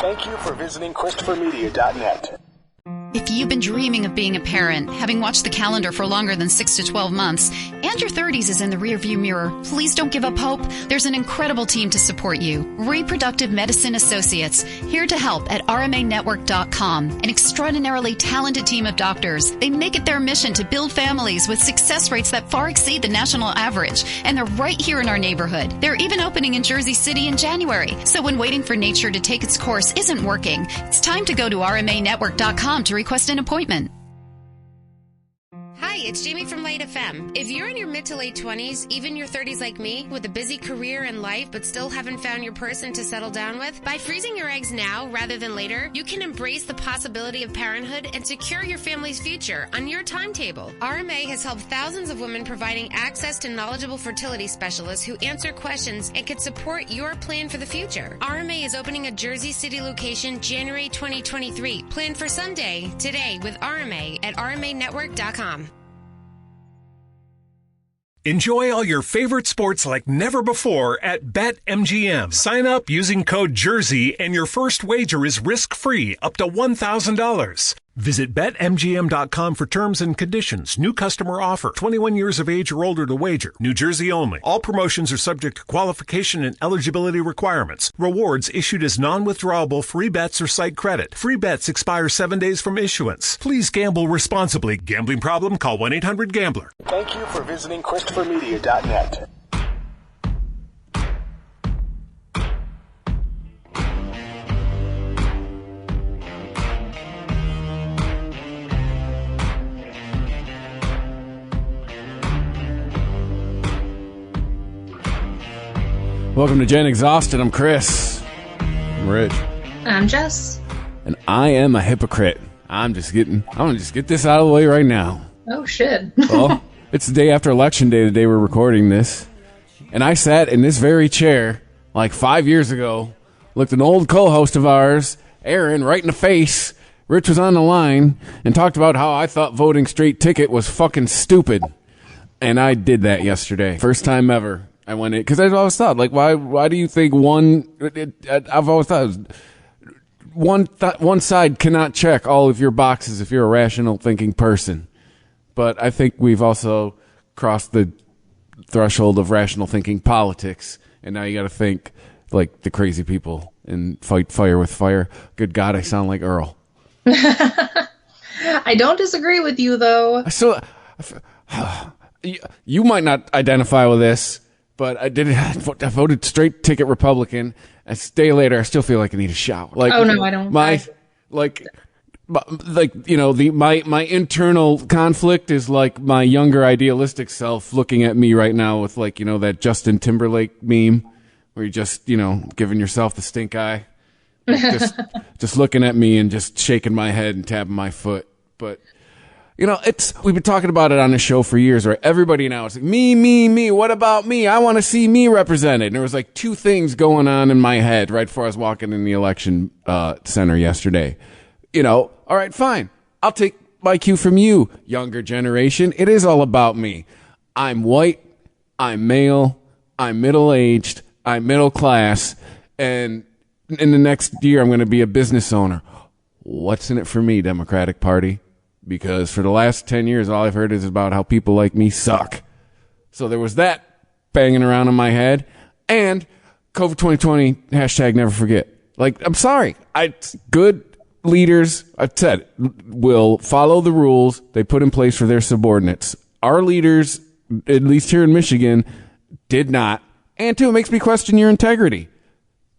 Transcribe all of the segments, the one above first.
Thank you for visiting ChristopherMedia.net. If you've been dreaming of being a parent, having watched the calendar for longer than 6 to 12 months, and your 30s is in the rearview mirror, please don't give up hope. There's an incredible team to support you. Reproductive Medicine Associates, here to help at RMAnetwork.com. An extraordinarily talented team of doctors. They make it their mission to build families with success rates that far exceed the national average, and they're right here in our neighborhood. They're even opening in Jersey City in January. So when waiting for nature to take its course isn't working, it's time to go to RMAnetwork.com to request an appointment. Hi, it's Jamie from Light FM. If you're in your mid to late 20s, even your 30s like me, with a busy career and life but still haven't found your person to settle down with, by freezing your eggs now rather than later, you can embrace the possibility of parenthood and secure your family's future on your timetable. RMA has helped thousands of women, providing access to knowledgeable fertility specialists who answer questions and can support your plan for the future. RMA is opening a Jersey City location January 2023. Plan for Sunday today with RMA at RMAnetwork.com. Enjoy all your favorite sports like never before at BetMGM. Sign up using code JERSEY and your first wager is risk-free up to $1,000. Visit BetMGM.com for terms and conditions. New customer offer. 21 years of age or older to wager. New Jersey only. All promotions are subject to qualification and eligibility requirements. Rewards issued as non-withdrawable free bets or site credit. Free bets expire 7 days from issuance. Please gamble responsibly. Gambling problem? Call 1-800-GAMBLER. Thank you for visiting ChristopherMedia.net. Welcome to Jen Exhausted. I'm Chris. I'm Rich. I'm Jess. And I am a hypocrite. I'm gonna just get this out of the way right now. Oh, shit. Well, it's the day after Election Day, the day we're recording this. And I sat in this very chair like 5 years ago, looked an old co-host of ours, Aaron, right in the face. Rich was on the line and talked about how I thought voting straight ticket was fucking stupid. And I did that yesterday. First time ever. I went in, because I've always thought, like, why do you think I've always thought one side cannot check all of your boxes if you're a rational thinking person. But I think we've also crossed the threshold of rational thinking politics, and now you got to think like the crazy people and fight fire with fire. Good God, I sound like Earl. I don't disagree with you, though. So, you might not identify with this, but I voted straight ticket Republican. A day later, I still feel like I need a shower. Like, oh no, I don't. My internal conflict is like my younger idealistic self looking at me right now with, like, that Justin Timberlake meme where you're just, giving yourself the stink eye, like just looking at me and just shaking my head and tapping my foot. But we've been talking about it on the show for years, right? Everybody now is like, me, what about me? I want to see me represented. And there was like two things going on in my head right before I was walking in the election center yesterday. All right, fine. I'll take my cue from you, younger generation. It is all about me. I'm white, I'm male, I'm middle-aged, I'm middle class, and in the next year I'm going to be a business owner. What's in it for me, Democratic Party? Because for the last 10 years, all I've heard is about how people like me suck. So there was that banging around in my head. And COVID 2020, hashtag never forget. Like, I'm sorry. Good leaders, I've said, will follow the rules they put in place for their subordinates. Our leaders, at least here in Michigan, did not. And two, it makes me question your integrity.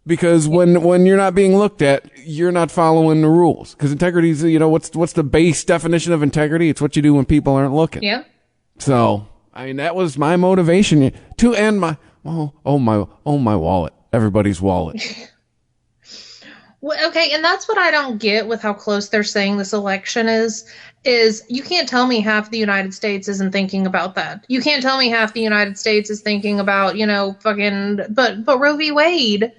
Because when you're not being looked at, you're not following the rules. Because integrity is, what's the base definition of integrity? It's what you do when people aren't looking. Yeah. So, that was my motivation to end my my wallet, everybody's wallet. Well, okay, and that's what I don't get with how close they're saying this election is you can't tell me half the United States isn't thinking about that. You can't tell me half the United States is thinking about, but Roe v. Wade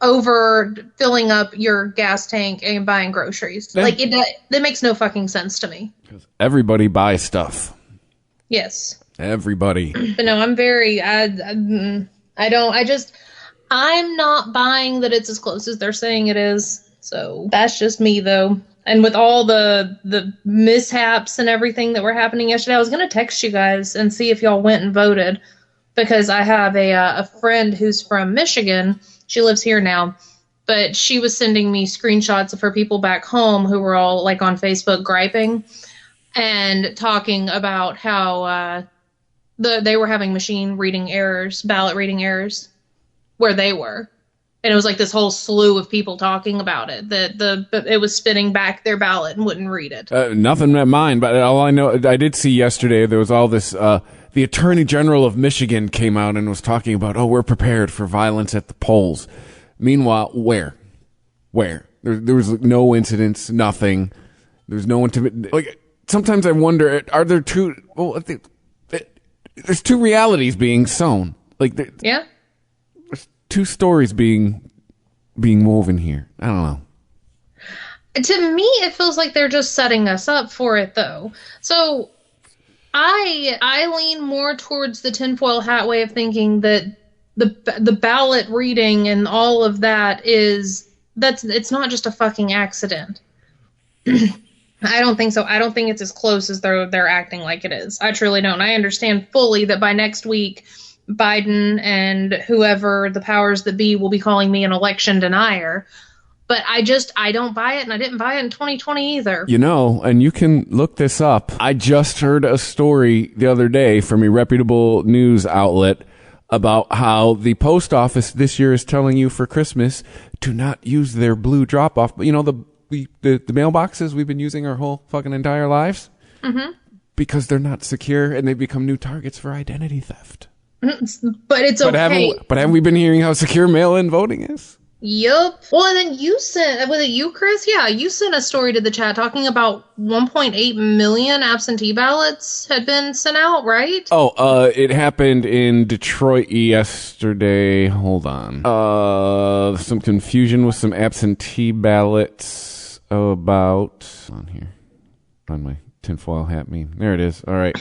over filling up your gas tank and buying groceries. Yeah. Like, that makes no fucking sense to me. Because everybody buys stuff. Yes. Everybody. But no, I'm very, I'm not buying that it's as close as they're saying it is. So that's just me, though. And with all the mishaps and everything that were happening yesterday, I was going to text you guys and see if y'all went and voted, because I have a friend who's from Michigan. She lives here now, but she was sending me screenshots of her people back home who were all like on Facebook griping and talking about how they were having machine reading errors, ballot reading errors where they were. And it was like this whole slew of people talking about it, that it was spitting back their ballot and wouldn't read it. Nothing at mine, but all I know, I did see yesterday, there was all this, the Attorney General of Michigan came out and was talking about, we're prepared for violence at the polls. Meanwhile, where? There was no incidents, nothing. There's no intimate. Like, sometimes I wonder, are there two, there's two realities being sown. Like, yeah. Two stories being woven here. I don't know. To me, it feels like they're just setting us up for it, though. So I lean more towards the tinfoil hat way of thinking that the ballot reading and all of that it's not just a fucking accident. I don't think so. I don't think it's as close as they're acting like it is. I truly don't. I understand fully that by next week, Biden and whoever the powers that be will be calling me an election denier. But I don't buy it, and I didn't buy it in 2020 either. You know, and you can look this up. I just heard a story the other day from a reputable news outlet about how the post office this year is telling you for Christmas to not use their blue drop-off. You know, the mailboxes we've been using our whole fucking entire lives? Mm-hmm. Because they're not secure, and they become new targets for identity theft. But it's okay. Haven't we been hearing how secure mail-in voting is? Yep. Well, and then you sent, was it you, Chris? Yeah, you sent a story to the chat talking about 1.8 million absentee ballots had been sent out, right? Oh, it happened in Detroit yesterday. Hold on. Some confusion with some absentee ballots about... On here. On my tinfoil hat meme. There it is. All right.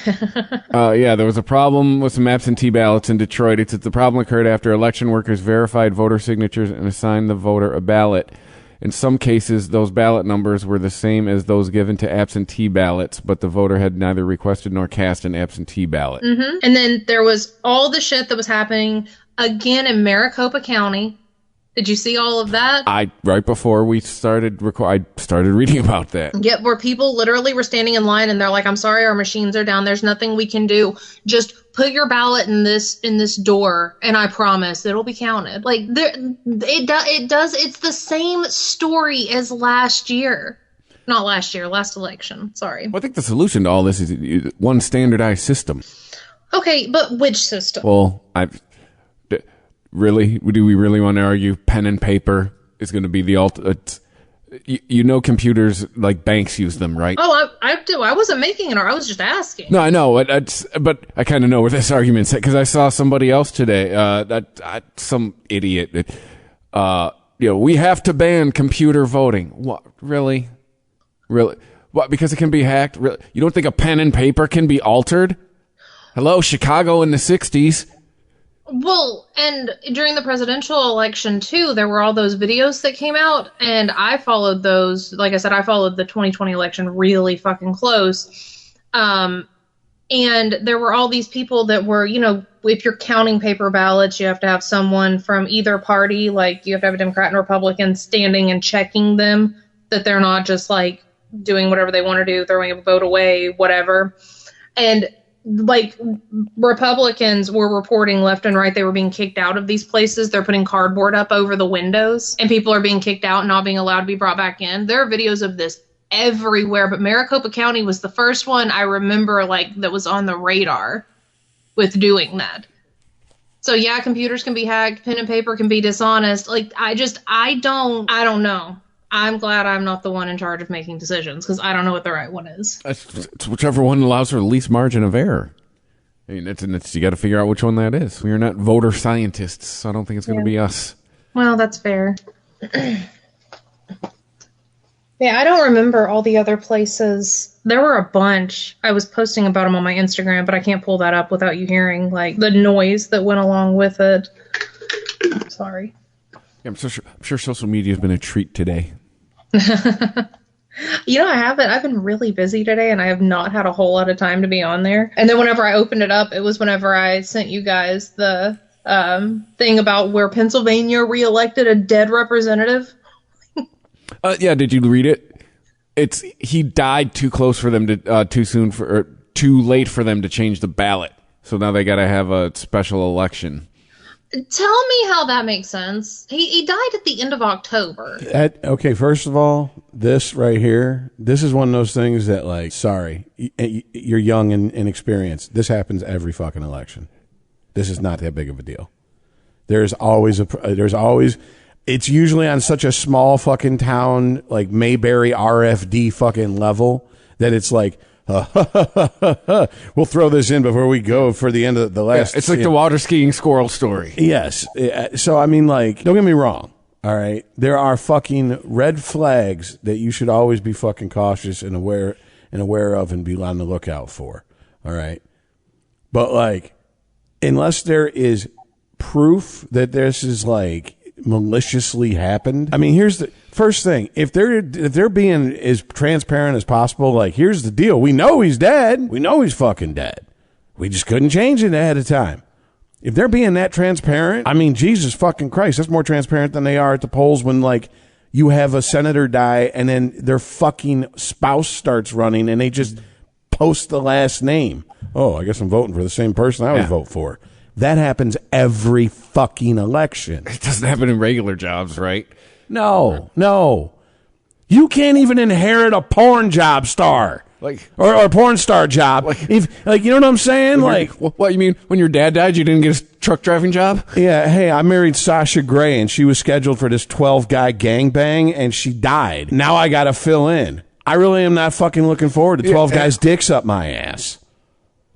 Yeah, there was a problem with some absentee ballots in Detroit. It's that the problem occurred after election workers verified voter signatures and assigned the voter a ballot. In some cases, those ballot numbers were the same as those given to absentee ballots, but the voter had neither requested nor cast an absentee ballot. Mm-hmm. And then there was all the shit that was happening again in Maricopa County. Did you see all of that? Right before we started I started reading about that. Yep, where people literally were standing in line and they're like, "I'm sorry, our machines are down. There's nothing we can do. Just put your ballot in this door, and I promise it'll be counted." Like it does. It's the same story as last year. Not last year, last election. Sorry. Well, I think the solution to all this is one standardized system. Okay, but which system? Well, Really? Do we really want to argue pen and paper is going to be the ultimate? You know, computers, like banks use them, right? Oh, I do. I wasn't making it, or I was just asking. No, I know. But I kind of know where this argument's at, because I saw somebody else today, some idiot. We have to ban computer voting. What? Really? What? Because it can be hacked? Really? You don't think a pen and paper can be altered? Hello, Chicago in the 60s. Well, and during the presidential election, too, there were all those videos that came out, and I followed those. Like I said, I followed the 2020 election really fucking close. And there were all these people that were, if you're counting paper ballots, you have to have someone from either party, like you have to have a Democrat and Republican standing and checking them, that they're not just like doing whatever they want to do, throwing a vote away, whatever. And like Republicans were reporting left and right, they were being kicked out of these places. They're putting cardboard up over the windows and people are being kicked out and not being allowed to be brought back in. There are videos of this everywhere, but Maricopa County was the first one I remember that was on the radar with doing that. So yeah, computers can be hacked, pen and paper can be dishonest. I don't know. I'm glad I'm not the one in charge of making decisions, because I don't know what the right one is. It's whichever one allows for the least margin of error. I mean, you got to figure out which one that is. We are not voter scientists, so I don't think it's going to be us. Well, that's fair. Yeah, I don't remember all the other places. There were a bunch. I was posting about them on my Instagram, but I can't pull that up without you hearing the noise that went along with it. Sorry. Yeah, I'm sure social media has been a treat today. I've been really busy today and I have not had a whole lot of time to be on there. And then whenever I opened it up, it was whenever I sent you guys the thing about where Pennsylvania reelected a dead representative. Yeah, did you read it? He died too close for them to too late for them to change the ballot. So now they got to have a special election. Tell me how that makes sense. He died at the end of October. Okay, first of all, this right here, this is one of those things that, like, sorry, you're young and inexperienced. This happens every fucking election. This is not that big of a deal. There's always, it's usually on such a small fucking town, like Mayberry RFD fucking level, that it's like, we'll throw this in before we go for the end of the last. Yeah, it's like the water skiing squirrel story. Yes. So, I mean, like, don't get me wrong. All right. There are fucking red flags that you should always be fucking cautious and aware of and be on the lookout for. All right. But, like, unless there is proof that this is, like, maliciously happened. I mean, here's the first thing. If they're being as transparent as possible, like, here's the deal. We know he's dead. We know he's fucking dead. We just couldn't change it ahead of time. If they're being that transparent, I mean, Jesus fucking Christ, that's more transparent than they are at the polls when, like, you have a senator die and then their fucking spouse starts running and they just post the last name. Oh, I guess I'm voting for the same person I would vote for. That happens every fucking election. It doesn't happen in regular jobs, right? No. You can't even inherit a porn job star. Like, or a porn star job. If, like, you know what I'm saying? Like, what you mean? When your dad died, you didn't get a truck driving job? Yeah. Hey, I married Sasha Grey, and she was scheduled for this 12-guy gangbang, and she died. Now I got to fill in. I really am not fucking looking forward to 12 guys' dicks up my ass.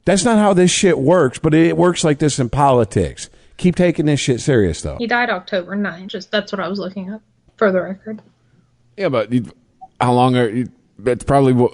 That's not how this shit works, but it works like this in politics. Keep taking this shit serious, though. He died October 9th. That's what I was looking at, for the record. Yeah, but how long it's probably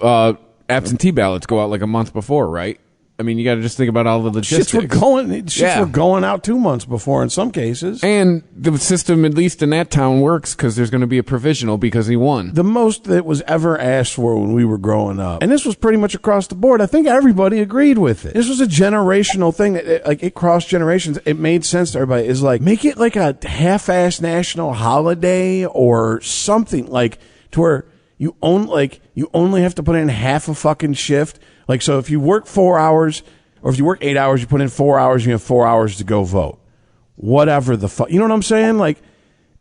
absentee ballots go out like a month before, right? I mean, you got to just think about all the logistics. Shits were going out 2 months before in some cases. And the system, at least in that town, works because there's going to be a provisional because he won. The most that was ever asked for when we were growing up, and this was pretty much across the board, I think everybody agreed with it. This was a generational thing that, it crossed generations. It made sense to everybody. Is like, make it like a half-ass national holiday or something, like, to where you only have to put in half a fucking shift. Like, so if you work 4 hours, or if you work 8 hours, you put in 4 hours, you have 4 hours to go vote. Whatever the fuck. You know what I'm saying? Like,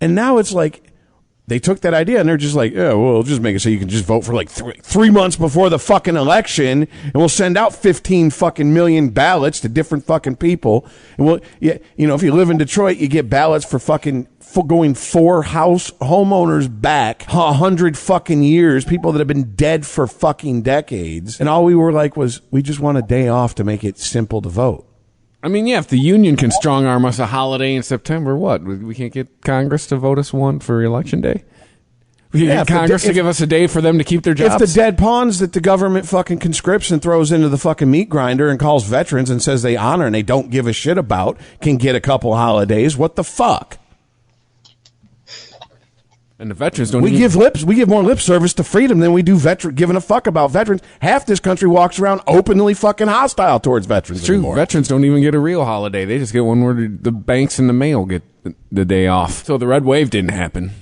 and now it's like, they took that idea and they're just like, yeah, well, we'll just make it so you can just vote for like 3 months before the fucking election, and we'll send out 15 fucking million ballots to different fucking people. And we'll, yeah, you know, if you live in Detroit, you get ballots for fucking going 4 homeowners back 100 fucking years, people that have been dead for fucking decades. And all we were like was, we just want a day off to make it simple to vote. I mean, yeah, if the union can strong arm us a holiday in September, what? We can't get Congress to vote us one for Election Day? We can get Congress to give us a day for them to keep their jobs? If the dead pawns that the government fucking conscripts and throws into the fucking meat grinder and calls veterans and says they honor and they don't give a shit about can get a couple holidays, what the fuck? And the veterans don't. We give more lip service to freedom than we do giving a fuck about veterans. Half this country walks around openly fucking hostile towards veterans. It's true. Anymore. Veterans don't even get a real holiday. They just get one where the banks and the mail get the day off. So the red wave didn't happen.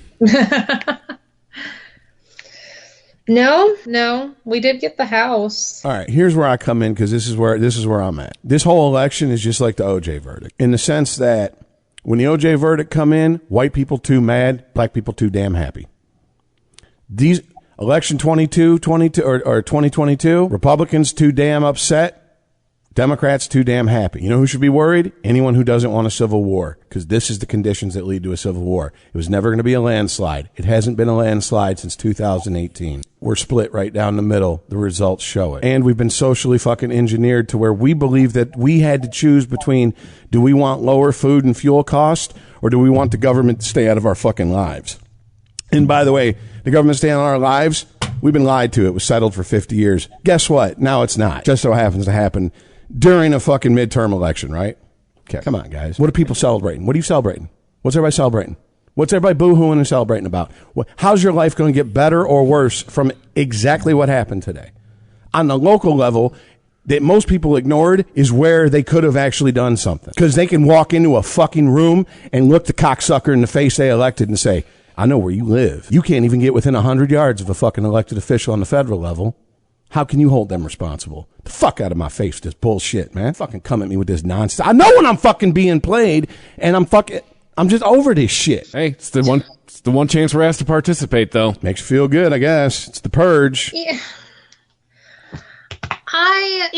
No, we did get the House. All right, here's where I come in because this is where I'm at. This whole election is just like the OJ verdict in the sense that when the OJ verdict come in, white people too mad, black people too damn happy. These election 2022 or 2022, Republicans too damn upset, Democrats too damn happy. You know who should be worried? Anyone who doesn't want a civil war, because this is the conditions that lead to a civil war. It was never going to be a landslide. It hasn't been a landslide since 2018. We're split right down the middle. The results show it. And we've been socially fucking engineered to where we believe that we had to choose between, do we want lower food and fuel costs, or do we want the government to stay out of our fucking lives? And by the way, the government staying out of our lives, we've been lied to. It was settled for 50 years. Guess what? Now it's not. Just so happens to happen during a fucking midterm election, right? Okay, come on, guys. What are people celebrating? What are you celebrating? What's everybody celebrating? What's everybody boo-hooing and celebrating about? How's your life going to get better or worse from exactly what happened today? On the local level, that most people ignored is where they could have actually done something. Because they can walk into a fucking room and look the cocksucker in the face they elected and say, I know where you live. You can't even get within 100 yards of a fucking elected official on the federal level. How can you hold them responsible? The fuck out of my face, this bullshit, man. Fucking come at me with this nonsense. I know when I'm fucking being played, and I'm just over this shit. Hey, it's the one chance we're asked to participate, though. Makes you feel good, I guess. It's the purge. Yeah. I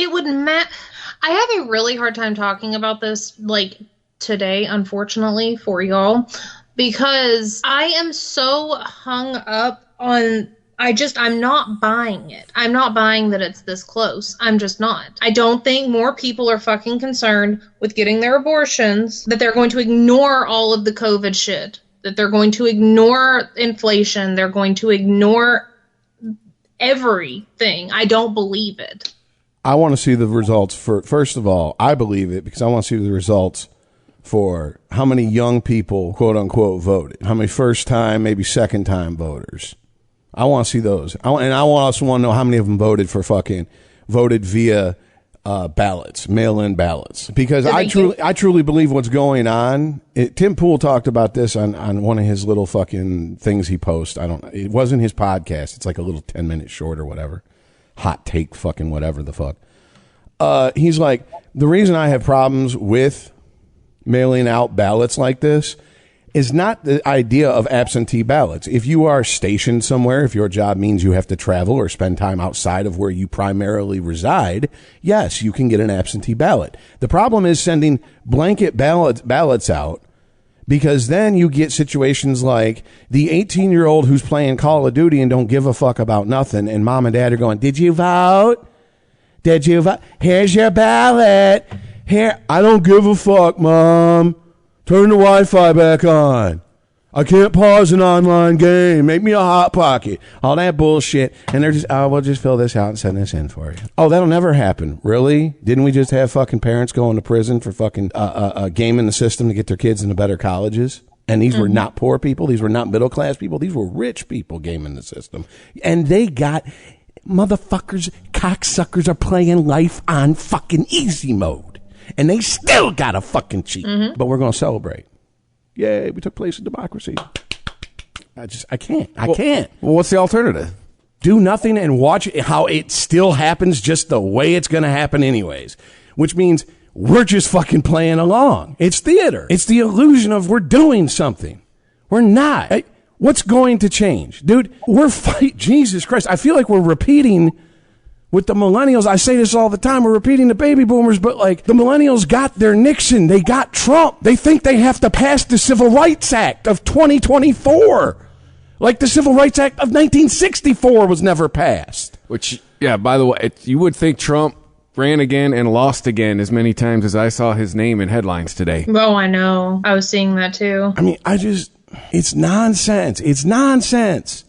have a really hard time talking about this, like, today, unfortunately, for y'all, because I am so hung up on... I'm not buying it. I'm not buying that it's this close. I'm just not. I don't think more people are fucking concerned with getting their abortions, that they're going to ignore all of the COVID shit, that they're going to ignore inflation, they're going to ignore everything. I don't believe it. I want to see the results for, first of all, I believe it because I want to see the results for how many young people, quote unquote, voted. How many first time, maybe second time voters. I want to see those. I also want to know how many of them voted via ballots, mail-in ballots. Because I truly believe what's going on. Tim Pool talked about this on one of his little fucking things he posts. It wasn't his podcast. It's like a little 10-minute short or whatever. Hot take fucking whatever the fuck. He's like, the reason I have problems with mailing out ballots like this is not the idea of absentee ballots. If you are stationed somewhere, if your job means you have to travel or spend time outside of where you primarily reside, yes, you can get an absentee ballot. The problem is sending blanket ballots out, because then you get situations like the 18-year-old who's playing Call of Duty and don't give a fuck about nothing, and mom and dad are going, did you vote? Did you vote? Here's your ballot. Here, I don't give a fuck, Mom. Turn the Wi-Fi back on. I can't pause an online game. Make me a Hot Pocket. All that bullshit. And they're just, we'll just fill this out and send this in for you. Oh, that'll never happen. Really? Didn't we just have fucking parents going to prison for fucking gaming the system to get their kids into better colleges? And these were not poor people. These were not middle class people. These were rich people gaming the system. And they got... Motherfuckers, cocksuckers are playing life on fucking easy mode. And they still got a fucking cheat. But we're going to celebrate. Yay, we took place in democracy. I can't. I can't. Well, what's the alternative? Do nothing and watch how it still happens just the way it's going to happen anyways. Which means we're just fucking playing along. It's theater. It's the illusion of we're doing something. We're not. What's going to change? Dude, we're fighting. Jesus Christ. I feel like we're repeating with the millennials. I say this all the time. We're repeating the baby boomers, but like the millennials got their Nixon. They got Trump. They think they have to pass the Civil Rights Act of 2024. Like the Civil Rights Act of 1964 was never passed. Which, yeah, by the way, you would think Trump ran again and lost again as many times as I saw his name in headlines today. Oh, I know. I was seeing that too. I mean, it's nonsense. It's nonsense.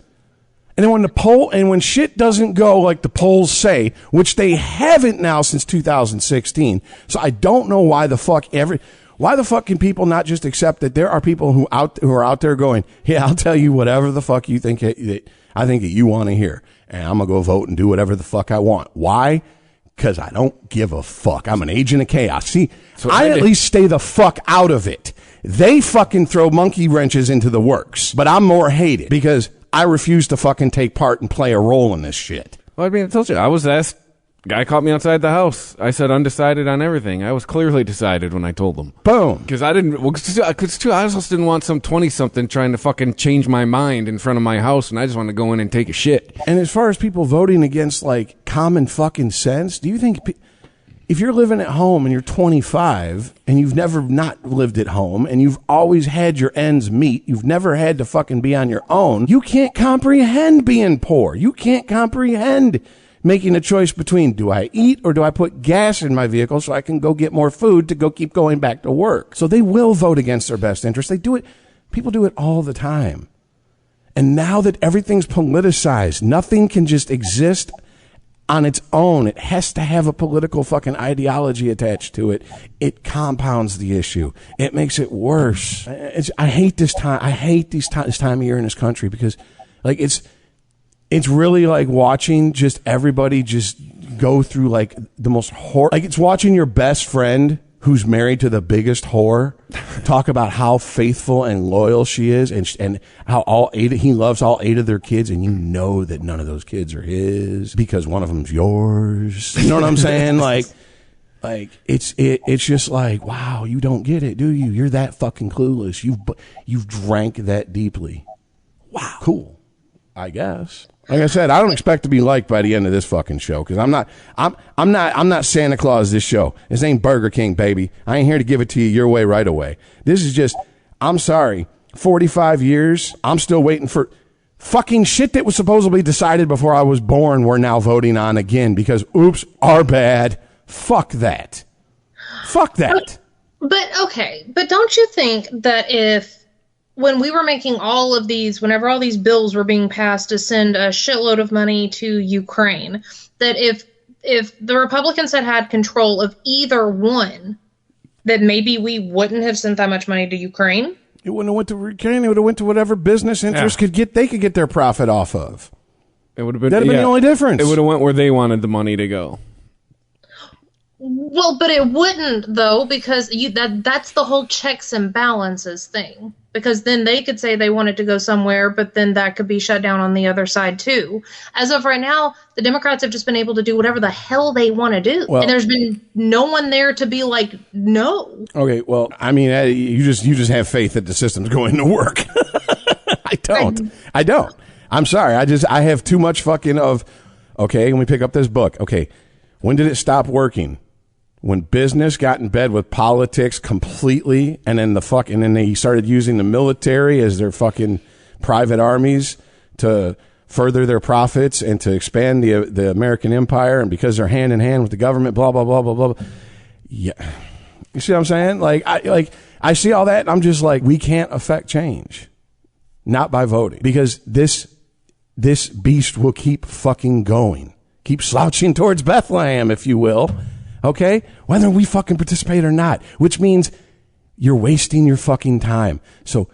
And then when shit doesn't go like the polls say, which they haven't now since 2016. So I don't know why the fuck can people not just accept that there are people who are out there going, yeah, I'll tell you whatever the fuck you think I think that you want to hear. And I'm going to go vote and do whatever the fuck I want. Why? Because I don't give a fuck. I'm an agent of chaos. See, so I at least stay the fuck out of it. They fucking throw monkey wrenches into the works, but I'm more hated because I refuse to fucking take part and play a role in this shit. Well, I mean, I told you, I was asked, guy caught me outside the house. I said undecided on everything. I was clearly decided when I told them. Boom. Because I just didn't want some 20-something trying to fucking change my mind in front of my house, and I just wanted to go in and take a shit. And as far as people voting against, like, common fucking sense, do you think... If you're living at home and you're 25 and you've never not lived at home and you've always had your ends meet, you've never had to fucking be on your own, you can't comprehend being poor. You can't comprehend making a choice between do I eat or do I put gas in my vehicle so I can go get more food to go keep going back to work. So they will vote against their best interest. They do it. People do it all the time. And now that everything's politicized, nothing can just exist on its own. It has to have a political fucking ideology attached to it. It compounds the issue. It makes it worse. I hate this time. I hate this time of year in this country because, like, it's really like watching just everybody just go through like the most like it's watching your best friend who's married to the biggest whore talk about how faithful and loyal she is and how he loves all 8 of their kids, and you know that none of those kids are his because one of them's yours. You know what I'm saying? Like it's just like, wow, you don't get it, do you? You're that fucking clueless. You've drank that deeply. Wow. Cool. I guess. Like I said, I don't expect to be liked by the end of this fucking show because I'm not Santa Claus this show. This ain't Burger King, baby. I ain't here to give it to you your way right away. This is just, I'm sorry, 45 years, I'm still waiting for fucking shit that was supposedly decided before I was born we're now voting on again because, oops, our bad. Fuck that. Fuck that. But don't you think that when we were making whenever all these bills were being passed to send a shitload of money to Ukraine, that if the Republicans had control of either one, that maybe we wouldn't have sent that much money to Ukraine? It wouldn't have went to Ukraine. It would have went to whatever business interest they could get their profit off of. It would have been that'd have been the only difference. It would have went where they wanted the money to go. Well, but it wouldn't though, because that's the whole checks and balances thing. Because then they could say they wanted to go somewhere, but then that could be shut down on the other side too. As of right now, the Democrats have just been able to do whatever the hell they want to do. Well, and there's been no one there to be like, no. Okay, well, I mean, you just have faith that the system's going to work. I don't. I'm sorry. I have too much fucking of, okay, let me pick up this book. Okay, when did it stop working? When business got in bed with politics completely, and then they started using the military as their fucking private armies to further their profits and to expand the American empire, and because they're hand in hand with the government, blah blah blah blah blah. Yeah, you see what I'm saying? I see all that, and I'm just like, we can't affect change, not by voting, because this beast will keep fucking going, keep slouching towards Bethlehem, if you will. Okay? Whether we fucking participate or not, which means you're wasting your fucking time. So,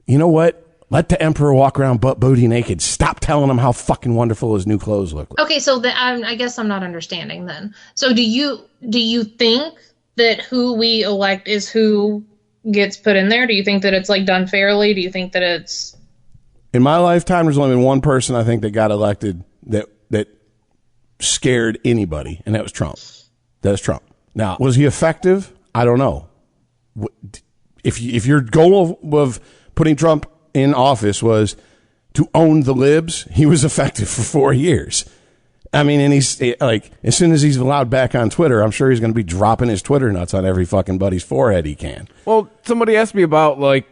you know what? Let the emperor walk around butt booty naked. Stop telling him how fucking wonderful his new clothes look like. Okay, so I guess I'm not understanding then. So do you think that who we elect is who gets put in there? Do you think that it's like done fairly? Do you think that it's... In my lifetime, there's only been one person I think that got elected that scared anybody, and that was Trump. That's Trump. Now, was he effective? I don't know. If your goal of putting Trump in office was to own the libs, he was effective for 4 years. I mean, and he's like, as soon as he's allowed back on Twitter, I'm sure he's going to be dropping his Twitter nuts on every fucking buddy's forehead he can. Well, somebody asked me about like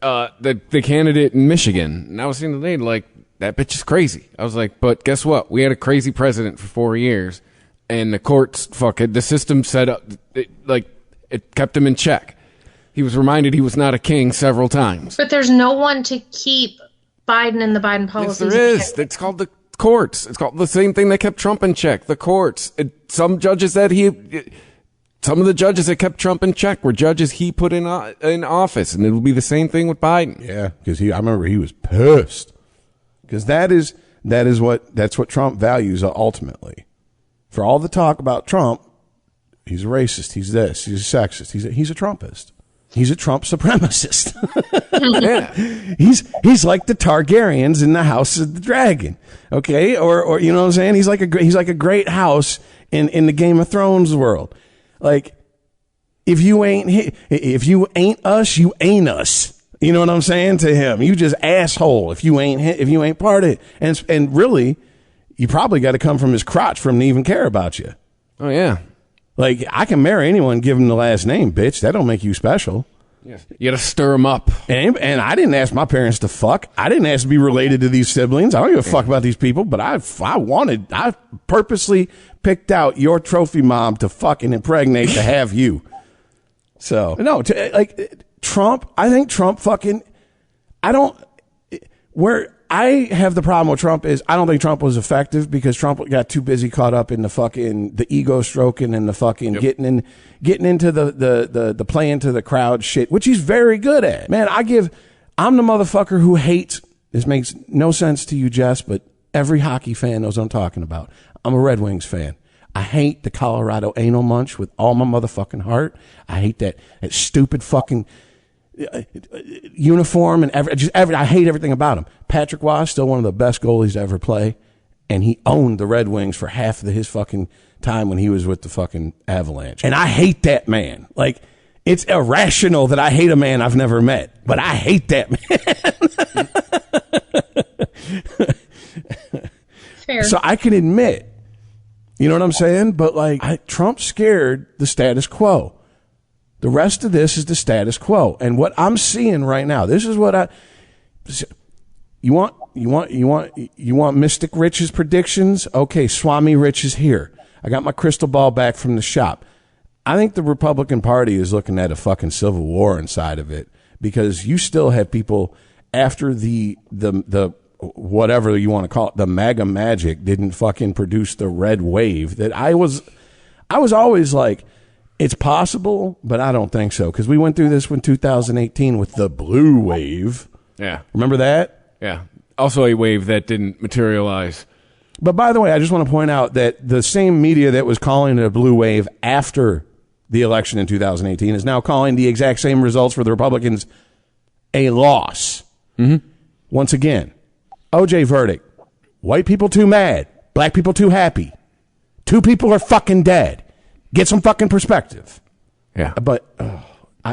the candidate in Michigan, and I was saying today, like, that bitch is crazy. I was like, but guess what? We had a crazy president for 4 years. And the courts, the system set up, it kept him in check. He was reminded he was not a king several times. But there's no one to keep Biden and the Biden policies. Yes, there is. It's called the courts. It's called the same thing that kept Trump in check, the courts. Some of the judges that kept Trump in check were judges he put in office, and it'll be the same thing with Biden. Yeah, because I remember he was pissed. Because that's what Trump values ultimately. For all the talk about Trump, he's a racist, he's this, he's a sexist, he's a Trumpist. He's a Trump supremacist. Yeah. He's like the Targaryens in the House of the Dragon. Okay? Or you know what I'm saying? He's like a great house in the Game of Thrones world. Like, if you ain't us, you ain't us. You know what I'm saying to him? You just asshole if you ain't part of it. And really, you probably got to come from his crotch for him to even care about you. Oh, yeah. Like, I can marry anyone and give him the last name, bitch. That don't make you special. Yes. You got to stir him up. And I didn't ask my parents to fuck. I didn't ask to be related to these siblings. I don't give a fuck about these people, but I purposely picked out your trophy mom to fucking impregnate to have you. So, no, I think Trump fucking, I I have the problem with Trump is I don't think Trump was effective because Trump got too busy caught up in the ego stroking and the fucking getting into the play into the crowd shit, which he's very good at. Man, I'm the motherfucker who hates, this makes no sense to you, Jess, but every hockey fan knows what I'm talking about. I'm a Red Wings fan. I hate the Colorado anal munch with all my motherfucking heart. I hate that stupid fucking uniform and I hate everything about him. Patrick Waugh, still one of the best goalies to ever play, and he owned the Red Wings for half of his fucking time when he was with the fucking Avalanche. And I hate that man. Like, it's irrational that I hate a man I've never met, but I hate that man. Fair. So I can admit, you know what I'm saying? But like, Trump scared the status quo. The rest of this is the status quo. And what I'm seeing right now, this is what you want Mystic Rich's predictions? Okay, Swami Rich is here. I got my crystal ball back from the shop. I think the Republican Party is looking at a fucking civil war inside of it because you still have people after the whatever you want to call it, the MAGA magic didn't fucking produce the red wave that I was always like, it's possible, but I don't think so. Because we went through this in 2018 with the blue wave. Yeah. Remember that? Yeah. Also a wave that didn't materialize. But by the way, I just want to point out that the same media that was calling it a blue wave after the election in 2018 is now calling the exact same results for the Republicans a loss. Mm-hmm. Once again, OJ verdict. White people too mad. Black people too happy. 2 people are fucking dead. Get some fucking perspective. Yeah. But,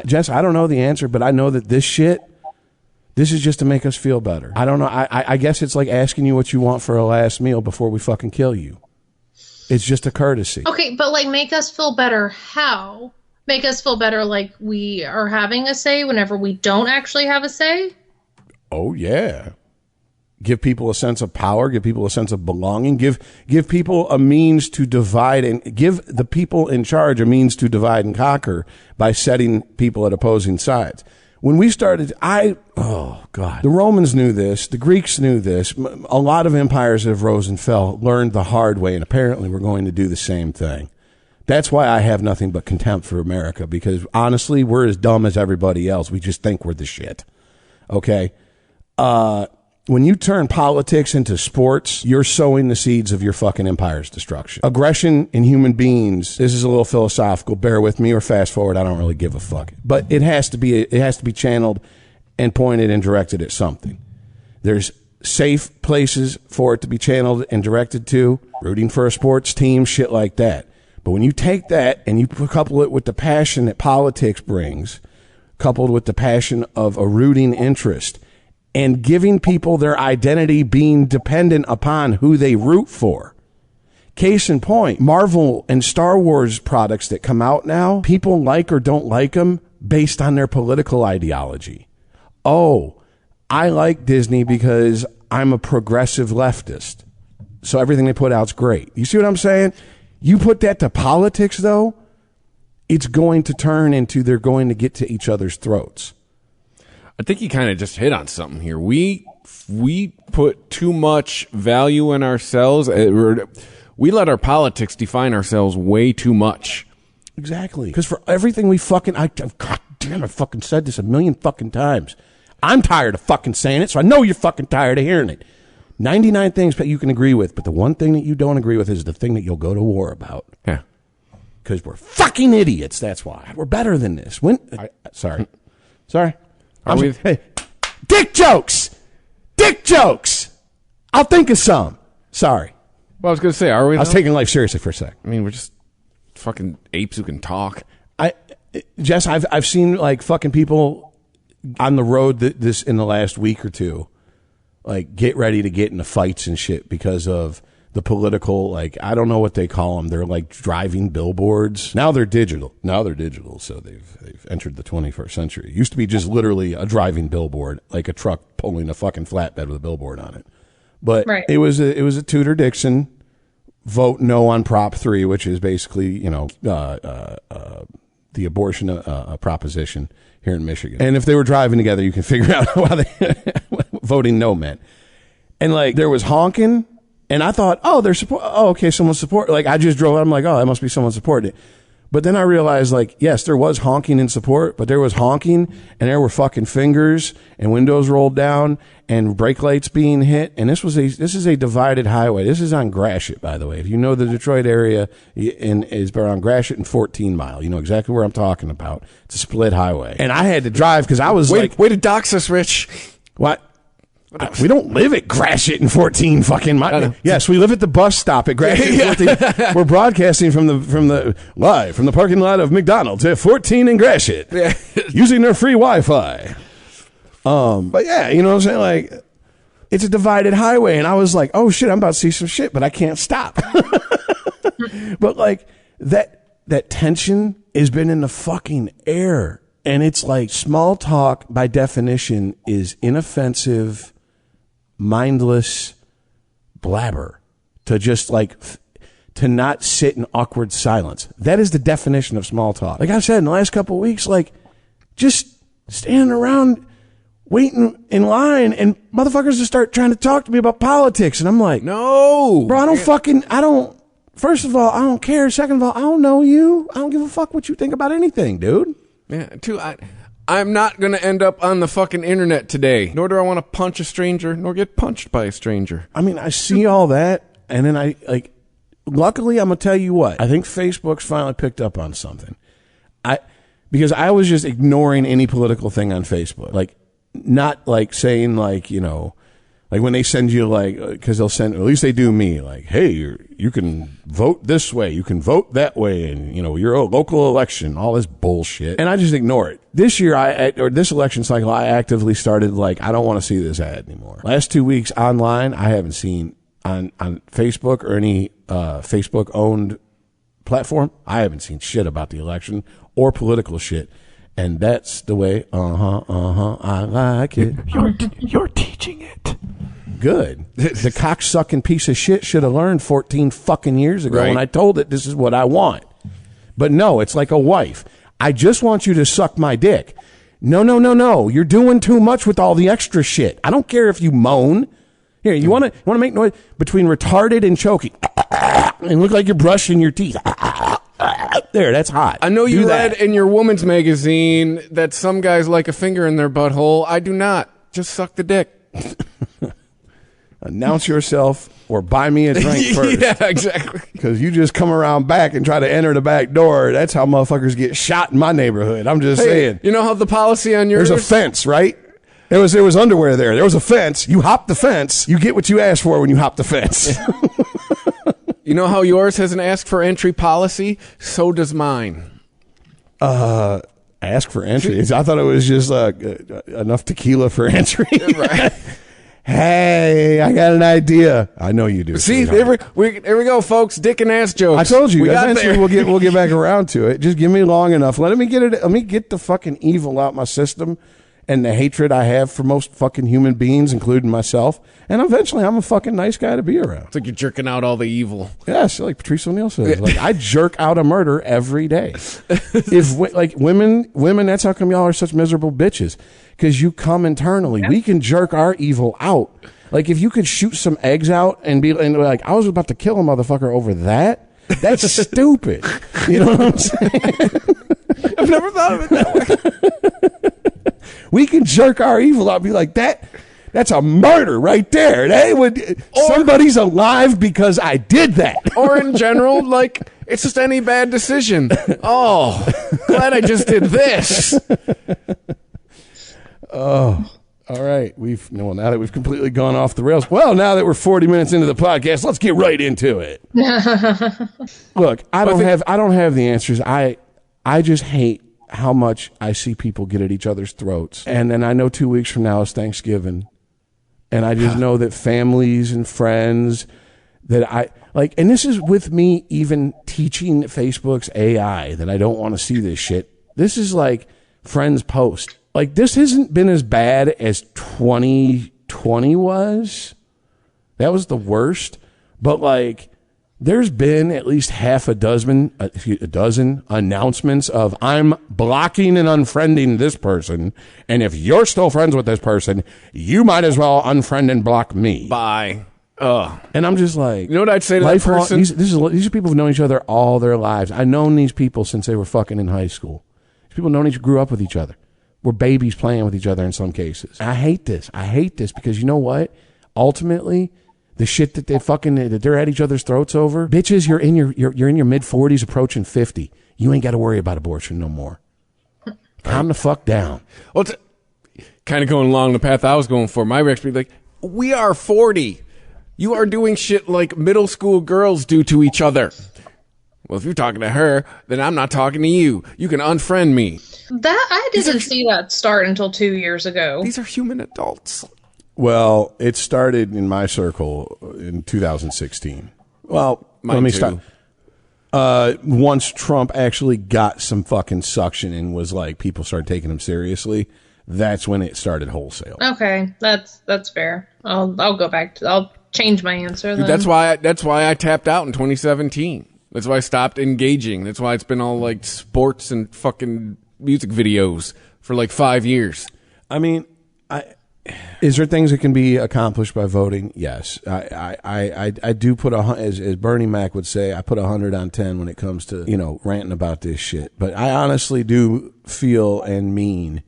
Jess, I don't know the answer, but I know that this is just to make us feel better. I don't know. I guess it's like asking you what you want for a last meal before we fucking kill you. It's just a courtesy. Okay, but like make us feel better how? Make us feel better like we are having a say whenever we don't actually have a say? Oh, yeah. Give people a sense of power, give people a sense of belonging, give people a means to divide and give the people in charge a means to divide and conquer by setting people at opposing sides. When we started, the Romans knew this, the Greeks knew this, a lot of empires that have rose and fell learned the hard way, and apparently we're going to do the same thing. That's why I have nothing but contempt for America, because honestly, we're as dumb as everybody else. We just think we're the shit. Okay? When you turn politics into sports, you're sowing the seeds of your fucking empire's destruction. Aggression in human beings, this is a little philosophical, bear with me or fast forward, I don't really give a fuck. But it has to be channeled and pointed and directed at something. There's safe places for it to be channeled and directed to, rooting for a sports team, shit like that. But when you take that and you couple it with the passion that politics brings, coupled with the passion of a rooting interest, and giving people their identity being dependent upon who they root for. Case in point, Marvel and Star Wars products that come out now, people like or don't like them based on their political ideology. Oh, I like Disney because I'm a progressive leftist, so everything they put out's great. You see what I'm saying? You put that to politics, though, it's going to turn into they're going to get to each other's throats. I think you kind of just hit on something here. We put too much value in ourselves. We let our politics define ourselves way too much. Exactly. Because for everything we fucking, God damn, I fucking said this a million fucking times. I'm tired of fucking saying it, so I know you're fucking tired of hearing it. 99 things that you can agree with, but the one thing that you don't agree with is the thing that you'll go to war about. Yeah. Because we're fucking idiots, that's why. We're better than this. Sorry. Hey, dick jokes! Dick jokes! I'll think of some. Sorry. Well, I was going to say, are we? I was taking life seriously for a sec. I mean, we're just fucking apes who can talk. Jess, I've seen like fucking people on the road this in the last week or two, like get ready to get into fights and shit because of the political, like, I don't know what they call them. They're like driving billboards. Now they're digital. So they've entered the 21st century. It used to be just literally a driving billboard, like a truck pulling a fucking flatbed with a billboard on it. But right. It was a Tudor Dixon vote no on Prop 3, which is basically, the abortion proposition here in Michigan. And if they were driving together, you can figure out why they voting no meant. and like there was honking, and I thought, oh, there's support. Oh, okay, someone's support. Like I just drove. I'm like, oh, that must be someone supporting it. But then I realized, like, yes, there was honking in support, but there was honking, and there were fucking fingers and windows rolled down and brake lights being hit. And this is a divided highway. This is on Gratiot, by the way. If you know the Detroit area, is around Gratiot and 14 Mile. You know exactly where I'm talking about. It's a split highway, and I had to drive because I was way to dox us, Rich. What? We don't live at Gratiot and 14 fucking miles. Yes, we live at the bus stop at Gratiot. 14. We're broadcasting from the parking lot of McDonald's at 14 in Gratiot, using their free Wi-Fi. But yeah, you know what I'm saying? Like, it's a divided highway, and I was like, oh shit, I'm about to see some shit, but I can't stop. But like that tension has been in the fucking air, and it's like small talk by definition is inoffensive, mindless blabber to just like to not sit in awkward silence. That is the definition of small talk. Like I've said in the last couple of weeks, like just standing around waiting in line and motherfuckers just start trying to talk to me about politics. And I'm like, no, bro, first of all, I don't care. Second of all, I don't know you. I don't give a fuck what you think about anything, dude. Yeah, I'm not going to end up on the fucking internet today, nor do I want to punch a stranger, nor get punched by a stranger. I mean, I see all that, and then luckily, I'm going to tell you what. I think Facebook's finally picked up on something. Because I was just ignoring any political thing on Facebook. Like, not like saying like, you know, like when they send you like, because they'll send, at least they do me, like, hey, you can vote this way, you can vote that way, and you know, you're a local election, all this bullshit, and I just ignore it. This year, or this election cycle, I actively started like, I don't want to see this ad anymore. Last 2 weeks online, I haven't seen on Facebook or any Facebook owned platform, I haven't seen shit about the election or political shit. And that's the way, I like it. You're teaching it. Good. The cocksucking piece of shit should have learned 14 fucking years ago when I told it this is what I want. But no, it's like a wife. I just want you to suck my dick. No. You're doing too much with all the extra shit. I don't care if you moan. Here, you want to make noise between retarded and choking. And look like you're brushing your teeth. There, that's hot. I know you read in your woman's magazine that some guys like a finger in their butthole. I do not. Just suck the dick. Announce yourself or buy me a drink first. Yeah, exactly. Because you just come around back and try to enter the back door. That's how motherfuckers get shot in my neighborhood. I'm just saying. You know how the policy on yours... There's a fence, right? There was underwear there. There was a fence. You hop the fence. You get what you ask for when you hop the fence. You know how yours has an ask for entry policy? So does mine. Ask for entry? I thought it was just enough tequila for entry. Right. Hey, I got an idea. I know you do. See, here we go, folks. Dick and ass jokes. I told you. Eventually, we'll get back around to it. Just give me long enough. Let me get the fucking evil out my system and the hatred I have for most fucking human beings, including myself. And eventually, I'm a fucking nice guy to be around. It's like you're jerking out all the evil. Yes, like Patrice O'Neal says. Like I jerk out a murder every day. If like women, that's how come y'all are such miserable bitches. Because you come internally. We can jerk our evil out. Like if you could shoot some eggs out and be like, I was about to kill a motherfucker over that. That's stupid. You know what I'm saying? I've never thought of it that way. We can jerk our evil out and be like, that's a murder right there. Somebody's alive because I did that. Or in general, like, it's just any bad decision. Oh, glad I just did this. Oh, all right. Now that we've completely gone off the rails. Well, now that we're 40 minutes into the podcast, let's get right into it. Look, I don't have the answers. I just hate how much I see people get at each other's throats. And then I know 2 weeks from now is Thanksgiving. And I just know that families and friends that I like, and this is with me even teaching Facebook's AI that I don't want to see this shit. This is like friends post. Like this hasn't been as bad as 2020 was. That was the worst. But like there's been at least half a dozen announcements of I'm blocking and unfriending this person, and if you're still friends with this person, you might as well unfriend and block me. Bye. And I'm just like, you know what I'd say to that person? These are people who've known each other all their lives. I've known these people since they were fucking in high school. These people grew up with each other. We're babies playing with each other in some cases. I hate this. Because you know what? Ultimately, the shit that they're at each other's throats over, bitches, you're in your mid 40s, approaching 50. You ain't got to worry about abortion no more. Calm the fuck down. Well, it's kind of going along the path I was going for. My reaction would be like, we are 40. You are doing shit like middle school girls do to each other. Well, if you're talking to her, then I'm not talking to you. You can unfriend me. That I didn't see that start until 2 years ago. These are human adults. Well, it started in my circle in 2016. Well, let me start. Once Trump actually got some fucking suction and was like, people started taking him seriously, that's when it started wholesale. Okay, that's fair. I'll go back to. I'll change my answer. Then. Dude, that's why I tapped out in 2017. That's why I stopped engaging. That's why it's been all like sports and fucking music videos for like 5 years. I mean, is there things that can be accomplished by voting? Yes. I do put as Bernie Mac would say, I put 100 on 10 when it comes to, ranting about this shit. But I honestly do feel and mean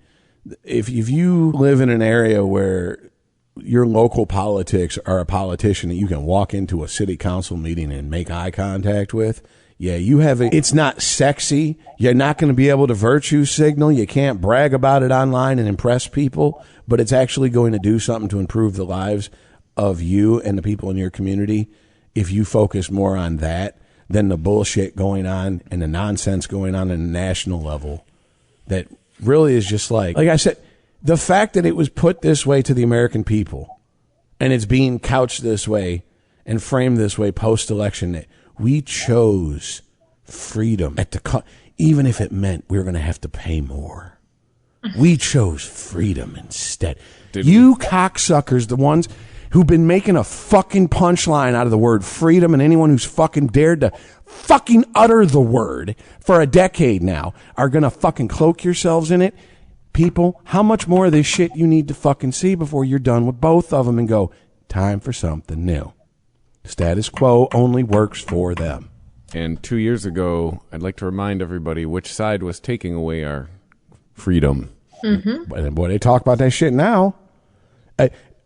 if you live in an area where your local politics are a politician that you can walk into a city council meeting and make eye contact with, yeah, it's not sexy. You're not going to be able to virtue signal. You can't brag about it online and impress people, but it's actually going to do something to improve the lives of you and the people in your community if you focus more on that than the bullshit going on and the nonsense going on at a national level that really is just like I said, the fact that it was put this way to the American people and it's being couched this way and framed this way post-election, that we chose freedom even if it meant we were going to have to pay more. We chose freedom instead. You cocksuckers, the ones who've been making a fucking punchline out of the word freedom, and anyone who's fucking dared to fucking utter the word for a decade now, are going to fucking cloak yourselves in it. People, how much more of this shit you need to fucking see before you're done with both of them and go, time for something new. Status quo only works for them. And 2 years ago, I'd like to remind everybody which side was taking away our freedom. Mm-hmm. And boy, they talk about that shit now.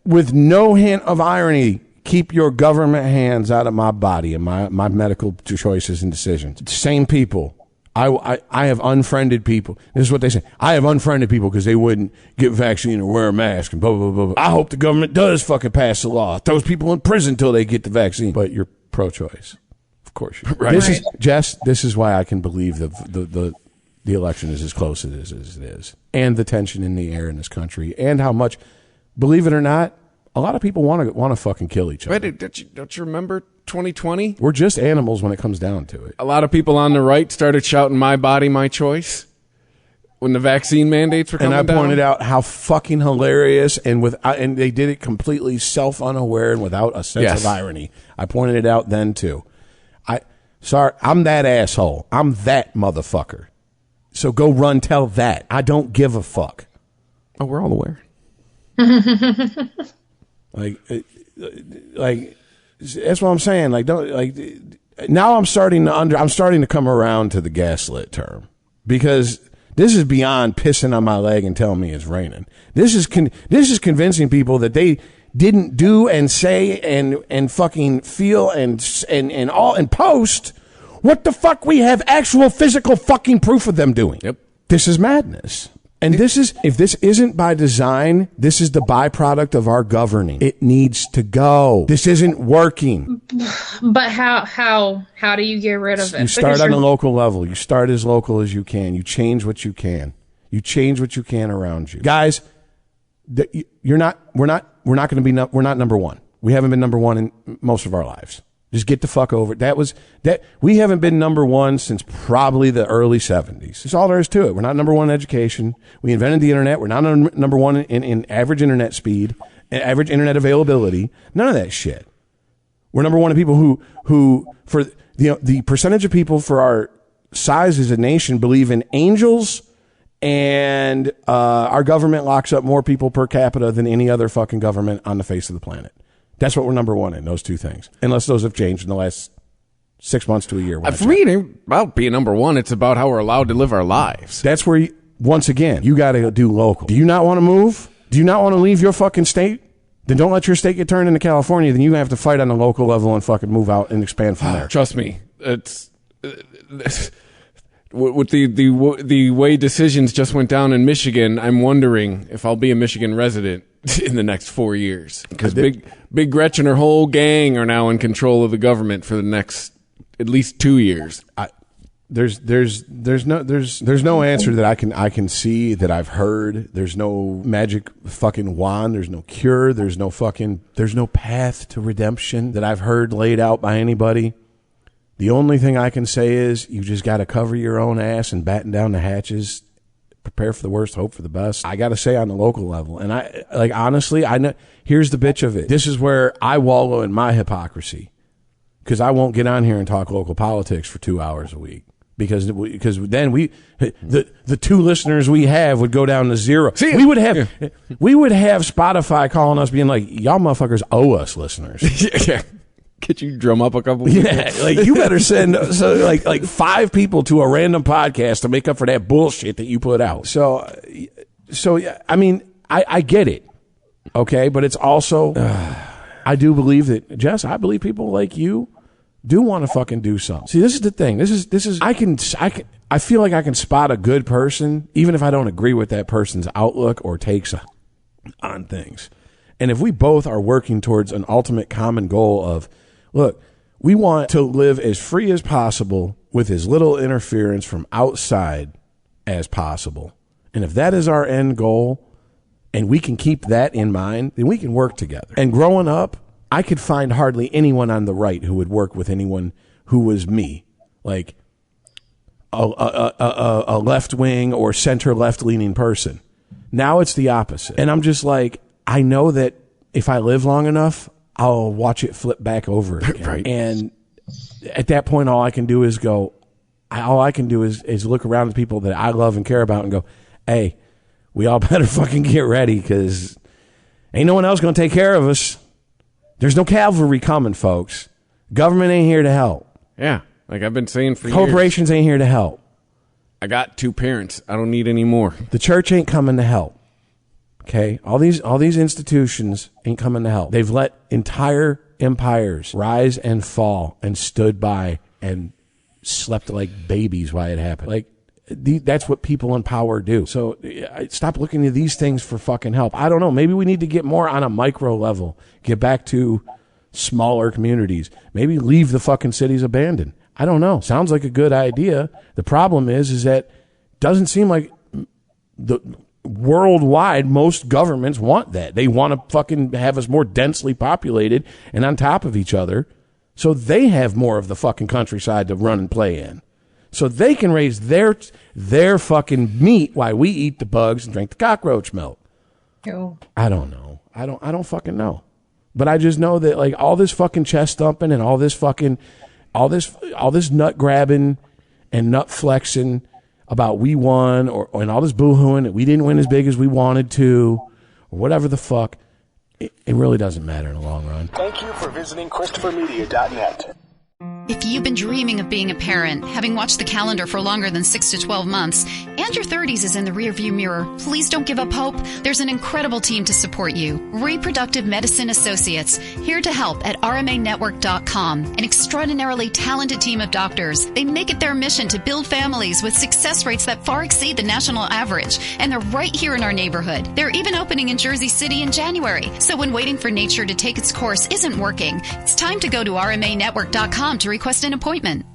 With no hint of irony, keep your government hands out of my body and my medical choices and decisions. Same people. I have unfriended people. This is what they say. I have unfriended people because they wouldn't get vaccine or wear a mask and blah, blah, blah, blah. I hope the government does fucking pass the law. Throws people in prison until they get the vaccine. But you're pro-choice. Of course you're right. This is why I can believe the election is as close as it is. And the tension in the air in this country. And how much, believe it or not, a lot of people want to fucking kill each other. Wait, don't you remember 2020? We're just animals when it comes down to it. A lot of people on the right started shouting, "My body, my choice," when the vaccine mandates were coming down. And I pointed out how fucking hilarious and they did it completely self-unaware and without a sense of irony. I pointed it out then too. I'm that asshole. I'm that motherfucker. So go run tell that. I don't give a fuck. Oh, we're all aware. That's what I'm saying. Now I'm starting to come around to the gaslit term, because this is beyond pissing on my leg and telling me it's raining. This is convincing people that they didn't do and say and fucking feel and all and post what the fuck we have actual physical fucking proof of them doing. Yep. This is madness. And if this isn't by design, this is the byproduct of our governing. It needs to go. This isn't working. But how do you get rid of it? You start on a local level. You start as local as you can. You change what you can. You change what you can around you. Guys, we're not number one. We haven't been number one in most of our lives. Just get the fuck over it. We haven't been number one since probably the early 70s. That's all there is to it. We're not number one in education. We invented the internet. We're not number one in average internet speed, average internet availability. None of that shit. We're number one in people who for the percentage of people for our size as a nation believe in angels, and our government locks up more people per capita than any other fucking government on the face of the planet. That's what we're number one in, those two things. Unless those have changed in the last 6 months to a year. For me, it ain't about being number one. It's about how we're allowed to live our lives. That's where, once again, you got to do local. Do you not want to move? Do you not want to leave your fucking state? Then don't let your state get turned into California. Then you have to fight on the local level and fucking move out and expand from there. Trust me. It's with the way decisions just went down in Michigan, I'm wondering if I'll be a Michigan resident in the next 4 years. Because Big Gretchen and her whole gang are now in control of the government for the next at least 2 years. There's no answer that I can see, that I've heard. There's no magic fucking wand. There's no cure. There's no path to redemption that I've heard laid out by anybody. The only thing I can say is you just got to cover your own ass and batten down the hatches. Prepare for the worst, hope for the best. I got to say on the local level, and honestly, I know, here's the bitch of it. This is where I wallow in my hypocrisy, because I won't get on here and talk local politics for 2 hours a week. Because then the two listeners we have would go down to zero. See, we would have Spotify calling us being like, y'all motherfuckers owe us listeners. Yeah. Could you drum up a couple people? Yeah, like you better send like 5 people to a random podcast to make up for that bullshit that you put out. So I mean, I get it. Okay, but it's also I do believe that, Jess, I believe people like you do want to fucking do something. See, this is the thing. This is I feel like I can spot a good person even if I don't agree with that person's outlook or takes on things. And if we both are working towards an ultimate common goal of, look, we want to live as free as possible with as little interference from outside as possible. And if that is our end goal and we can keep that in mind, then we can work together. And growing up, I could find hardly anyone on the right who would work with anyone who was me, like a left-wing or center-left-leaning person. Now it's the opposite. And I'm just like, I know that if I live long enough, I'll watch it flip back over again. Right. And at that point, all I can do is look around at people that I love and care about and go, hey, we all better fucking get ready, because ain't no one else going to take care of us. There's no cavalry coming, folks. Government ain't here to help. Yeah, like I've been saying for years. Corporations ain't here to help. I got 2 parents. I don't need any more. The church ain't coming to help. Okay? All these institutions ain't coming to help. They've let entire empires rise and fall and stood by and slept like babies while it happened. Like, that's what people in power do. So stop looking to these things for fucking help. I don't know. Maybe we need to get more on a micro level. Get back to smaller communities. Maybe leave the fucking cities abandoned. I don't know. Sounds like a good idea. The problem is that doesn't seem like the worldwide most governments want that. They want to fucking have us more densely populated and on top of each other, so they have more of the fucking countryside to run and play in. So they can raise their fucking meat while we eat the bugs and drink the cockroach milk. Oh. I don't know. I don't fucking know. But I just know that, like, all this fucking chest thumping and all this nut grabbing and nut flexing about we won and all this boohooing that we didn't win as big as we wanted to or whatever the fuck, it really doesn't matter in the long run. Thank you for visiting ChristopherMedia.net. If you've been dreaming of being a parent, having watched the calendar for longer than 6 to 12 months, and your 30s is in the rearview mirror, please don't give up hope. There's an incredible team to support you. Reproductive Medicine Associates, here to help at RMAnetwork.com. An extraordinarily talented team of doctors. They make it their mission to build families with success rates that far exceed the national average. And they're right here in our neighborhood. They're even opening in Jersey City in January. So when waiting for nature to take its course isn't working, it's time to go to RMAnetwork.com to request an appointment.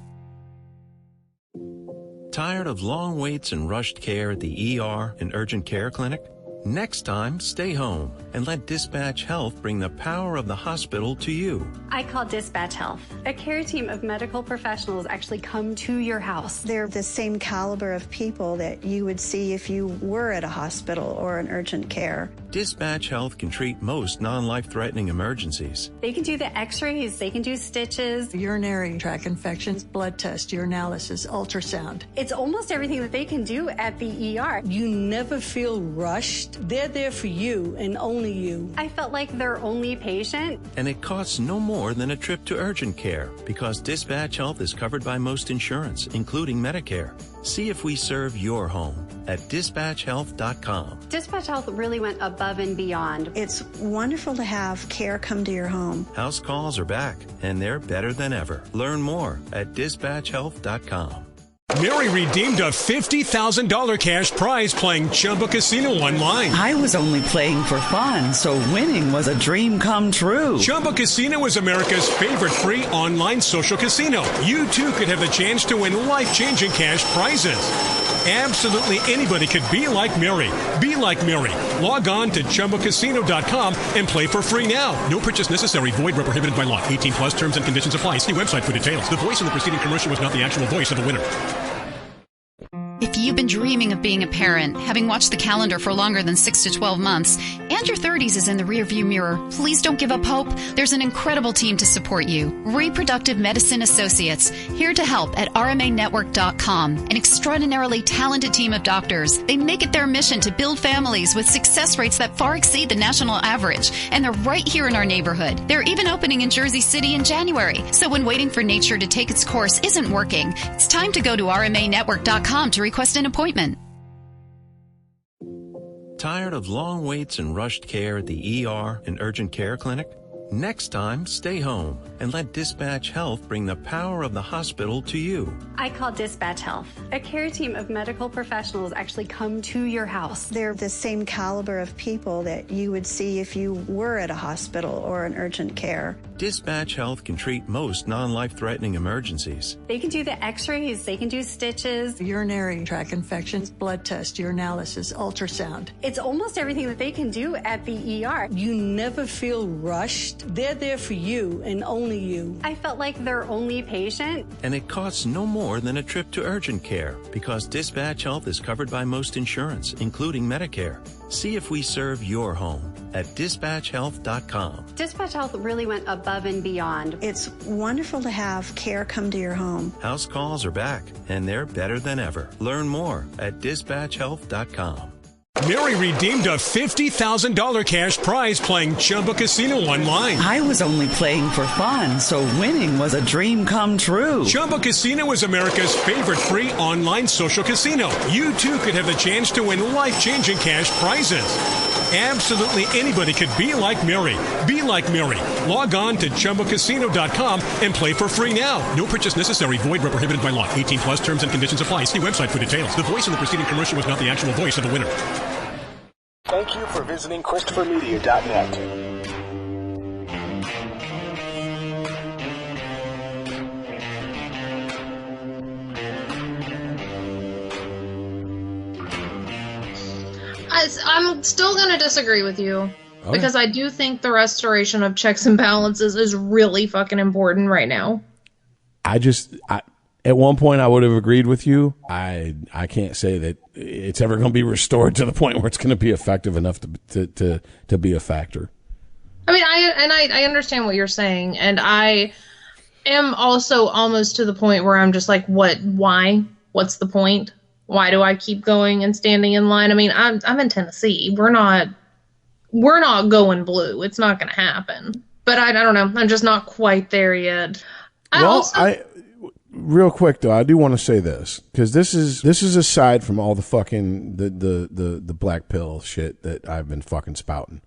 Tired of long waits and rushed care at the ER and urgent care clinic? Next time, stay home and let Dispatch Health bring the power of the hospital to you. I call Dispatch Health. A care team of medical professionals actually come to your house. They're the same caliber of people that you would see if you were at a hospital or an urgent care. Dispatch Health can treat most non-life-threatening emergencies. They can do the x-rays, they can do stitches, urinary tract infections, blood test, urinalysis, ultrasound. It's almost everything that they can do at the ER. You never feel rushed. They're there for you and only you. I felt like their only patient. And it costs no more than a trip to urgent care because Dispatch Health is covered by most insurance, including Medicare. See if we serve your home at dispatchhealth.com. Dispatch Health really went above and beyond. It's wonderful to have care come to your home. House calls are back, and they're better than ever. Learn more at dispatchhealth.com. Mary redeemed a $50,000 cash prize playing Chumba Casino online. I was only playing for fun, so winning was a dream come true. Chumba Casino is America's favorite free online social casino. You too could have the chance to win life-changing cash prizes. Absolutely anybody could be like Mary. Be like Mary. Log on to ChumbaCasino.com and play for free now. No purchase necessary. Void where prohibited by law. 18 plus terms and conditions apply. See website for details. The voice in the preceding commercial was not the actual voice of the winner. If you've been dreaming of being a parent, having watched the calendar for longer than 6 to 12 months, and your 30s is in the rearview mirror, please don't give up hope. There's an incredible team to support you. Reproductive Medicine Associates, here to help at RMAnetwork.com. An extraordinarily talented team of doctors. They make it their mission to build families with success rates that far exceed the national average. And they're right here in our neighborhood. They're even opening in Jersey City in January. So when waiting for nature to take its course isn't working, it's time to go to RMAnetwork.com to request an appointment. Tired of long waits and rushed care at the ER and urgent care clinic? Next time, stay home and let Dispatch Health bring the power of the hospital to you. I call Dispatch Health. A care team of medical professionals actually come to your house. They're the same caliber of people that you would see if you were at a hospital or an urgent care. Dispatch Health can treat most non-life-threatening emergencies. They can do the x-rays, they can do stitches, urinary tract infections, blood test, urinalysis, ultrasound. It's almost everything that they can do at the ER. You never feel rushed. They're there for you and only you. I felt like their only patient. And it costs no more than a trip to urgent care because Dispatch Health is covered by most insurance, including Medicare. See if we serve your home at dispatchhealth.com. Dispatch Health really went above and beyond. It's wonderful to have care come to your home. House calls are back, and they're better than ever. Learn more at dispatchhealth.com. Mary redeemed a $50,000 cash prize playing Chumba Casino online. I was only playing for fun, so winning was a dream come true. Chumba Casino is America's favorite free online social casino. You too could have the chance to win life-changing cash prizes. Absolutely anybody could be like Mary. Be like Mary. Log on to ChumbaCasino.com and play for free now. No purchase necessary. Void where prohibited by law. 18 plus terms and conditions apply. See website for details. The voice in the preceding commercial was not the actual voice of the winner. Thank you for visiting ChristopherMedia.net. I'm still going to disagree with you because I do think the restoration of checks and balances is really fucking important right now. At one point I would have agreed with you. I can't say that it's ever going to be restored to the point where it's going to be effective enough to be a factor. I mean, I understand what you're saying, and I am also almost to the point where I'm just like, why? What's the point? Why do I keep going and standing in line? I mean, I'm in Tennessee. We're not going blue. It's not going to happen. But I don't know. I'm just not quite there yet. Real quick though, I do want to say this because this is aside from all the fucking the black pill shit that I've been fucking spouting.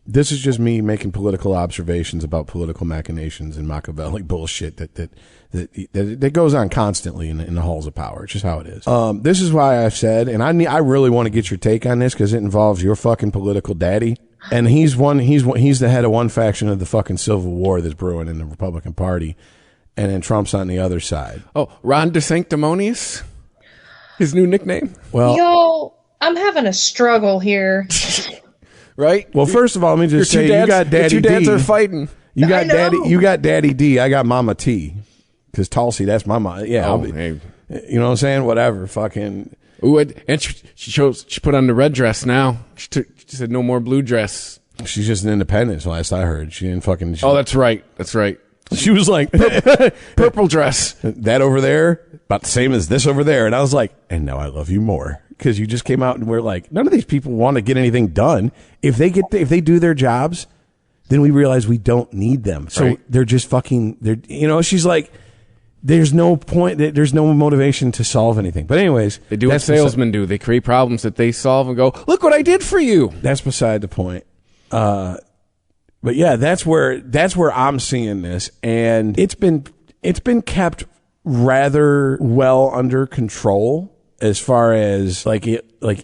This is just me making political observations about political machinations and Machiavelli bullshit that goes on constantly in the halls of power. It's just how it is. This is why I've said, and I really want to get your take on this because it involves your fucking political daddy, and he's the head of one faction of the fucking civil war that's brewing in the Republican Party, and then Trump's on the other side. Oh, Ron DeSanctimonious, his new nickname. Well, yo, I'm having a struggle here. right? Well, first of all, let me just say, you got Daddy your two dads D. are fighting. You got Daddy D. I got Mama T. Because Tulsi, that's my mom. Yeah. Hey. You know what I'm saying? Whatever. Fucking. Ooh, and she put on the red dress now. She said no more blue dress. She's just an independent, last I heard. She didn't fucking. That's right. That's right. She was like, purple dress. That over there, about the same as this over there. And I was like, and now I love you more. Because you just came out and we're like, none of these people want to get anything done. If they do their jobs, then we realize we don't need them. So they're just fucking, she's like, there's no point, there's no motivation to solve anything. But anyways. They do what salesmen do. They create problems that they solve and go, look what I did for you. That's beside the point. But yeah, that's where I'm seeing this. And it's been kept rather well under control as far as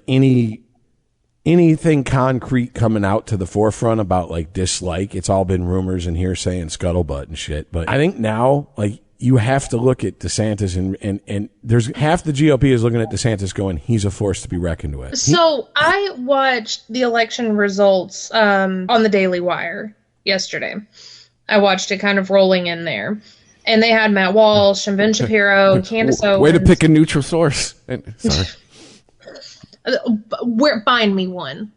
anything concrete coming out to the forefront about like dislike. It's all been rumors and hearsay and scuttlebutt and shit. But I think now, like, you have to look at DeSantis and there's half the GOP is looking at DeSantis going, he's a force to be reckoned with. So I watched the election results on the Daily Wire yesterday. I watched it kind of rolling in there. And they had Matt Walsh and Ben Shapiro, Candace Owens. Way to pick a neutral source. Sorry. Find me one.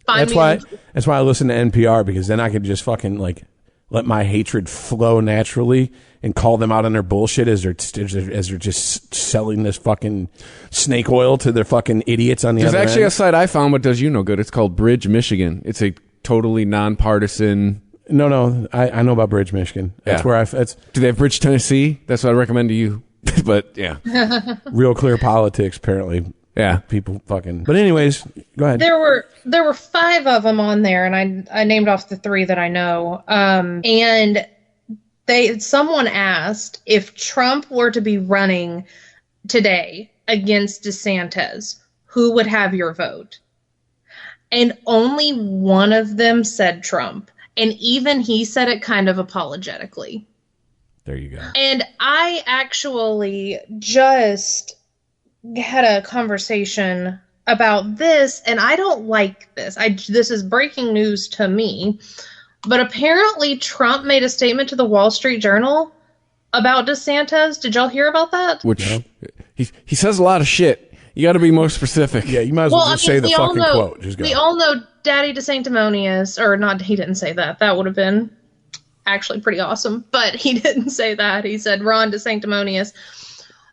That's why I listen to NPR, because then I could just fucking like let my hatred flow naturally and call them out on their bullshit as they're just selling this fucking snake oil to their fucking idiots on the other end. There's actually a site I found what does you no good. It's called Bridge Michigan. It's a totally nonpartisan. No, I know about Bridge Michigan. That's where do they have Bridge Tennessee? That's what I recommend to you. But yeah, Real Clear Politics apparently. Yeah, people fucking. But anyways, go ahead. There were 5 of them on there, and I named off the 3 that I know. And someone asked if Trump were to be running today against DeSantis, who would have your vote? And only one of them said Trump, and even he said it kind of apologetically. There you go. And I actually just had a conversation about this, and I don't like this. This is breaking news to me, but apparently Trump made a statement to the Wall Street Journal about DeSantis. Did y'all hear about that? Which he says a lot of shit. You got to be more specific. Yeah, you might as well just say the fucking quote. Just go. We all know Daddy DeSanctimonious, or not. He didn't say that. That would have been actually pretty awesome, but he didn't say that. He said Ron DeSanctimonious.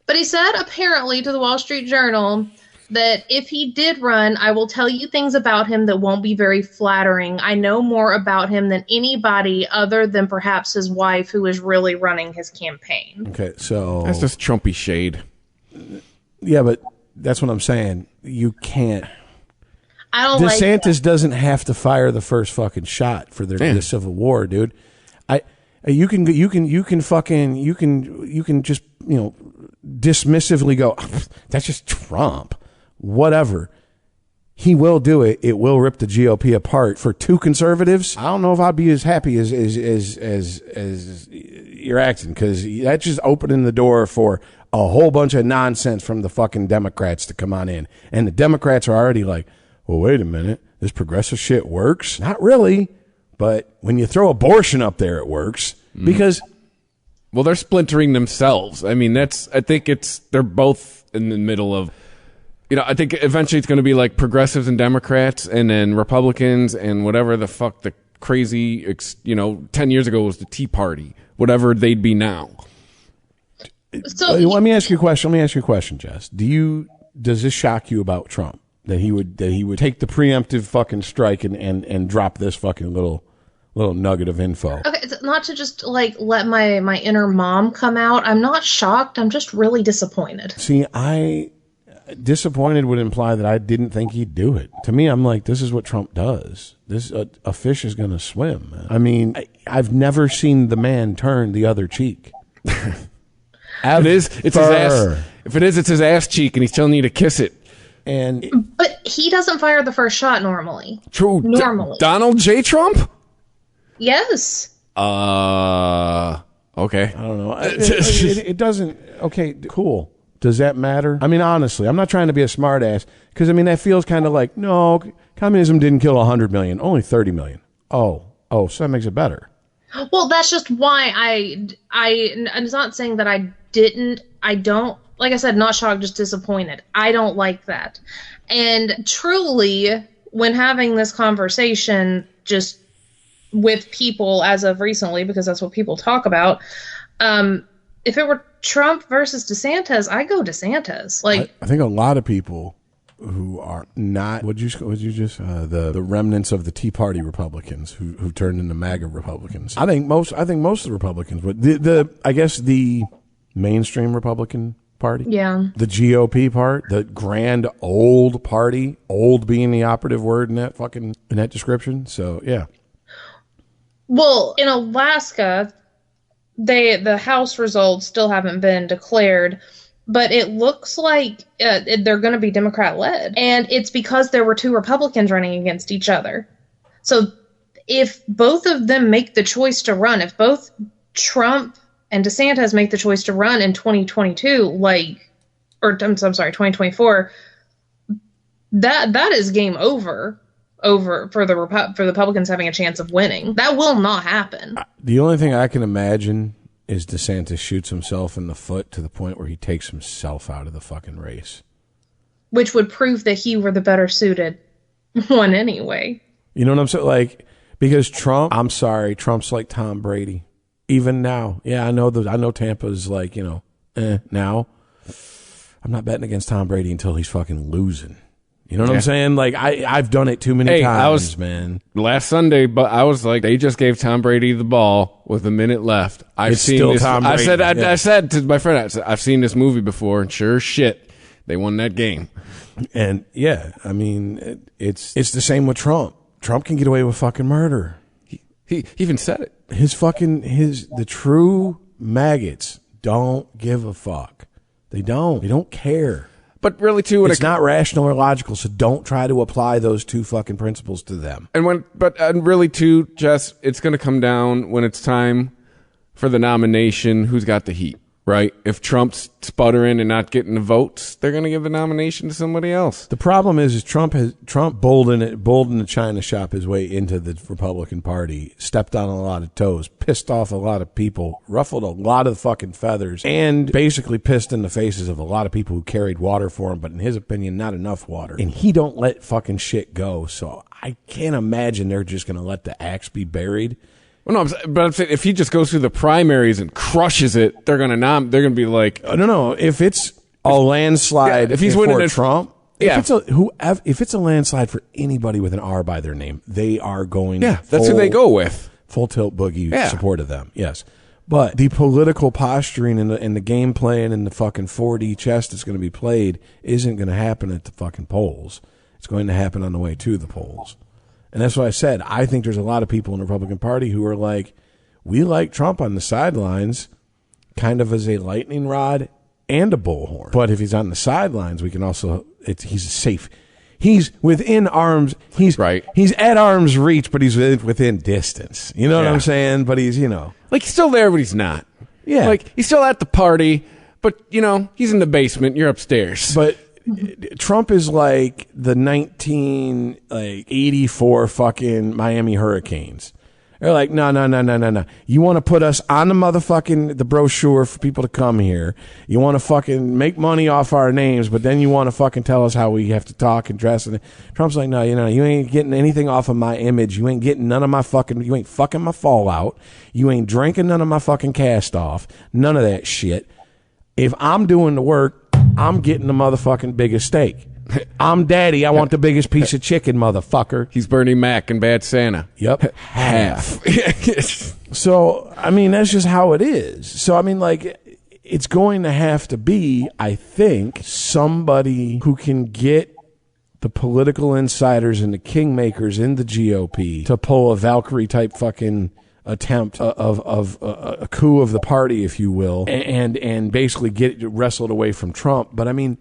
But he said apparently to the Wall Street Journal that if he did run, I will tell you things about him that won't be very flattering. I know more about him than anybody other than perhaps his wife, who is really running his campaign. Okay, so that's just Trumpy shade. Yeah, but that's what I'm saying. You can't. I don't DeSantis doesn't have to fire the first fucking shot for the Civil War, dude. You can just, dismissively go, that's just Trump. Whatever. He will do it. It will rip the GOP apart. For 2 conservatives, I don't know if I'd be as happy as you're acting, because that's just opening the door for a whole bunch of nonsense from the fucking Democrats to come on in. And the Democrats are already like, well, wait a minute. This progressive shit works? Not really. But when you throw abortion up there, it works. Because... Well, they're splintering themselves. I mean, they're both in the middle of, I think eventually it's going to be like progressives and Democrats and then Republicans and whatever the fuck the crazy, 10 years ago was the Tea Party, whatever they'd be now. So let me ask you a question, Jess. Does this shock you about Trump? That he would take the preemptive fucking strike and drop this fucking little nugget of info. Okay, not to just let my inner mom come out. I'm not shocked. I'm just really disappointed. See, disappointed would imply that I didn't think he'd do it. To me, I'm like, this is what Trump does. A fish is going to swim. Man. I mean, I've never seen the man turn the other cheek. It is. It's his ass. If it is, it's his ass cheek, and he's telling you to kiss it. But he doesn't fire the first shot normally. True. Normally. Donald J. Trump? Yes. Okay. I don't know. It doesn't. Okay, cool. Does that matter? I mean, honestly, I'm not trying to be a smart ass, because, that feels kind of like, no, communism didn't kill 100 million, only 30 million. Oh, so that makes it better. Well, that's just why I'm not saying that I don't, like I said, not shocked, just disappointed. I don't like that. And truly, when having this conversation just with people as of recently, because that's what people talk about, if it were Trump versus DeSantis, I go DeSantis. Like, I think a lot of people who are not the remnants of the Tea Party Republicans who turned into MAGA Republicans. I think most of the Republicans, but I guess the mainstream Republican Party, the GOP part, the grand old party, old being the operative word in that description. So yeah. Well, in Alaska, the House results still haven't been declared, but it looks like they're going to be Democrat-led. And it's because there were 2 Republicans running against each other. So if both of them make the choice to run, if both Trump and DeSantis make the choice to run in 2022, 2024, that is game over for the Republicans having a chance of winning. That will not happen. The only thing I can imagine is DeSantis shoots himself in the foot to the point where he takes himself out of the fucking race. Which would prove that he were the better suited one anyway. You know what I'm saying? Like, because Trump's like Tom Brady. Even now. Yeah, I know Tampa's like, now. I'm not betting against Tom Brady until he's fucking losing. You know what I'm saying? Like, I've done it too many times, man. Last Sunday, but I was like, they just gave Tom Brady the ball with a minute left. It's still Tom Brady. I said to my friend, I've seen this movie before, and sure as shit, they won that game. And yeah, I mean, it's the same with Trump. Trump can get away with fucking murder. He even said it. The true maggots don't give a fuck. They don't care. But really, too, it's not rational or logical, so don't try to apply those 2 fucking principles to them. And really, too, Jess, it's going to come down when it's time for the nomination, who's got the heat, right? If Trump's sputtering and not getting the votes, they're going to give the nomination to somebody else. The problem is Trump boldened the China shop his way into the Republican Party, stepped on a lot of toes, pissed off a lot of people, ruffled a lot of fucking feathers, and basically pissed in the faces of a lot of people who carried water for him, but in his opinion, not enough water. And he don't let fucking shit go, so I can't imagine they're just going to let the axe be buried. Well, no, but I'm saying if he just goes through the primaries and crushes it, they're gonna be like, no. If it's a landslide, if he's winning Trump, if it's a landslide for anybody with an R by their name, they are going. Yeah, that's who they go with. Full tilt boogie support of them. Yes, but the political posturing and the game playing and the fucking 4D chess that's going to be played isn't going to happen at the fucking polls. It's going to happen on the way to the polls. And that's what I said. I think there's a lot of people in the Republican Party who are like, we like Trump on the sidelines kind of as a lightning rod and a bullhorn. But if he's on the sidelines, we can also, he's safe. He's within arms. He's at arm's reach, but he's within distance. You know what I'm saying? But he's, like he's still there, but he's not. Yeah. Like he's still at the party, but he's in the basement. You're upstairs. But Trump is like the 1984 fucking Miami Hurricanes. They're like, no. You want to put us on the brochure for people to come here. You want to fucking make money off our names, but then you want to fucking tell us how we have to talk and dress. And Trump's like, no, you ain't getting anything off of my image. You ain't getting you ain't fucking my fallout. You ain't drinking none of my fucking cast off. None of that shit. If I'm doing the work, I'm getting the motherfucking biggest steak. I'm daddy. I want the biggest piece of chicken, motherfucker. He's Bernie Mac and Bad Santa. Yep. Half. So, I mean, that's just how it is. So, I mean, like, it's going to have to be, I think, somebody who can get the political insiders and the kingmakers in the GOP to pull a Valkyrie type fucking attempt of a coup of the party, if you will, and basically get it wrestled away from Trump. But I mean,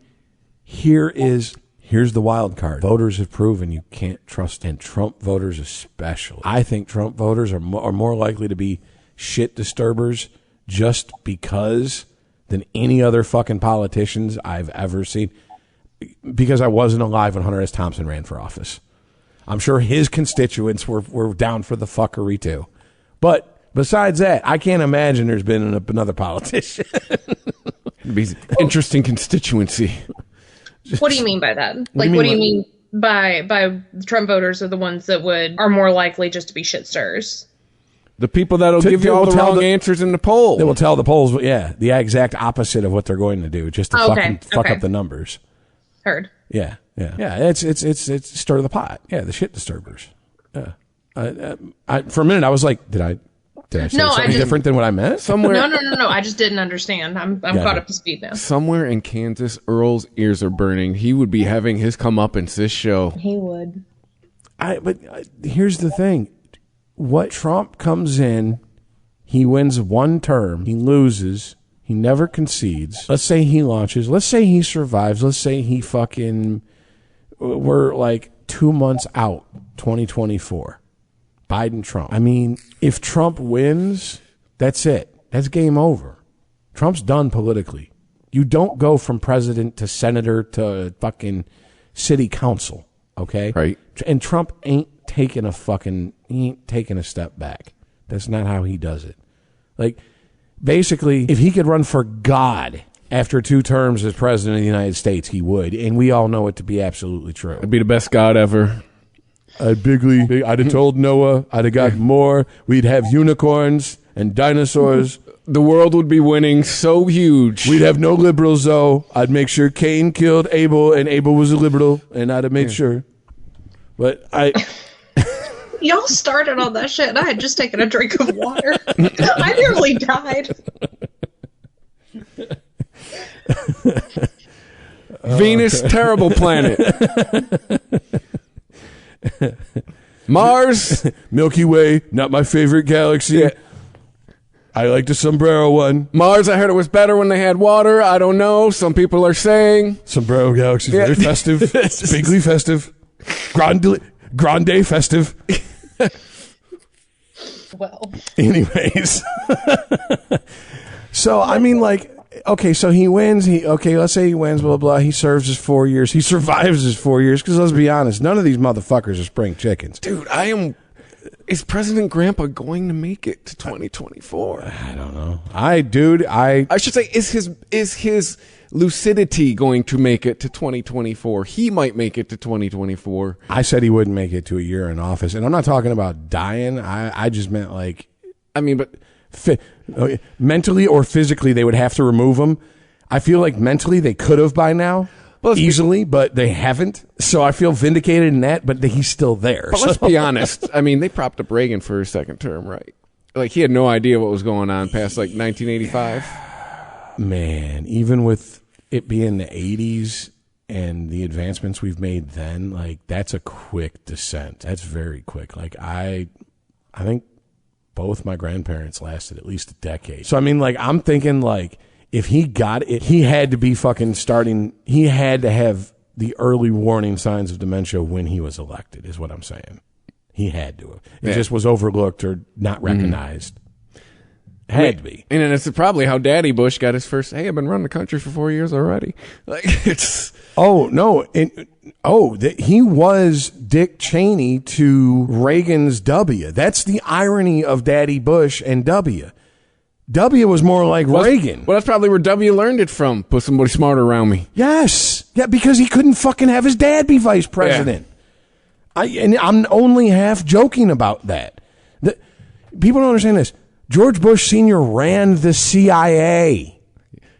here's the wild card. Voters have proven you can't trust, and Trump voters especially. I think Trump voters are more likely to be shit disturbers just because than any other fucking politicians I've ever seen. Because I wasn't alive when Hunter S. Thompson ran for office. I'm sure his constituents were down for the fuckery too. But besides that, I can't imagine there's been another politician. It'd be an interesting constituency. What do you mean by that? Like, what do you mean by Trump voters are the ones that are more likely just to be shit stirrers? The people that'll give you all the wrong answers in the poll. They will tell the polls, the exact opposite of what they're going to do, just to fuck up the numbers. Heard. Yeah. It's stir the pot. Yeah, the shit disturbers. Yeah. For a minute, I was like, did I say something different than what I meant? Somewhere. No. I just didn't understand. I'm caught up to speed now. Somewhere in Kansas, Earl's ears are burning. He would be having his comeuppance this show. He would. But here's the thing. What Trump comes in, he wins one term, he loses, he never concedes. Let's say he launches, let's say he survives, let's say he we're like 2 months out, 2024. Biden, Trump. I mean, if Trump wins, that's it. That's game over. Trump's done politically. You don't go from president to senator to fucking city council, okay? Right. And Trump ain't taking a step back. That's not how he does it. Like, basically, if he could run for God after 2 terms as president of the United States, he would. And we all know it to be absolutely true. It'd be the best God ever. I'd have told Noah, I'd have got more. We'd have unicorns and dinosaurs. The world would be winning so huge. We'd have no liberals, though. I'd make sure Cain killed Abel, and Abel was a liberal, and I'd have made sure. But Y'all started on that shit, and I had just taken a drink of water. I nearly died. Venus, terrible planet. Mars, Milky Way, not my favorite galaxy. Yeah. I like the sombrero one. Mars, I heard it was better when they had water. I don't know. Some people are saying. Sombrero galaxy, very festive. Bigly festive. Grande festive. Well. Anyways. So, I mean, like, okay, so he wins. Let's say he wins, blah, blah, blah. He serves his 4 years. He survives his 4 years, because let's be honest, none of these motherfuckers are spring chickens. Dude, is President Grandpa going to make it to 2024? I don't know. I should say, is his lucidity going to make it to 2024? He might make it to 2024. I said he wouldn't make it to a year in office, and I'm not talking about dying. I just meant like, I mean, but mentally or physically, they would have to remove him. I feel like mentally they could have by now. Easily, but they haven't. So I feel vindicated in that, but he's still there. But let's be honest. I mean, they propped up Reagan for his second term, right? Like, he had no idea what was going on past, like, 1985. Man, even with it being the 80s and the advancements we've made then, like, that's a quick descent. That's very quick. Like, I think both my grandparents lasted at least a decade. So, I mean, like, I'm thinking, like, if he got it, he had to be fucking starting. He had to have the early warning signs of dementia when he was elected, is what I'm saying. He had to have. It just was overlooked or not recognized. Had to be. And it's probably how Daddy Bush got his first, hey, I've been running the country for 4 years already. Like, it's. Oh, no. He was Dick Cheney to Reagan's W. That's the irony of Daddy Bush and W. W was more like Reagan. Well, that's probably where W learned it from. Put somebody smarter around me. Yes. Yeah, because he couldn't fucking have his dad be vice president. Yeah. And I'm only half joking about that. People don't understand this. George Bush Sr. ran the CIA.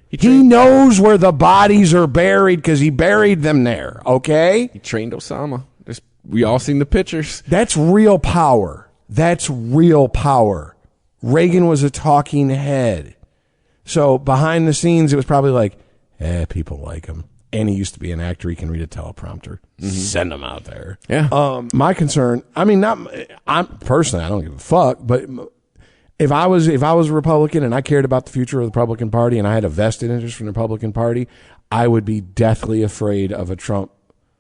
He knows where the bodies are buried because he buried them there, okay? He trained Osama. We all seen the pictures. That's real power. That's real power. Reagan was a talking head. So behind the scenes, it was probably like, people like him. And he used to be an actor. He can read a teleprompter. Mm-hmm. Send him out there. Yeah. My concern, I mean, I'm personally, I don't give a fuck, but if I was a Republican and I cared about the future of the Republican Party and I had a vested interest from the Republican Party, I would be deathly afraid of a Trump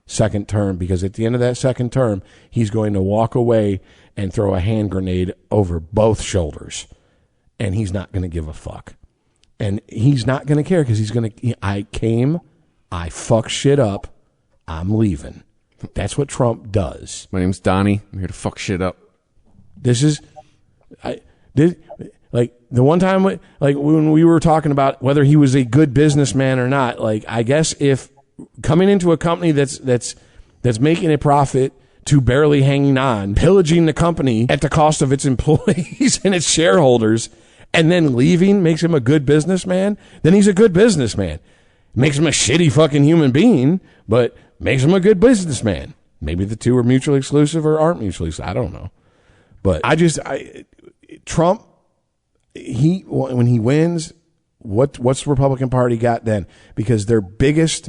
second term, because at the end of that second term, he's going to walk away and throw a hand grenade over both shoulders. And he's not going to give a fuck. And he's not going to care, because he's going to, I fuck shit up, I'm leaving. That's what Trump does. My name's Donnie. I'm here to fuck shit up. Like the one time, like when we were talking about whether he was a good businessman or not, like I guess if coming into a company that's making a profit to barely hanging on, pillaging the company at the cost of its employees and its shareholders, and then leaving makes him a good businessman, then he's a good businessman. Makes him a shitty fucking human being, but makes him a good businessman. Maybe the two are mutually exclusive or aren't mutually exclusive. I don't know. But Trump, when he wins, what's the Republican Party got then? Because their biggest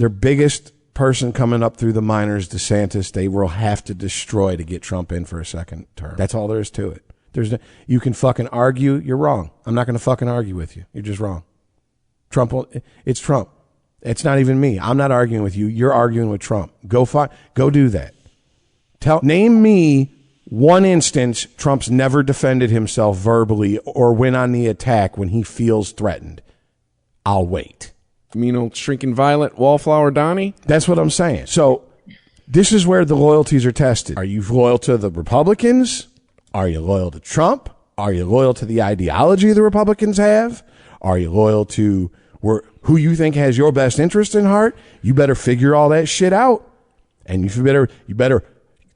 person coming up through the minors, DeSantis, they will have to destroy to get Trump in for a second term. That's all there is to it. You can fucking argue. You're wrong. I'm not going to fucking argue with you. You're just wrong. It's Trump. It's not even me. I'm not arguing with you. You're arguing with Trump. Go do that. Name me one instance Trump's never defended himself verbally or went on the attack when he feels threatened. I'll wait. You mean old shrinking violet wallflower Donnie? That's what I'm saying. So this is where the loyalties are tested. Are you loyal to the Republicans? Are you loyal to Trump? Are you loyal to the ideology the Republicans have? Are you loyal to who you think has your best interest in heart? You better figure all that shit out. And you better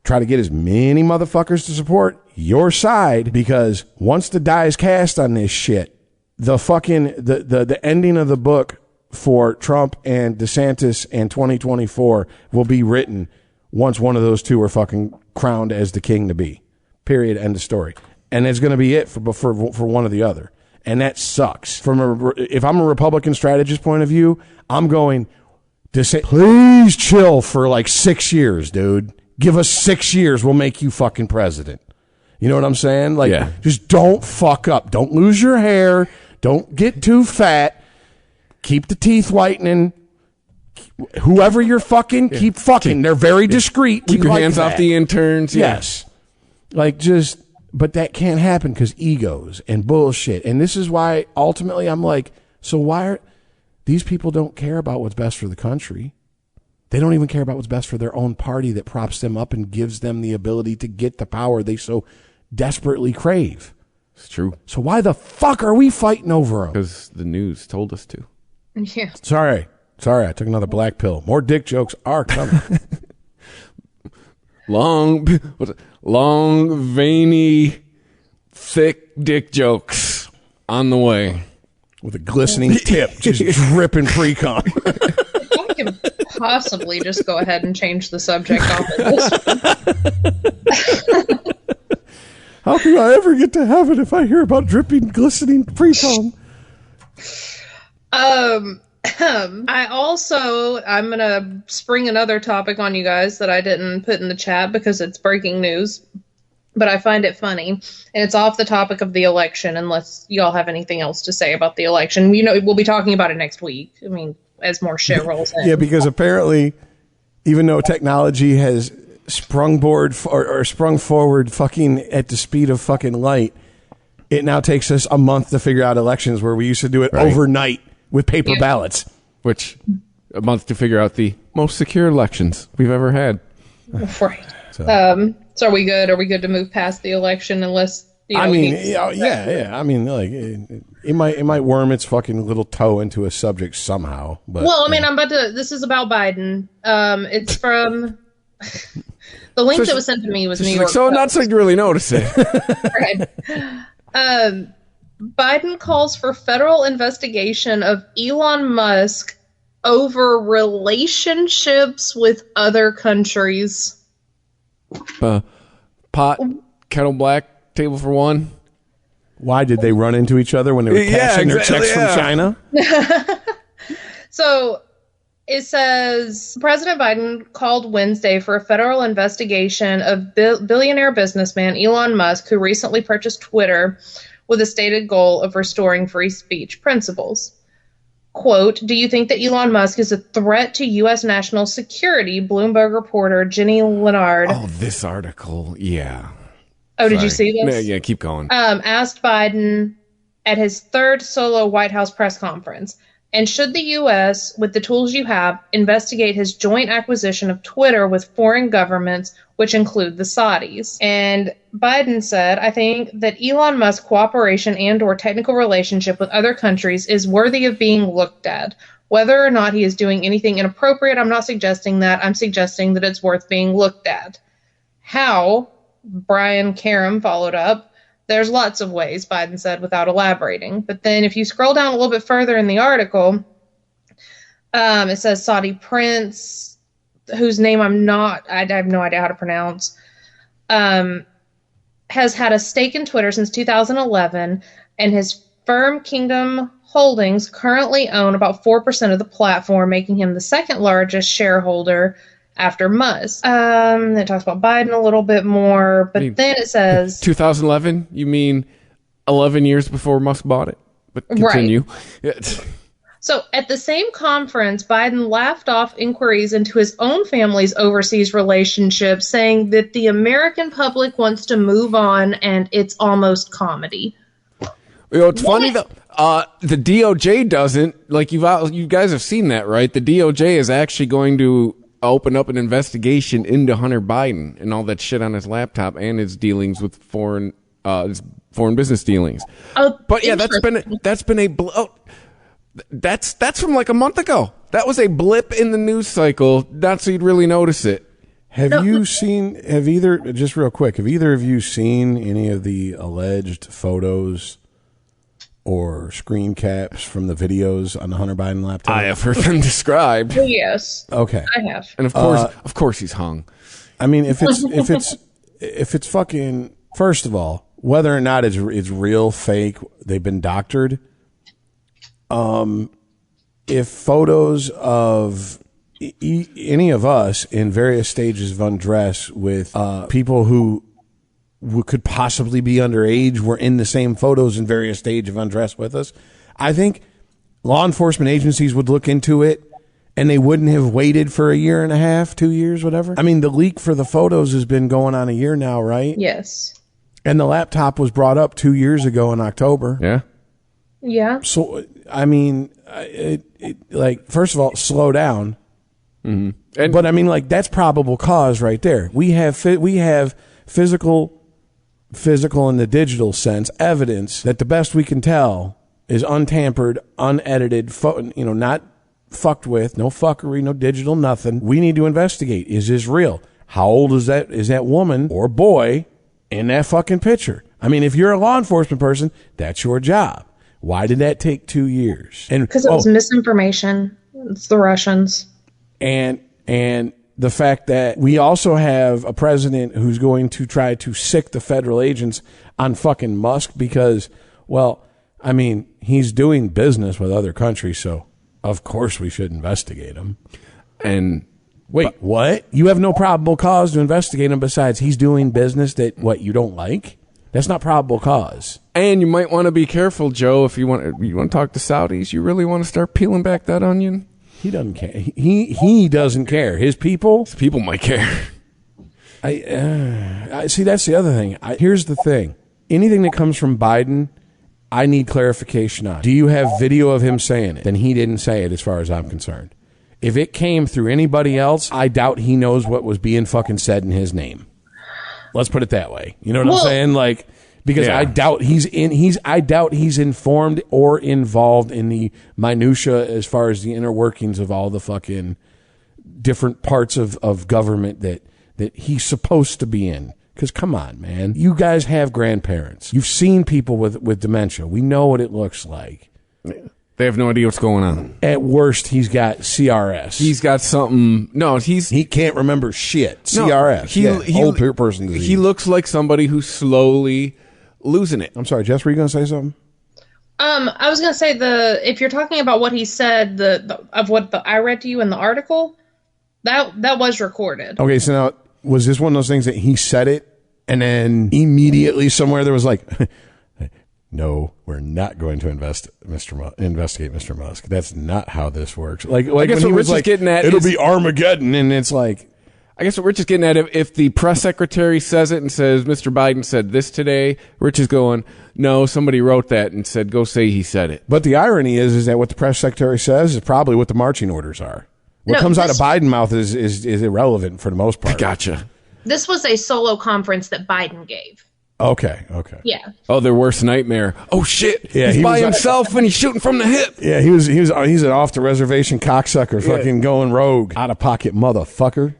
try to get as many motherfuckers to support your side, because once the die is cast on this shit, the ending of the book for Trump and DeSantis and 2024 will be written once one of those two are fucking crowned as the king to be. Period. End of story. And it's going to be it for one or the other. And that sucks. If I'm a Republican strategist point of view, I'm going to say, please chill for like 6 years, dude. Give us 6 years. We'll make you fucking president. You know what I'm saying? Like, Just don't fuck up. Don't lose your hair. Don't get too fat. Keep the teeth whitening. Whoever you're fucking, keep fucking. They're very discreet. Keep your hands off the interns. Yes. But that can't happen because egos and bullshit. And this is why ultimately I'm like, so why are these people don't care about what's best for the country? They don't even care about what's best for their own party that props them up and gives them the ability to get the power they so desperately crave. It's true. So why the fuck are we fighting over them? Because the news told us to. Yeah. Sorry, I took another black pill. More dick jokes are coming. Long, veiny, thick dick jokes on the way. With a glistening tip, just dripping pre-cum. I can possibly just go ahead and change the subject off of this. How can I ever get to heaven if I hear about dripping, glistening pre-cum? I'm going to spring another topic on you guys that I didn't put in the chat because it's breaking news, but I find it funny. And it's off the topic of the election, unless y'all have anything else to say about the election. You know, we'll be talking about it next week. I mean, as more shit rolls in. Yeah, because apparently, even though technology has sprung forward fucking at the speed of fucking light, it now takes us a month to figure out elections where we used to do it overnight with paper ballots. Which, a month to figure out the most secure elections we've ever had. Right. So are we good? Are we good to move past the election unless... yeah. I mean, like it might worm its fucking little toe into a subject somehow. But well, I mean, this is about Biden. It's from the link that was sent to me was New York. Like, so not so you really notice it. Right. Biden calls for federal investigation of Elon Musk over relationships with other countries. Pot, kettle black, table for one. Why did they run into each other when they were cashing their checks from China? So it says President Biden called Wednesday for a federal investigation of billionaire businessman Elon Musk, who recently purchased Twitter with a stated goal of restoring free speech principles. Quote, do you think that Elon Musk is a threat to U.S. national security? Bloomberg reporter Jenny Leonard. Oh, this article. Yeah. Oh, did you see this? Yeah, keep going. Asked Biden at his third solo White House press conference. And should the U.S., with the tools you have, investigate his joint acquisition of Twitter with foreign governments, which include the Saudis? And Biden said, I think that Elon Musk's cooperation and or technical relationship with other countries is worthy of being looked at. Whether or not he is doing anything inappropriate, I'm not suggesting that. I'm suggesting that it's worth being looked at. How? Brian Karem followed up. There's lots of ways, Biden said, without elaborating. But then if you scroll down a little bit further in the article, it says Saudi prince, whose name I have no idea how to pronounce, has had a stake in Twitter since 2011, and his firm Kingdom Holdings currently own about 4% of the platform, making him the second largest shareholder after Musk. It talks about Biden a little bit more, but then it says 2011. You mean 11 years before Musk bought it? But continue. Right. So at the same conference, Biden laughed off inquiries into his own family's overseas relationship, saying that the American public wants to move on and it's almost comedy. You know, it's funny though. The DOJ doesn't. Like you guys have seen that, right? The DOJ is actually going to open up an investigation into Hunter Biden and all that shit on his laptop and his dealings with foreign business dealings. But yeah, that's been a that's from like a month ago. That was a blip in the news cycle, not so you'd really notice it. Have either of you seen any of the alleged photos or screen caps from the videos on the Hunter Biden laptop? I have heard them described. Oh, yes. Okay. I have. And of course he's hung. I mean, if it's fucking, first of all, whether or not it's real, fake, they've been doctored. If photos of any of us in various stages of undress with people who could possibly be underage were in the same photos in various stages of undress with us, I think law enforcement agencies would look into it and they wouldn't have waited for a year and a half, 2 years, whatever. I mean, the leak for the photos has been going on a year now, right? Yes. And the laptop was brought up 2 years ago in October. Yeah. Yeah. So, I mean, first of all, slow down. Mm-hmm. But I mean, like, that's probable cause right there. We have physical in the digital sense evidence that the best we can tell is untampered, unedited, not fucked with, no fuckery, no digital, nothing. We need to investigate. Is this real? How old is that woman or boy in that fucking picture? I mean, if you're a law enforcement person, that's your job. Why did that take 2 years? And because it was misinformation. It's the Russians. And the fact that we also have a president who's going to try to sick the federal agents on fucking Musk because, well, I mean, he's doing business with other countries, so of course we should investigate him. And wait, what? You have no probable cause to investigate him besides he's doing business that, what, you don't like? That's not probable cause. And you might want to be careful, Joe, if you want to talk to Saudis, you really want to start peeling back that onion? He doesn't care. He doesn't care. His people might care. I see. That's the other thing. Here's the thing. Anything that comes from Biden, I need clarification on. Do you have video of him saying it? Then he didn't say it as far as I'm concerned. If it came through anybody else, I doubt he knows what was being fucking said in his name. Let's put it that way. You know what I'm saying? Like, because I doubt he's informed or involved in the minutia as far as the inner workings of all the fucking different parts of government that he's supposed to be in. Because come on, man, you guys have grandparents. You've seen people with dementia. We know what it looks like. They have no idea what's going on. At worst, he's got CRS. He's got something. No, he can't remember shit. CRS. Old person disease. He looks like somebody who's slowly losing it. I'm sorry, Jess, were you going to say something? I was going to say if you're talking about what he said, I read to you in the article, that was recorded. Okay, so now, was this one of those things that he said it and then immediately somewhere there was like, no, we're not going to investigate Mr. Musk. That's not how this works. Like I guess when he was Rich is getting at it'll be Armageddon, and it's like, I guess what Rich is getting at, if the press secretary says it and says, Mr. Biden said this today, Rich is going, no, somebody wrote that and said, go say he said it. But the irony is that what the press secretary says is probably what the marching orders are. What comes out of Biden's mouth is irrelevant for the most part. Gotcha. This was a solo conference that Biden gave. Okay. Yeah. Oh, their worst nightmare. Oh, shit. Yeah, he's by himself and he's shooting from the hip. Yeah, he's an off-the-reservation cocksucker fucking going rogue. Out-of-pocket motherfucker.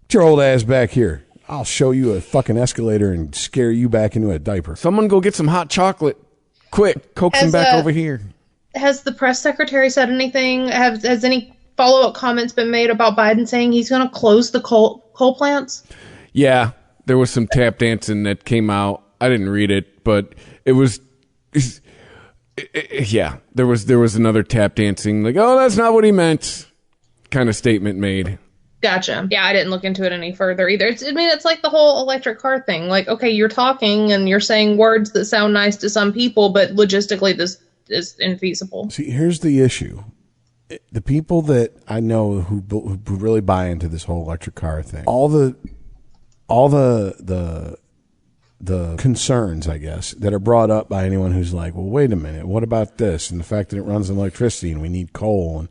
Get your old ass back here. I'll show you a fucking escalator and scare you back into a diaper. Someone go get some hot chocolate. Quick. Coax him back over here. Has the press secretary said anything? Has any follow-up comments been made about Biden saying he's going to close the coal plants? Yeah, there was some tap dancing that came out. I didn't read it, but it was... Yeah, there was another tap dancing, like, oh, that's not what he meant kind of statement made. Gotcha. Yeah, I didn't look into it any further either. It's like the whole electric car thing. Like, okay, you're talking and you're saying words that sound nice to some people, but logistically this is infeasible. See, here's the issue. The people that I know who really buy into this whole electric car thing, all the concerns, I guess, that are brought up by anyone who's like, well, wait a minute, what about this? And the fact that it runs on electricity and we need coal and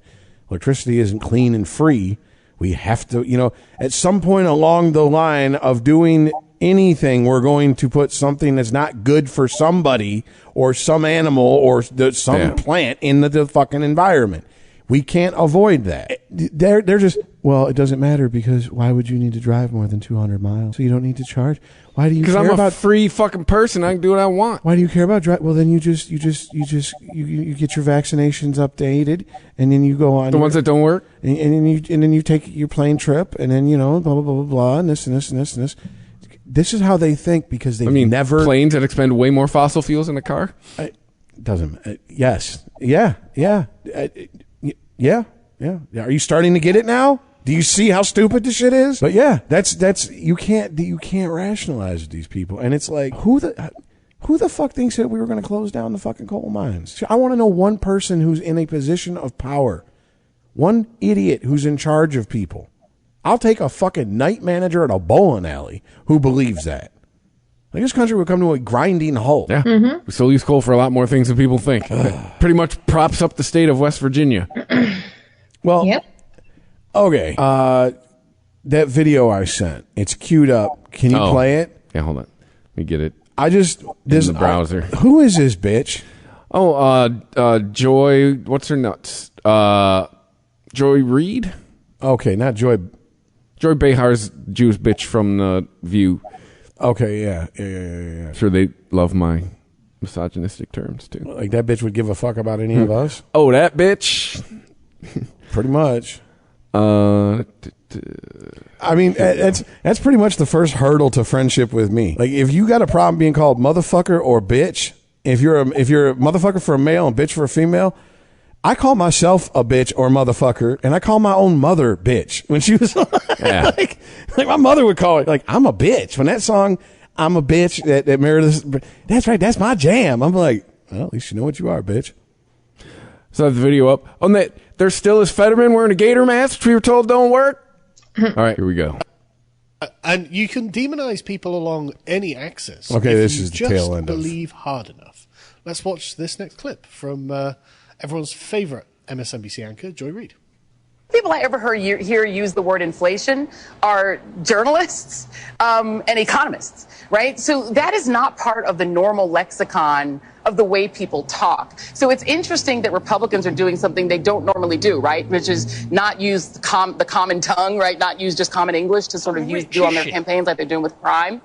electricity isn't clean and free. We have to, at some point along the line of doing anything, we're going to put something that's not good for somebody or some animal or some plant in the fucking environment. We can't avoid that. They're just, well, it doesn't matter because why would you need to drive more than 200 miles? So you don't need to charge? Why do you care about... Because I'm a free fucking person. I can do what I want. Why do you care about drive? Well, then you get your vaccinations updated and then you go on... The ones that don't work? And then you take your plane trip and then, blah, blah, blah, blah, blah, and this and this and this and this. This is how they think because they've never... planes that expend way more fossil fuels in a car? Yes. Yeah. Yeah. Are you starting to get it now? Do you see how stupid this shit is? But yeah, that's you can't rationalize these people. And it's like, who the fuck thinks that we were going to close down the fucking coal mines? I want to know one person who's in a position of power. One idiot who's in charge of people. I'll take a fucking night manager at a bowling alley who believes that. Like, this country would come to a grinding halt. Yeah. Mm-hmm. We still use coal for a lot more things than people think. Pretty much props up the state of West Virginia. Well, yep. Okay. That video I sent, it's queued up. Can you play it? Yeah, hold on. Let me get it. In the browser. Who is this bitch? Joy, what's her nuts? Joy Reid? Okay, not Joy. Joy Behar's Jewish bitch from The View. Okay, yeah. Sure, they love my misogynistic terms, too. Like, that bitch would give a fuck about any of us? Oh, that bitch? Pretty much. I mean, that's pretty much the first hurdle to friendship with me. Like, if you got a problem being called motherfucker or bitch, if you're a motherfucker for a male and bitch for a female, I call myself a bitch or motherfucker, and I call my own mother bitch. When she was like my mother would call it, like, I'm a bitch. When that song, I'm a bitch, that Meredith, that's right, that's my jam. I'm like, well, at least you know what you are, bitch. So I have the video up. On that, there still is Fetterman wearing a gator mask, which we were told don't work. All right, here we go. And you can demonize people along any axis. Okay, this is the tail end. Just believe hard enough. Let's watch this next clip from everyone's favorite MSNBC anchor, Joy Reid. People I ever hear use the word inflation are journalists and economists, right? So that is not part of the normal lexicon of the way people talk. So it's interesting that Republicans are doing something they don't normally do, right? Which is not use the common tongue, right? Not use just common English to sort of do on their campaigns like they're doing with crime.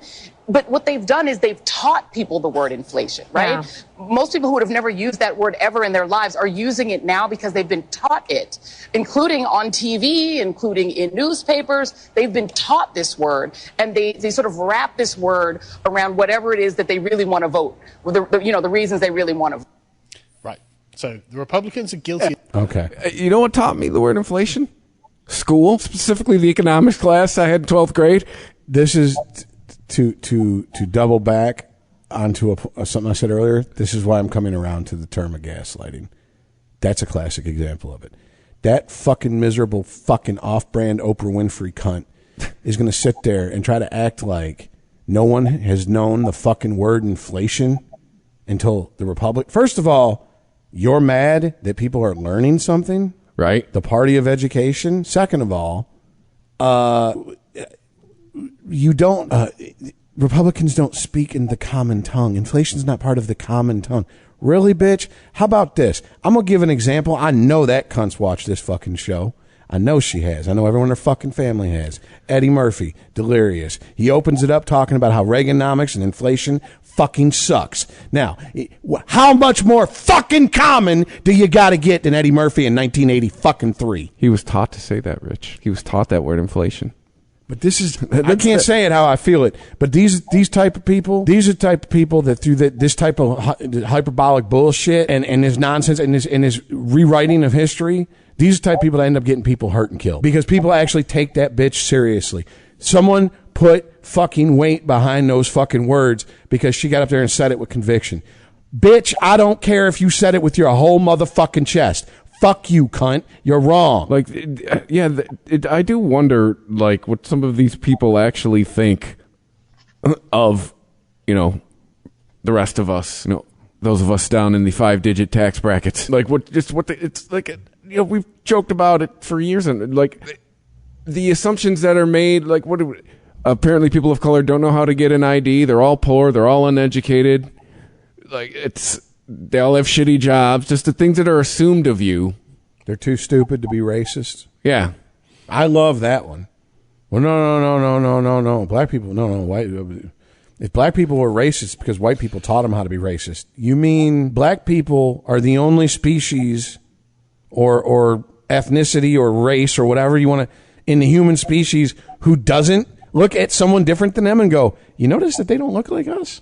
But what they've done is they've taught people the word inflation, right? Yeah. Most people who would have never used that word ever in their lives are using it now because they've been taught it, including on TV, including in newspapers. They've been taught this word, and they sort of wrap this word around whatever it is that they really want to vote, the reasons they really want to vote. Right. So the Republicans are guilty. Okay. You know what taught me the word inflation? School, specifically the economics class I had in 12th grade. This is... To double back onto something I said earlier, this is why I'm coming around to the term of gaslighting. That's a classic example of it. That fucking miserable fucking off-brand Oprah Winfrey cunt is going to sit there and try to act like no one has known the fucking word inflation until the Republic. First of all, you're mad that people are learning something, right? The party of education. Second of all, you don't. Republicans don't speak in the common tongue. Inflation's not part of the common tongue. Really, bitch? How about this? I'm going to give an example. I know that cunt's watched this fucking show. I know she has. I know everyone in her fucking family has. Eddie Murphy, Delirious. He opens it up talking about how Reaganomics and inflation fucking sucks. Now, how much more fucking common do you got to get than Eddie Murphy in 1983? He was taught to say that, Rich. He was taught that word, inflation. But this is, I can't say it how I feel it, but these type of people, these are the type of people that through this type of hyperbolic bullshit and this nonsense and this rewriting of history, these are the type of people that end up getting people hurt and killed because people actually take that bitch seriously. Someone put fucking weight behind those fucking words because she got up there and said it with conviction. Bitch, I don't care if you said it with your whole motherfucking chest. Fuck you, cunt. You're wrong. Like, yeah, I do wonder, like, what some of these people actually think of, you know, the rest of us, you know, those of us down in the 5-digit tax brackets. Like, it's like, you know, we've joked about it for years, and, like, the assumptions that are made, like, apparently people of color don't know how to get an ID. They're all poor. They're all uneducated. Like, they all have shitty jobs, just the things that are assumed of you. They're too stupid to be racist. Yeah. I love that one. Well, no. Black people, no. White. If black people were racist because white people taught them how to be racist, you mean black people are the only species or ethnicity or race or whatever you want to, in the human species who doesn't look at someone different than them and go, you notice that they don't look like us?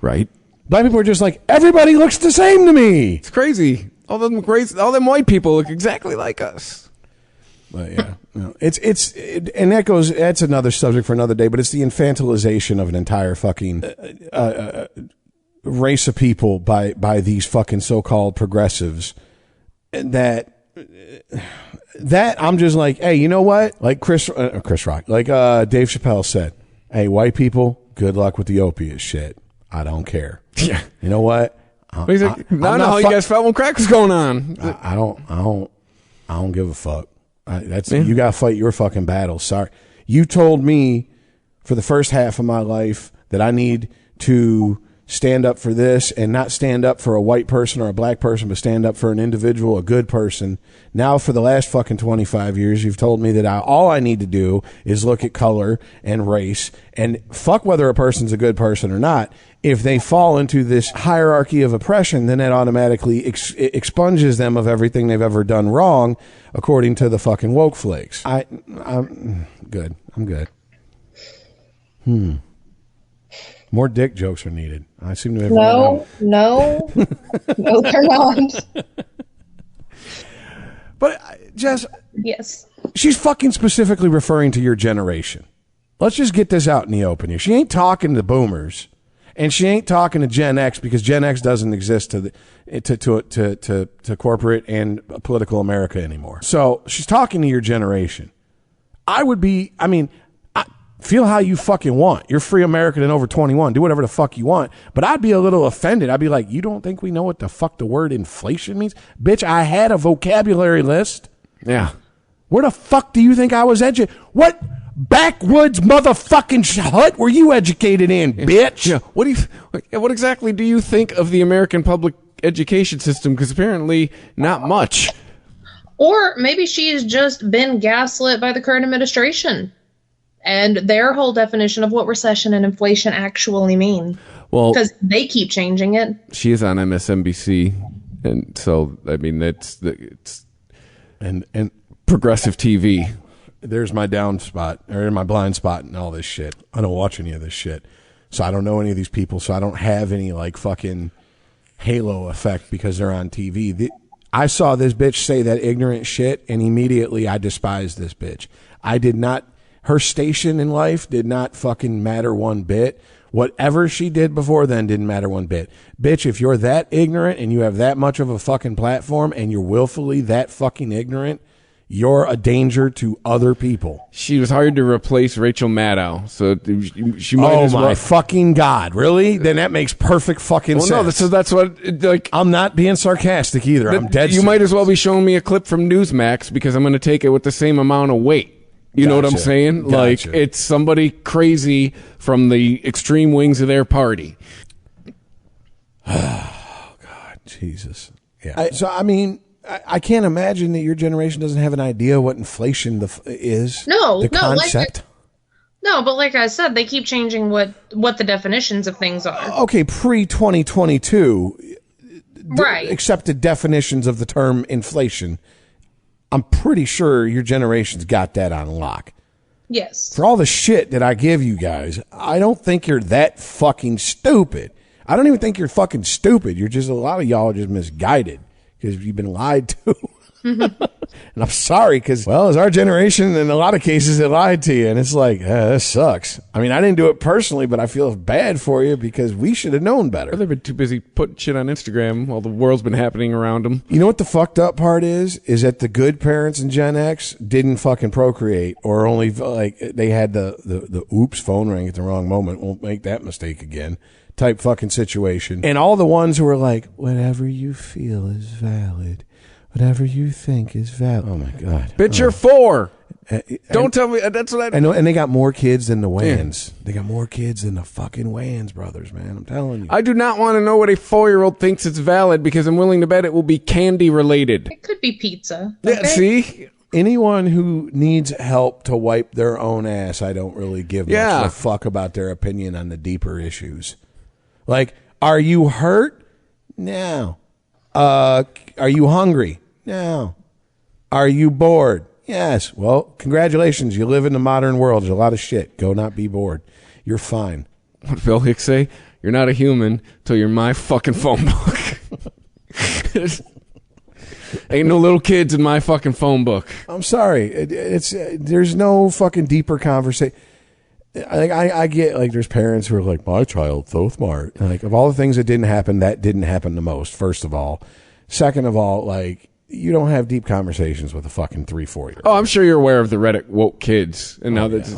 Right. Black people are just like, everybody looks the same to me. It's crazy. All them white people look exactly like us. But yeah, no, and that's another subject for another day, but it's the infantilization of an entire fucking race of people by these fucking so-called progressives that I'm just like, hey, you know what? Like Chris Rock, like Dave Chappelle said, hey, white people, good luck with the opiate shit. I don't care. Yeah. You know what? I don't know how you guys felt when crack was going on. I don't give a fuck. You got to fight your fucking battles. Sorry. You told me for the first half of my life that I need to stand up for this and not stand up for a white person or a black person, but stand up for an individual, a good person. Now for the last fucking 25 years, you've told me that all I need to do is look at color and race and fuck whether a person's a good person or not. If they fall into this hierarchy of oppression, then that automatically expunges them of everything they've ever done wrong, according to the fucking woke flakes. I'm good. I'm good. More dick jokes are needed. I seem to have no, they're not. But Jess, yes, she's fucking specifically referring to your generation. Let's just get this out in the open here. She ain't talking to boomers, and she ain't talking to Gen X because Gen X doesn't exist to corporate and political America anymore. So she's talking to your generation. Feel how you fucking want. You're free American and over 21. Do whatever the fuck you want. But I'd be a little offended. I'd be like, you don't think we know what the fuck the word inflation means? Bitch, I had a vocabulary list. Yeah. Where the fuck do you think I was educated? What backwoods motherfucking hut were you educated in, bitch? Yeah. What exactly do you think of the American public education system? Because apparently not much. Or maybe she's just been gaslit by the current administration and their whole definition of what recession and inflation actually mean. Well, because they keep changing it. She is on MSNBC, and so I mean it's and progressive TV. There's my down spot or my blind spot and all this shit. I don't watch any of this shit, so I don't know any of these people. So I don't have any like fucking halo effect because they're on TV. I saw this bitch say that ignorant shit, and immediately I despised this bitch. I did not. Her station in life did not fucking matter one bit. Whatever she did before then didn't matter one bit. Bitch, if you're that ignorant and you have that much of a fucking platform and you're willfully that fucking ignorant, You're a danger to other people. She was hard to replace Rachel Maddow, so she might Oh as well. my fucking God! Really? Then that makes perfect fucking sense. No, so that's what like. I'm not being sarcastic either. I'm dead. You serious. might as well be showing me a clip from Newsmax because I'm going to take it with the same amount of weight. You know what I'm saying? Like it's somebody crazy from the extreme wings of their party. Oh God, Jesus! Yeah. So I mean, I can't imagine that your generation doesn't have an idea what inflation is. No, the concept. No, but like I said, they keep changing what the definitions of things are. Okay, pre-2022, right? Accepted definitions of the term inflation. I'm pretty sure your generation's got that on lock. Yes. For all the shit that I give you guys, I don't think you're that fucking stupid. I don't even think you're fucking stupid. You're just, a lot of y'all are just misguided because you've been lied to. And I'm sorry because, well, it's our generation in a lot of cases that lied to you. And it's like, that sucks. I mean, I didn't do it personally, but I feel bad for you because we should have known better. They've been too busy putting shit on Instagram while the world's been happening around them. You know what the fucked up part is that the good parents in Gen X didn't fucking procreate, or only like they had the oops, phone rang at the wrong moment, won't make that mistake again type fucking situation. And all the ones who were like, whatever you feel is valid. Whatever you think is valid. Oh my God. Bitch, you're 4. Don't tell me. That's what I know. And they got more kids than the Wayans. Yeah. They got more kids than the fucking Wayans brothers, man. I'm telling you. I do not want to know what a 4-year-old thinks it's valid because I'm willing to bet it will be candy related. It could be pizza. Okay? Yeah, see? Anyone who needs help to wipe their own ass, I don't really give much of a fuck about their opinion on the deeper issues. Like, are you hurt? No. Are you hungry? No. Are you bored? Yes. Well, congratulations. You live in the modern world. There's a lot of shit. Go not be bored. You're fine. What did Phil Hicks say? You're not a human till you're my fucking phone book. Ain't no little kids in my fucking phone book. I'm sorry. It's there's no fucking deeper conversation. I get, like, there's parents who are like, my child's so smart. And like, of all the things that didn't happen the most, first of all. Second of all, like, you don't have deep conversations with a fucking 3-4-year-old. Oh, I'm sure you're aware of the Reddit woke kids. And now it's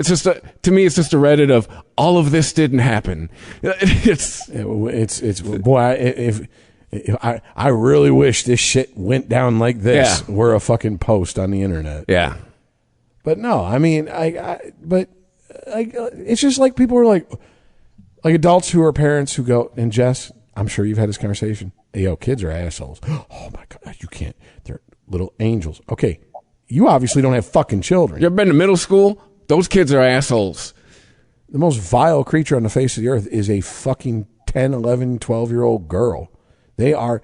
just to me, it's just a Reddit of all of this didn't happen. It's boy, if I really wish this shit went down like this were a fucking post on the internet. Yeah. But no, I mean, it's just like people are like adults who are parents who go, and Jess, I'm sure you've had this conversation. Hey, yo, kids are assholes. Oh my God, you can't. They're little angels. Okay, you obviously don't have fucking children. You ever been to middle school? Those kids are assholes. The most vile creature on the face of the earth is a fucking 10, 11, 12-year-old girl. They are.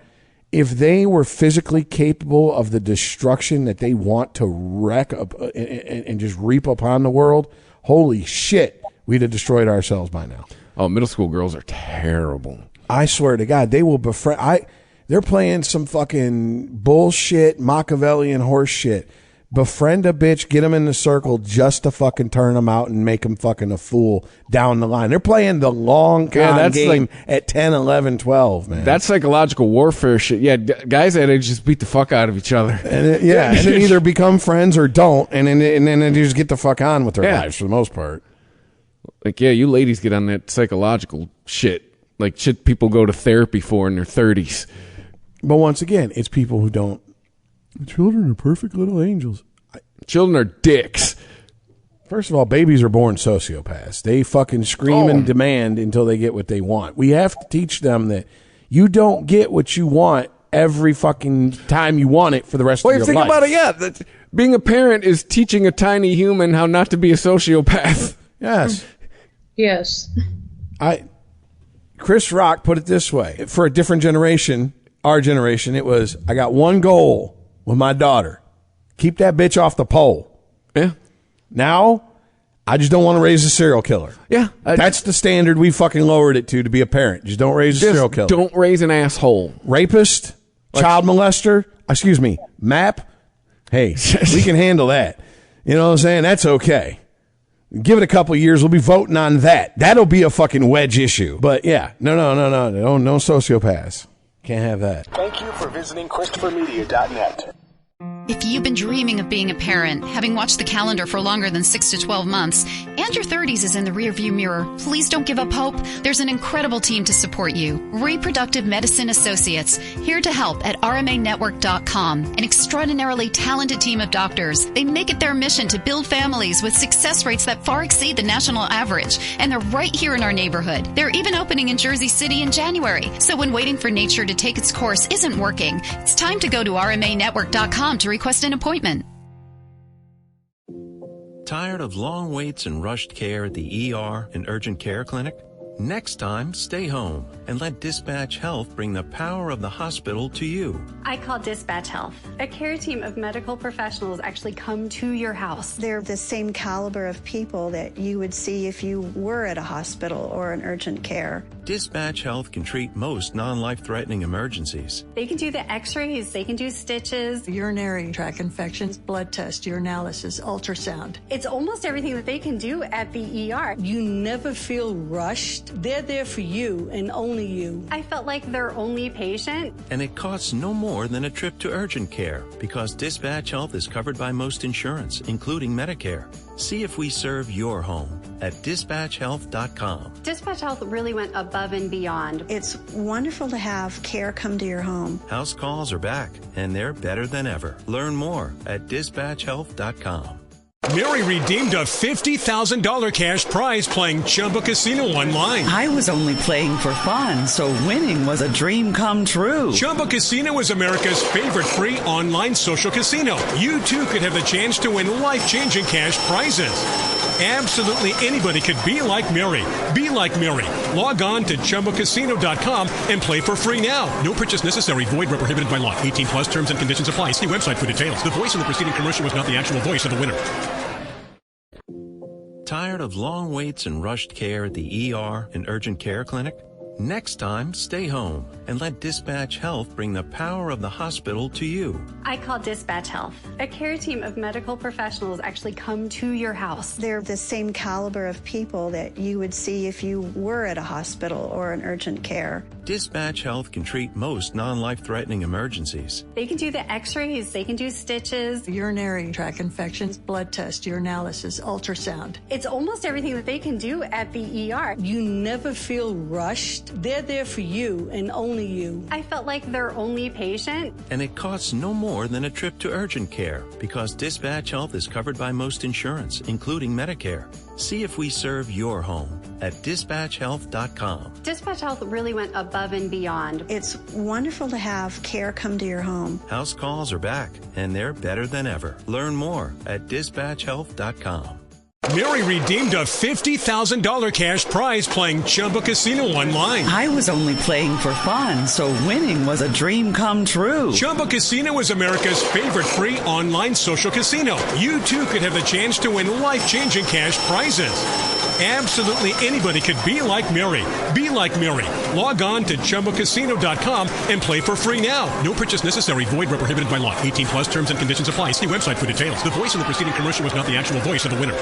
If they were physically capable of the destruction that they want to wreck up and just reap upon the world, holy shit, we'd have destroyed ourselves by now. Oh, middle school girls are terrible. I swear to God, they will befriend. They're playing some fucking bullshit, Machiavellian horse shit. Befriend a bitch, get them in the circle just to fucking turn them out and make them fucking a fool down the line. They're playing the long con game like, at 10, 11, 12, man. That's psychological warfare shit. Yeah, guys that age just beat the fuck out of each other. And then either become friends or don't, and then they just get the fuck on with their lives for the most part. Like, yeah, you ladies get on that psychological shit. Like shit people go to therapy for in their 30s. But once again, it's people who don't. Children are perfect little angels. Children are dicks. First of all, babies are born sociopaths. They fucking scream and demand until they get what they want. We have to teach them that you don't get what you want every fucking time you want it for the rest of your life. Think about it, being a parent is teaching a tiny human how not to be a sociopath. Yes. Yes. Chris Rock put it this way. For a different generation, our generation, it was, I got one goal with my daughter. Keep that bitch off the pole. Yeah. Now, I just don't want to raise a serial killer. Yeah. That's the standard we fucking lowered it to be a parent. Just don't raise a serial killer. Don't raise an asshole. Rapist, child molester, MAP. Hey, we can handle that. You know what I'm saying? That's okay. Give it a couple of years, we'll be voting on that. That'll be a fucking wedge issue. But yeah, no sociopaths. Can't have that. Thank you for visiting ChristopherMedia.net. If you've been dreaming of being a parent, having watched the calendar for longer than 6 to 12 months, and your 30s is in the rearview mirror, please don't give up hope. There's an incredible team to support you. Reproductive Medicine Associates, here to help at RMAnetwork.com. An extraordinarily talented team of doctors. They make it their mission to build families with success rates that far exceed the national average, and they're right here in our neighborhood. They're even opening in Jersey City in January. So when waiting for nature to take its course isn't working, it's time to go to RMAnetwork.com to request an appointment. Tired of long waits and rushed care at the ER and urgent care clinic? Next time, stay home and let Dispatch Health bring the power of the hospital to you. I call Dispatch Health. A care team of medical professionals actually come to your house. They're the same caliber of people that you would see if you were at a hospital or an urgent care. Dispatch Health can treat most non-life-threatening emergencies. They can do the x-rays, they can do stitches, Urinary tract infections, blood test, urinalysis, ultrasound. It's almost everything that they can do at the ER. You never feel rushed. They're there for you and only you. I felt like their only patient. And it costs no more than a trip to urgent care because Dispatch Health is covered by most insurance, including Medicare. See if we serve your home at dispatchhealth.com. Dispatch Health really went above and beyond. It's wonderful to have care come to your home. House calls are back, and they're better than ever. Learn more at dispatchhealth.com. Mary redeemed a $50,000 cash prize playing Chumba Casino online. I was only playing for fun, so winning was a dream come true. Chumba Casino is America's favorite free online social casino. You too could have the chance to win life-changing cash prizes. Absolutely anybody could be like Mary. Be like Mary. Log on to ChumbaCasino.com and play for free now. No purchase necessary. Void where prohibited by law. 18 plus terms and conditions apply. See website for details. The voice in the preceding commercial was not the actual voice of the winner. Tired of long waits and rushed care at the ER and urgent care clinic? Next time, stay home and let Dispatch Health bring the power of the hospital to you. I call Dispatch Health. A care team of medical professionals actually come to your house. They're the same caliber of people that you would see if you were at a hospital or an urgent care. Dispatch Health can treat most non-life-threatening emergencies. They can do the x-rays, they can do stitches, Urinary tract infections, blood test, urinalysis, ultrasound. It's almost everything that they can do at the ER. You never feel rushed. They're there for you and only you. I felt like their only patient. And it costs no more than a trip to urgent care because Dispatch Health is covered by most insurance, including Medicare. See if we serve your home at dispatchhealth.com. Dispatch Health really went above and beyond. It's wonderful to have care come to your home. House calls are back, and they're better than ever. Learn more at dispatchhealth.com. Mary redeemed a $50,000 cash prize playing Chumba Casino online. I was only playing for fun, so winning was a dream come true. Chumba Casino is America's favorite free online social casino. You too could have the chance to win life-changing cash prizes. Absolutely anybody could be like Mary. Be like Mary. Log on to ChumbaCasino.com and play for free now. No purchase necessary. Void where prohibited by law. 18 plus terms and conditions apply. See website for details. The voice in the preceding commercial was not the actual voice of the winner.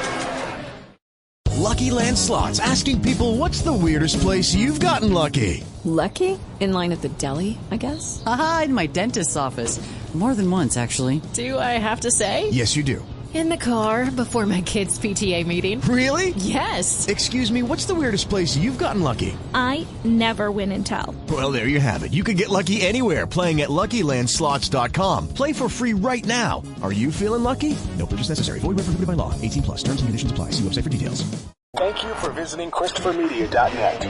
Lucky Land Slots, asking people, what's the weirdest place you've gotten lucky? Lucky? In line at the deli, I guess? Aha, in my dentist's office. More than once, actually. Do I have to say? Yes, you do. In the car before my kids' PTA meeting. Really? Yes. Excuse me, what's the weirdest place you've gotten lucky? I never win and tell. Well, there you have it. You can get lucky anywhere, playing at LuckyLandSlots.com. Play for free right now. Are you feeling lucky? No purchase necessary. Void where prohibited by law. 18 plus. Terms and conditions apply. See website for details. Thank you for visiting ChristopherMedia.net.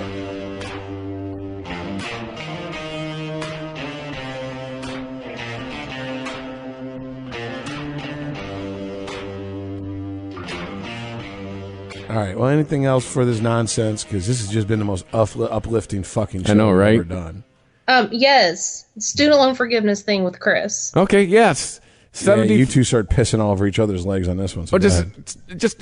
All right. Well, anything else for this nonsense? Because this has just been the most uplifting fucking show I know, right? we've ever done. Yes. Student loan forgiveness thing with Chris. Okay, yes. 70. Yeah, you two start pissing all over each other's legs on this one. So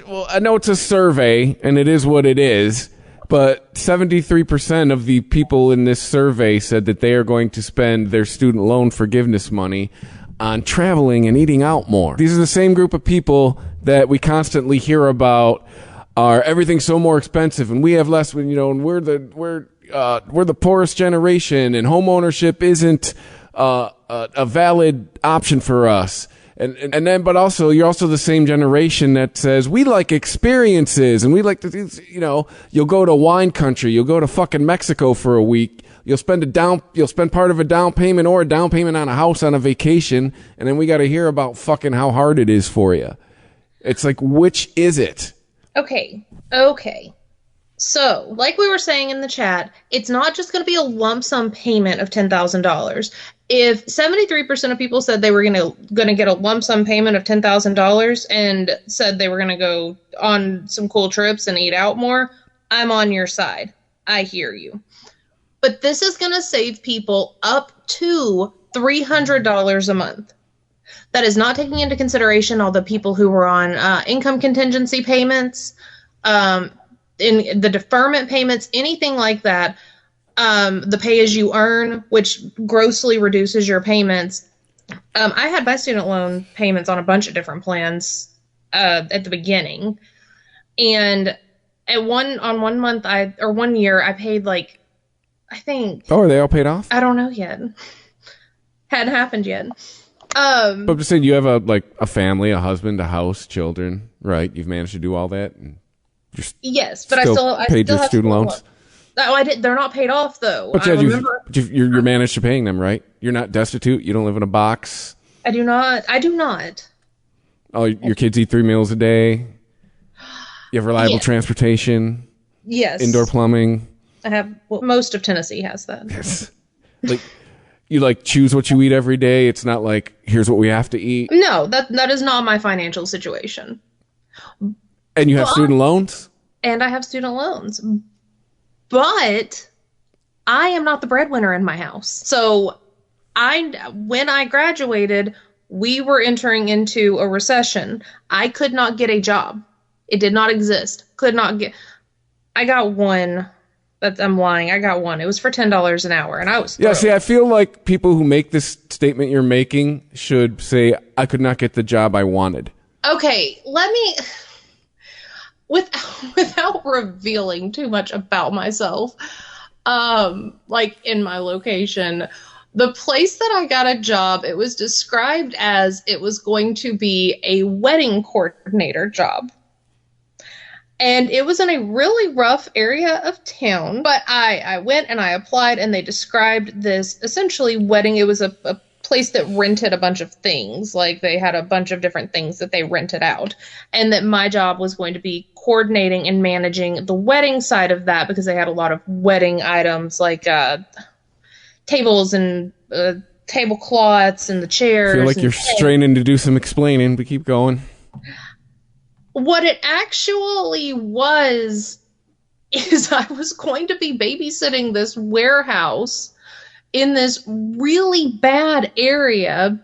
well, I know it's a survey, and it is what it is, but 73% of the people in this survey said that they are going to spend their student loan forgiveness money on traveling and eating out more. These are the same group of people that we constantly hear about. Everything's so more expensive, and we have less. And we're the poorest generation, and home ownership isn't a valid option for us. And then, but also, you're also the same generation that says, we like experiences, and we like to, you know, you'll go to wine country, you'll go to fucking Mexico for a week, you'll spend part of a down payment or a down payment on a house on a vacation, and then we got to hear about fucking how hard it is for you. It's like, which is it? Okay. So, like we were saying in the chat, it's not just going to be a lump sum payment of $10,000. If 73% of people said they were going to get a lump sum payment of $10,000 and said they were going to go on some cool trips and eat out more, I'm on your side. I hear you. But this is going to save people up to $300 a month. That is not taking into consideration all the people who were on income contingency payments, in the deferment payments, anything like that. The pay as you earn, which grossly reduces your payments. I had my student loan payments on a bunch of different plans at the beginning, and one year I paid like, I think. Oh, are they all paid off? I don't know yet. Hadn't happened yet. But I'm just saying, you have a family, a husband, a house, children, right? You've managed to do all that, and yes, but I still paid your student loans. Oh, I did. They're not paid off though. But you're managed to paying them, right? You're not destitute. You don't live in a box. I do not. Oh, your kids eat 3 meals a day. You have reliable transportation. Yes. Indoor plumbing. I have. Well, most of Tennessee has that. Yes. You choose what you eat every day. It's not like, here's what we have to eat. No, that is not my financial situation. And you have student loans? And I have student loans. But I am not the breadwinner in my house. So when I graduated, we were entering into a recession. I could not get a job. It did not exist. I got one. I'm lying. I got one. It was for $10 an hour, and I was thrilled. Yeah, see, I feel like people who make this statement you're making should say, I could not get the job I wanted. Okay, let me... Without revealing too much about myself, in my location, the place that I got a job, it was described as it was going to be a wedding coordinator job. And it was in a really rough area of town, but I went and I applied, and they described this essentially wedding. It was a place that rented a bunch of things. Like, they had a bunch of different things that they rented out, and that my job was going to be coordinating and managing the wedding side of that, because they had a lot of wedding items like tables and tablecloths and the chairs. I feel like you're straining to do some explaining, but keep going. What it actually was is I was going to be babysitting this warehouse in this really bad area,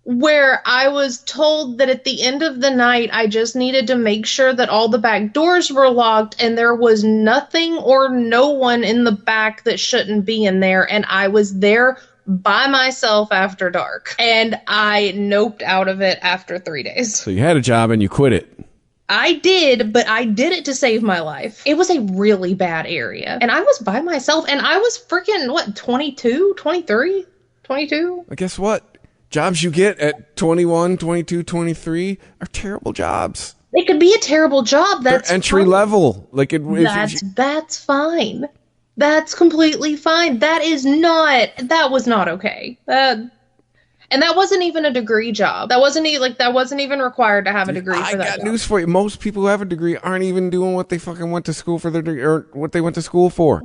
where I was told that at the end of the night, I just needed to make sure that all the back doors were locked and there was nothing or no one in the back that shouldn't be in there. And I was there by myself after dark. And I noped out of it after 3 days. So you had a job and you quit it. I did, but I did it to save my life. It was a really bad area. And I was by myself, and I was freaking, 22, 23, 22? Well, guess what? Jobs you get at 21, 22, 23 are terrible jobs. It could be a terrible job. That's They're entry level. That's fine. That's completely fine. That was not okay. And that wasn't even a degree job. That wasn't even required to have a degree for that. I got news for you. Most people who have a degree aren't even doing what they fucking went to school for their degree, or what they went to school for.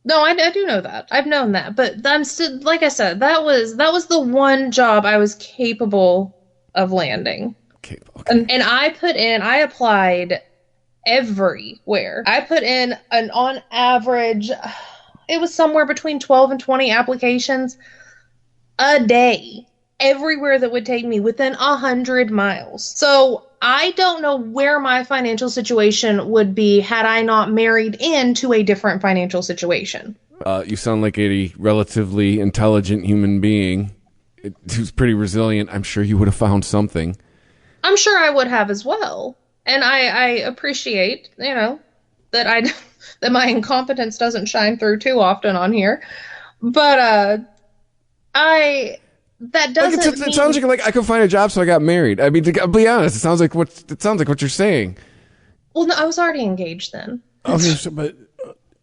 No, I do know that. I've known that. But I'm still, like I said, that was the one job I was capable of landing. Okay. And I applied everywhere. I put in on average, it was somewhere between 12 and 20 applications a day, everywhere that would take me within 100 miles. So I don't know where my financial situation would be had I not married into a different financial situation. You sound like a relatively intelligent human being who's pretty resilient. I'm sure you would have found something. I'm sure I would have as well. And I appreciate, that that my incompetence doesn't shine through too often on here. But that doesn't it sounds like I could find a job, so I got married. I mean, to be honest, it sounds like what you're saying. Well, no, I was already engaged then. Okay, but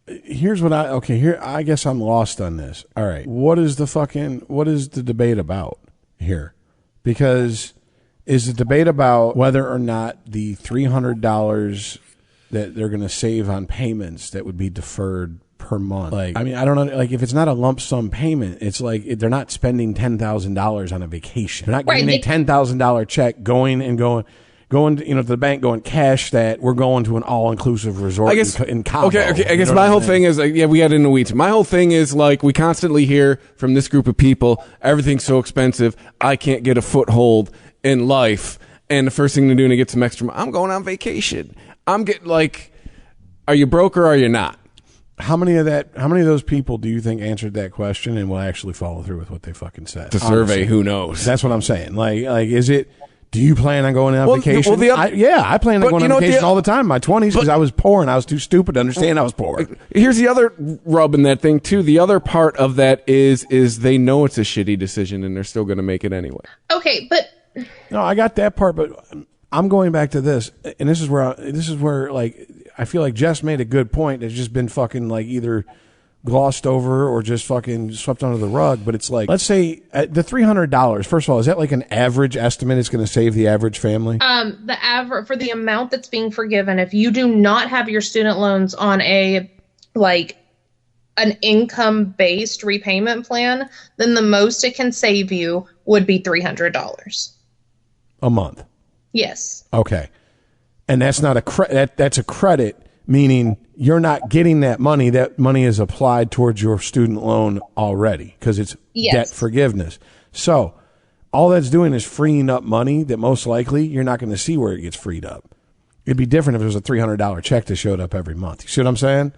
here's what I guess I'm lost on this. All right. What is the debate about here? Because is the debate about whether or not the $300 that they're going to save on payments that would be deferred per month? Like, I mean, I don't know. Like, if it's not a lump sum payment, it's like they're not spending $10,000 on a vacation. They're not getting a $10,000 check going to the bank, going, cash that, we're going to an all-inclusive resort in Cabo. Okay. I guess my whole thing is, we got into weeds. My whole thing is, like, we constantly hear from this group of people, everything's so expensive, I can't get a foothold in life. And the first thing to do to get some extra money, I'm going on vacation. I'm getting, like, are you broke or are you not? How many of those people do you think answered that question and will actually follow through with what they fucking said? The survey, who knows? That's what I'm saying. Like, is it... Do you plan on going on vacation? I plan on going on vacation all the time in my 20s because I was poor and I was too stupid to understand I was poor. Here's the other rub in that thing, too. The other part of that is they know it's a shitty decision and they're still going to make it anyway. Okay, but... No, I got that part, but I'm going back to this, and this is where like, I feel like Jess made a good point that's just been fucking, like, either glossed over or just fucking swept under the rug. But it's like, let's say the $300, first of all, is that like an average estimate it's going to save the average family? The average for the amount that's being forgiven, if you do not have your student loans on an income-based repayment plan, then the most it can save you would be $300 a month. Yes. Okay. And that's not that's a credit, meaning you're not getting that money. That money is applied towards your student loan already because it's debt forgiveness. So all that's doing is freeing up money that most likely you're not going to see where it gets freed up. It'd be different if it was a $300 check that showed up every month. You see what I'm saying?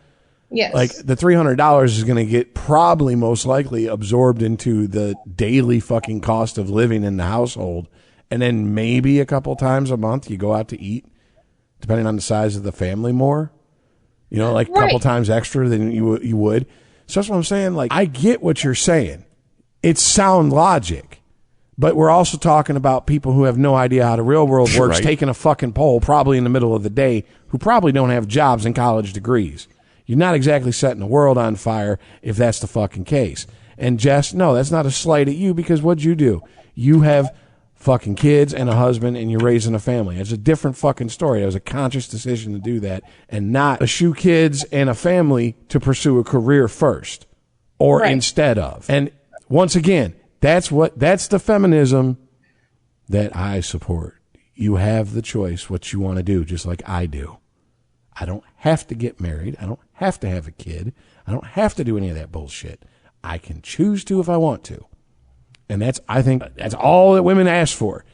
Yes. Like, the $300 is going to get probably most likely absorbed into the daily fucking cost of living in the household. And then maybe a couple times a month you go out to eat, depending on the size of the family more. You know, like a couple times extra than you would. So that's what I'm saying. Like, I get what you're saying. It's sound logic. But we're also talking about people who have no idea how the real world works, taking a fucking poll probably in the middle of the day, who probably don't have jobs and college degrees. You're not exactly setting the world on fire if that's the fucking case. And Jess, no, that's not a slight at you, because what'd you do? You have fucking kids and a husband and you're raising a family. It's a different fucking story. It was a conscious decision to do that and not eschew kids and a family to pursue a career first or instead of. And once again, that's the feminism that I support. You have the choice what you want to do, just like I do. I don't have to get married. I don't have to have a kid. I don't have to do any of that bullshit. I can choose to if I want to. And I think that's all that women ask for.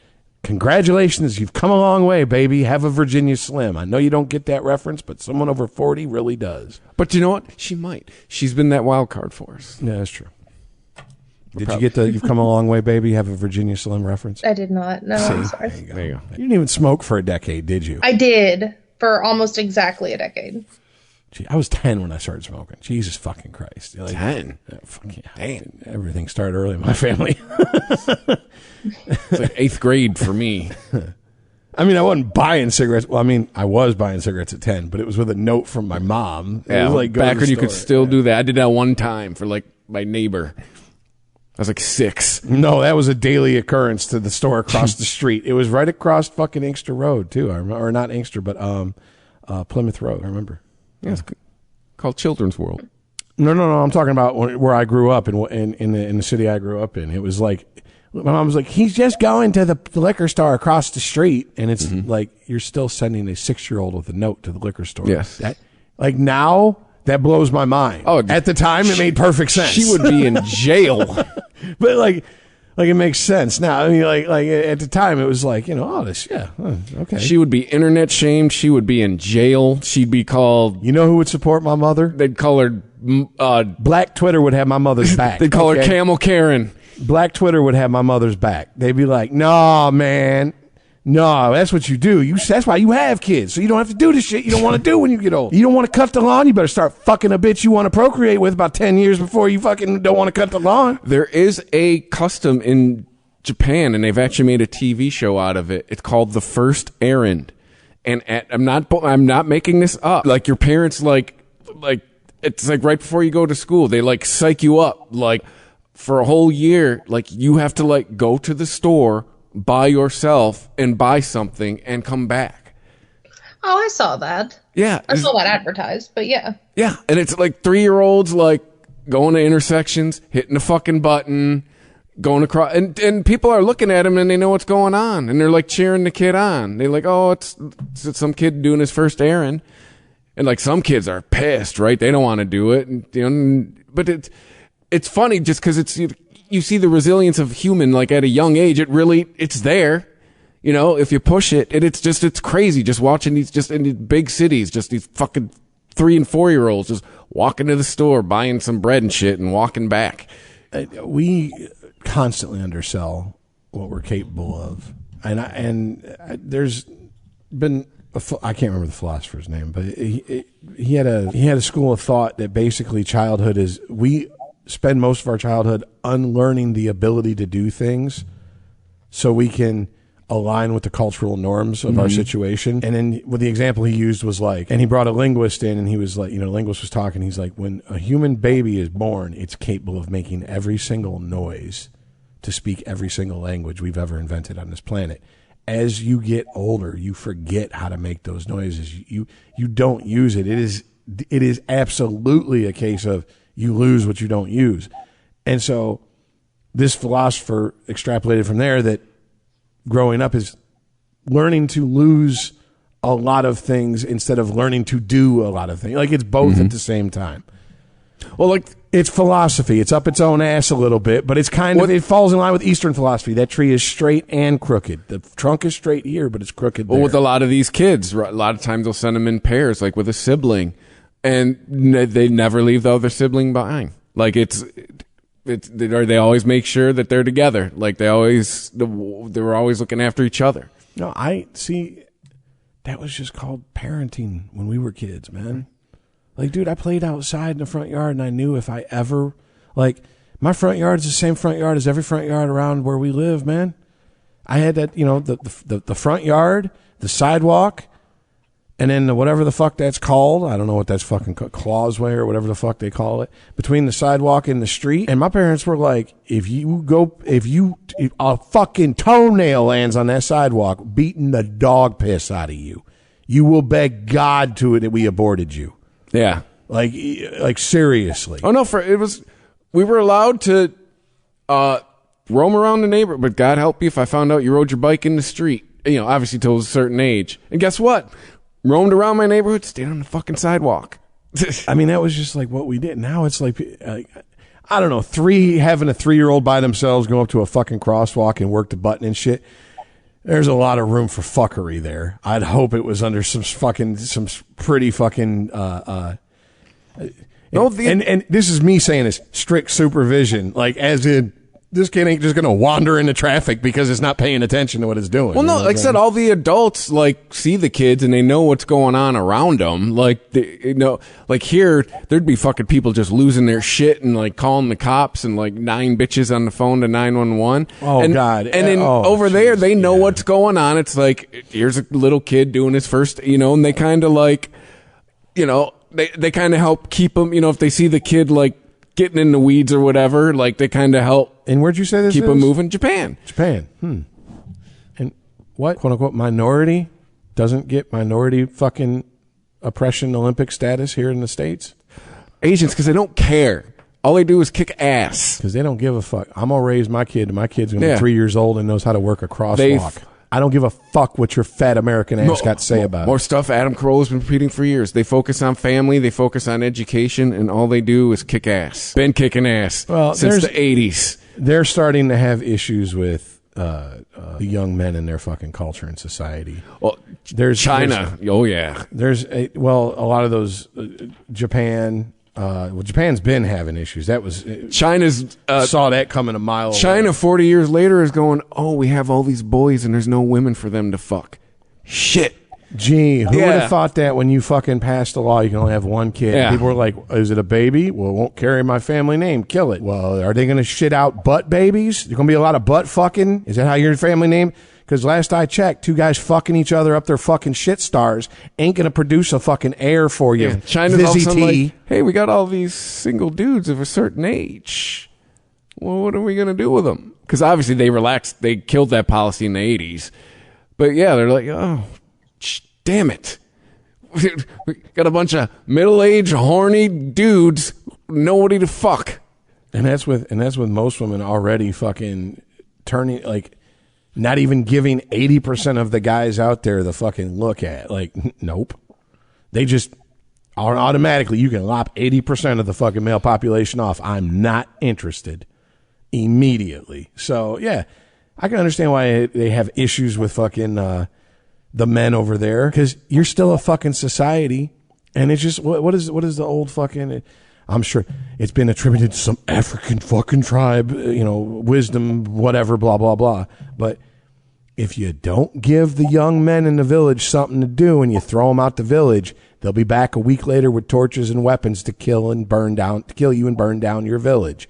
Congratulations, you've come a long way, baby. Have a Virginia Slim. I know you don't get that reference, but someone over 40 really does. But you know what? She might. She's been that wild card for us. Yeah, that's true. Did you get the "you've come a long way, baby"? Have a Virginia Slim reference? I did not. No, I'm sorry. There you go. You didn't even smoke for a decade, did you? I did for almost exactly a decade. Gee, I was 10 when I started smoking. Jesus fucking Christ. Like, 10? Damn. Everything started early in my family. It's like 8th grade for me. I mean, I wasn't buying cigarettes. Well, I mean, I was buying cigarettes at 10, but it was with a note from my mom. Yeah, like back when you could still do that. I did that one time for, like, my neighbor. I was like 6. No, that was a daily occurrence to the store across the street. It was right across fucking Inkster Road, too. Or not Inkster, but Plymouth Road, I remember. Yeah, it's called Children's World. No. I'm talking about where I grew up in the city I grew up in. It was like, my mom was like, he's just going to the liquor store across the street. And it's like, you're still sending a 6-year-old with a note to the liquor store. Yes. Like now, that blows my mind. Oh, at the time, it made perfect sense. She would be in jail. But like it makes sense now. I mean, like at the time, it was like, okay. She would be internet shamed. She would be in jail. She'd be called. You know who would support my mother? They'd call her. Black Twitter would have my mother's back. They'd call her Camel Karen. Black Twitter would have my mother's back. They'd be like, "No, man, No, that's what you do. That's why you have kids, so you don't have to do the shit you don't want to do when you get old. You don't want to cut the lawn, you better start fucking a bitch you want to procreate with about 10 years before you fucking don't want to cut the lawn. There is a custom in Japan, and they've actually made a TV show out of it. It's called The First Errand. And I'm not making this up. Like, your parents, like it's like right before you go to school, they like psych you up. Like, for a whole year, like, you have to like go to the store by yourself and buy something and come back. Oh, I saw that. Yeah. I saw that advertised, but yeah. Yeah. And it's like 3-year-olds like going to intersections, hitting the fucking button, going across, and people are looking at him and they know what's going on, and they're like cheering the kid on. They're like, oh, it's some kid doing his first errand. And like, some kids are pissed, right? They don't want to do it. And, you know, but it's funny just because you see the resilience of human, like at a young age, it's there, you know, if you push it, and it's crazy just watching these, just in these big cities, just these fucking 3 and 4-year-olds just walking to the store, buying some bread and shit and walking back. We constantly undersell what we're capable of. And there's been, I can't remember the philosopher's name, but he had a school of thought that basically childhood is, we spend most of our childhood unlearning the ability to do things so we can align with the cultural norms of our situation. And then what the example he used was like, and he brought a linguist in, and he was like, you know, the linguist was talking, he's like, when a human baby is born, it's capable of making every single noise to speak every single language we've ever invented on this planet. As you get older, you forget how to make those noises. You don't use it. It is absolutely a case of you lose what you don't use. And so this philosopher extrapolated from there that growing up is learning to lose a lot of things instead of learning to do a lot of things. Like, it's both at the same time. Well, like, it's philosophy. It's up its own ass a little bit, but it's kind of, it falls in line with Eastern philosophy. That tree is straight and crooked. The trunk is straight here, but it's crooked there. Well, with a lot of these kids, a lot of times they'll send them in pairs, like with a sibling, and they never leave the other sibling behind. Like, they always make sure that they're together. Like, they were always looking after each other. No, I see. That was just called parenting when we were kids, man. Like, dude, I played outside in the front yard, and I knew if I ever, like, my front yard is the same front yard as every front yard around where we live, man. I had that, you know, the front yard, the sidewalk, and then whatever the fuck that's called. I don't know what that's fucking called, causeway or whatever the fuck they call it, between the sidewalk and the street. And my parents were like, if a fucking toenail lands on that sidewalk, beating the dog piss out of you, you will beg God to it that we aborted you. Yeah. Like seriously. Oh no, we were allowed to roam around the neighborhood, but God help you if I found out you rode your bike in the street. You know, obviously till a certain age. And guess what? Roamed around my neighborhood, stayed on the fucking sidewalk. I mean, that was just like what we did. Now it's like, I don't know, having a 3-year-old by themselves go up to a fucking crosswalk and work the button and shit. There's a lot of room for fuckery there. I'd hope it was under some pretty fucking, and this is me saying this, strict supervision, like as in, this kid ain't just going to wander into traffic because it's not paying attention to what it's doing. Well, no, like I said, all the adults like see the kids and they know what's going on around them. Like, like here, there'd be fucking people just losing their shit and like calling the cops and like 9 bitches on the phone to 911. Oh, God. And then over there, they know what's going on. It's like, here's a little kid doing his first, and they kind of like, they kind of help keep them, if they see the kid like getting in the weeds or whatever, like they kind of help. And where'd you say this keep is? them moving? Japan. And what, quote unquote, minority doesn't get minority fucking oppression Olympic status here in the States? Asians, because they don't care. All they do is kick ass. Because they don't give a fuck. I'm going to raise my kid, and my kid's going to be 3 years old and knows how to work a crosswalk. I don't give a fuck what your fat American ass got to say about it. More stuff Adam Carolla's been repeating for years. They focus on family, they focus on education, and all they do is kick ass. Been kicking ass since the 80s. They're starting to have issues with the young men in their fucking culture and society. Well, China. Oh, yeah. A lot of those, Japan, Well, Japan's been having issues. That was China's saw that coming a mile away. China 40 years later is going, oh, we have all these boys and there's no women for them to fuck. Shit. Gee, who would have thought that when you fucking passed a law you can only have one kid? Yeah. People were like, is it a baby? Well, it won't carry my family name. Kill it. Well, are they going to shit out butt babies? There's going to be a lot of butt fucking? Is that how your family name? Because last I checked, 2 guys fucking each other up their fucking shit stars ain't going to produce a fucking heir for you. Yeah. China's all of a sudden like, hey, we got all these single dudes of a certain age. Well, what are we going to do with them? Because obviously they relaxed. They killed that policy in the 80s. But yeah, they're like, oh, damn it. We got a bunch of middle-aged, horny dudes, nobody to fuck. And that's with most women already fucking turning, like, not even giving 80% of the guys out there the fucking look at. Like, nope. They just are automatically, you can lop 80% of the fucking male population off. I'm not interested immediately. So, yeah, I can understand why they have issues with fucking the men over there, because you're still a fucking society. And it's just, what is the old fucking... I'm sure it's been attributed to some African fucking tribe, wisdom, whatever, blah, blah, blah. But if you don't give the young men in the village something to do and you throw them out the village, they'll be back a week later with torches and weapons to kill you and burn down your village.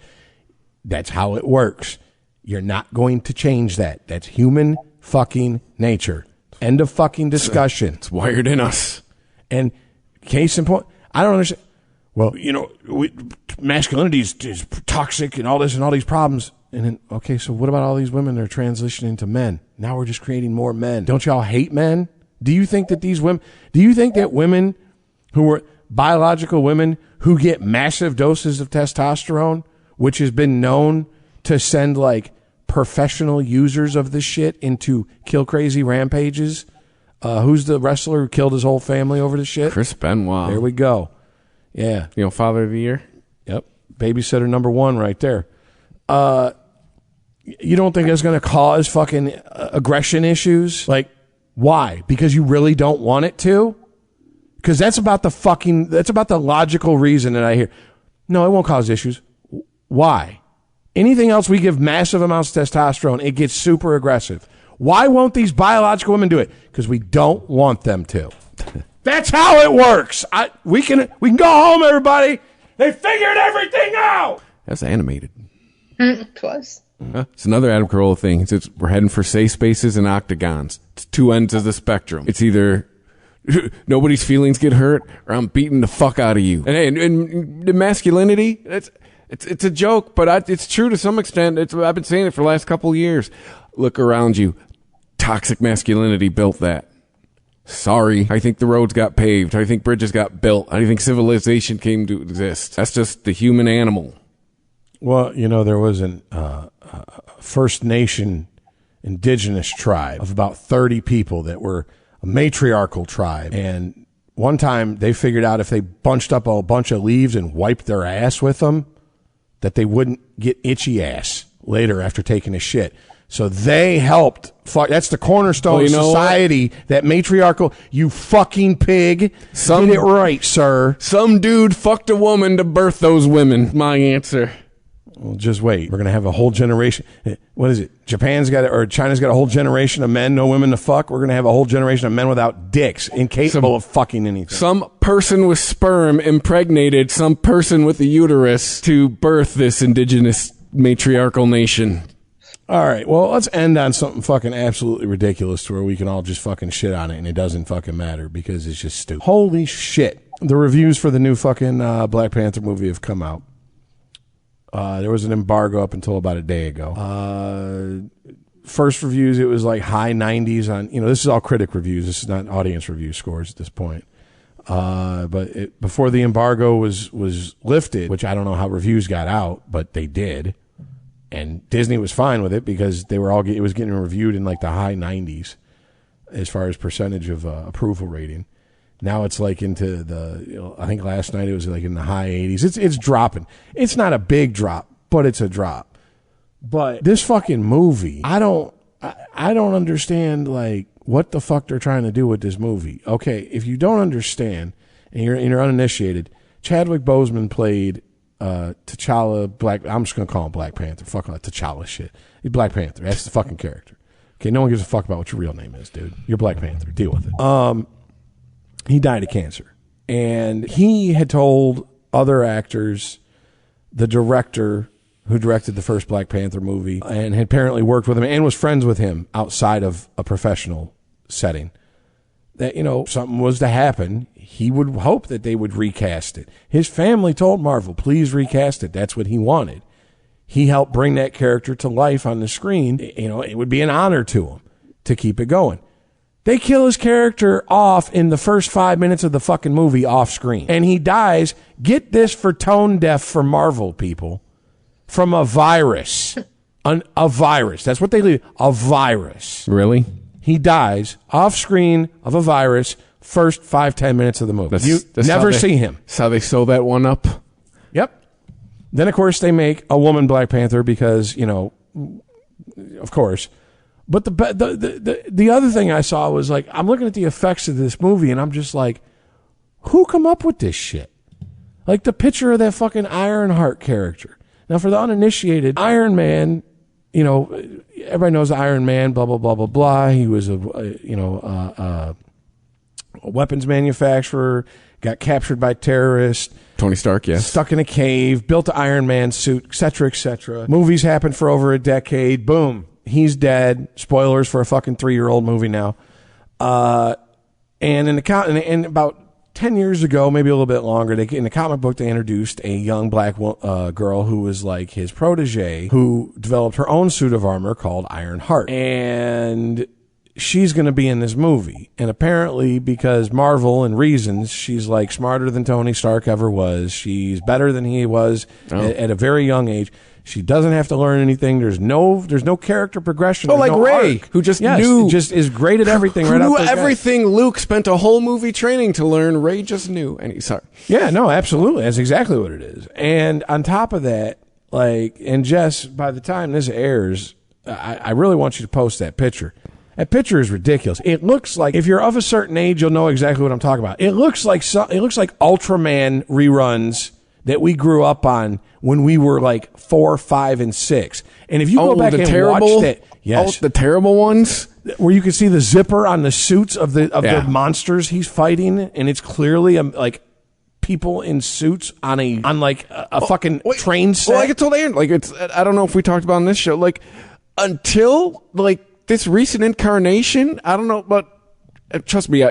That's how it works. You're not going to change that. That's human fucking nature. End of fucking discussion. It's wired in us. And case in point, I don't understand. Well, masculinity is toxic and all this and all these problems. And then, okay, so what about all these women that are transitioning to men? Now we're just creating more men. Don't y'all hate men? Do you think that women who were biological women who get massive doses of testosterone, which has been known to send like professional users of this shit into kill crazy rampages? Who's the wrestler who killed his whole family over this shit? Chris Benoit. There we go. Yeah. Father of the year? Yep. Babysitter number 1 right there. You don't think that's going to cause fucking aggression issues? Like, why? Because you really don't want it to? Because that's about the logical reason that I hear. No, it won't cause issues. Why? Anything else we give massive amounts of testosterone, it gets super aggressive. Why won't these biological women do it? Because we don't want them to. That's how it works. We can go home, everybody. They figured everything out. That's animated. Twice. It's another Adam Carolla thing. We're heading for safe spaces and octagons. It's 2 ends of the spectrum. It's either nobody's feelings get hurt or I'm beating the fuck out of you. And the masculinity, it's a joke, but it's true to some extent. I've been saying it for the last couple of years. Look around you. Toxic masculinity built that. Sorry. I think the roads got paved. I think bridges got built. I think civilization came to exist. That's just the human animal. Well, there was an First Nation indigenous tribe of about 30 people that were a matriarchal tribe. And one time they figured out if they bunched up a bunch of leaves and wiped their ass with them, that they wouldn't get itchy ass later after taking a shit. So they helped. That's the cornerstone of society. What? That matriarchal. You fucking pig. Get it right, sir. Some dude fucked a woman to birth those women. My answer. Well, just wait. We're gonna have a whole generation. What is it? China's got a whole generation of men, no women to fuck. We're gonna have a whole generation of men without dicks, incapable of fucking anything. Some person with sperm impregnated some person with a uterus to birth this indigenous matriarchal nation. All right, well, let's end on something fucking absolutely ridiculous to where we can all just fucking shit on it and it doesn't fucking matter because it's just stupid. Holy shit. The reviews for the new fucking Black Panther movie have come out. There was an embargo up until about a day ago. First reviews, it was like high 90s on, this is all critic reviews. This is not audience review scores at this point. But before the embargo was lifted, which I don't know how reviews got out, but they did. And Disney was fine with it because it was getting reviewed in like the high 90s as far as percentage of approval rating. Now it's like into the, I think last night it was like in the high 80s. It's dropping. It's not a big drop, but it's a drop. But this fucking movie, I don't understand like what the fuck they're trying to do with this movie. Okay, if you don't understand and you're uninitiated, Chadwick Boseman played T'Challa. I'm just gonna call him Black Panther. Fuck all that T'Challa shit. He's Black Panther. That's the fucking character. Okay, no one gives a fuck about what your real name is, dude. You're Black Panther. Deal with it. He died of cancer, and he had told other actors, the director who directed the first Black Panther movie, and had apparently worked with him and was friends with him outside of a professional setting, that, you know, something was to happen, he would hope that they would recast it. His family told Marvel, please recast it. That's what he wanted. He helped bring that character to life on the screen. You know, it would be an honor to him to keep it going. They kill his character off in the first 5 minutes of the fucking movie off screen. And he dies, get this for tone deaf for Marvel people, from a virus. A virus. That's what they leave. A virus. Really? He dies off screen of a virus first 5-10 minutes of the movie. You never see him. That's how they sew that one up. Yep. Then, of course, they make a woman Black Panther because, you know, of course. But the other thing I saw was, like, I'm looking at the effects of this movie, and I'm just like, who come up with this shit? Like, the picture of that fucking Ironheart character. Now, for the uninitiated, Iron Man, you know, everybody knows Iron Man, blah, blah, blah, blah, blah. He was a weapons manufacturer, got captured by terrorists. Tony Stark, yes. Stuck in a cave, built an Iron Man suit, et cetera, et cetera. Movies happened for over a decade. Boom. He's dead. Spoilers for a fucking 3-year-old movie now. And about 10 years ago, maybe a little bit longer, in the comic book, they introduced a young black girl who was like his protege, who developed her own suit of armor called Ironheart. And she's going to be in this movie. And apparently, because Marvel and reasons, she's like smarter than Tony Stark ever was. She's better than he was at a very young age. She doesn't have to learn anything. There's no character progression. Oh, like no Rey, arc. who just knew. Just is great at everything right knew out the everything Luke spent a whole movie training to learn. Rey just knew. And sorry. Yeah, no, absolutely. That's exactly what it is. And on top of that, like, and Jess, by the time this airs, I really want you to post that picture. That picture is ridiculous. It looks like, if you're of a certain age, you'll know exactly what I'm talking about. It looks like Ultraman reruns that we grew up on when we were like 4, 5, and 6. And if you go back and watch that, yes, the terrible ones, where you can see the zipper on the suits of the monsters he's fighting, and it's clearly like people in suits on a fucking train set. Well, like I told Aaron, like I don't know if we talked about on this show, like until like this recent incarnation, I don't know, but trust me,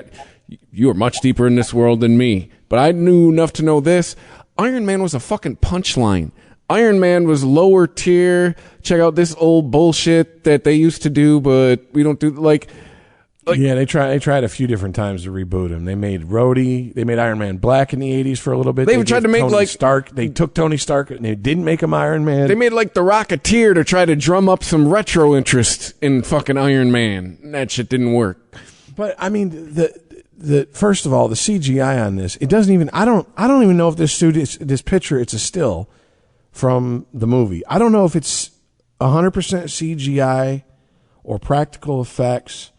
you are much deeper in this world than me. But I knew enough to know this. Iron Man was a fucking punchline. Iron Man was lower tier. Check out this old bullshit that they used to do, but we don't do like yeah, they tried a few different times to reboot him. They made Rhodey. They made Iron Man Black in the 80s for a little bit. They tried to make Tony Stark. They took Tony Stark and they didn't make him Iron Man. They made like the Rocketeer to try to drum up some retro interest in fucking Iron Man. That shit didn't work. But I mean, the first of all, the CGI on this, it doesn't even. I don't even know if this picture, it's a still from the movie. I don't know if it's 100% CGI or practical effects.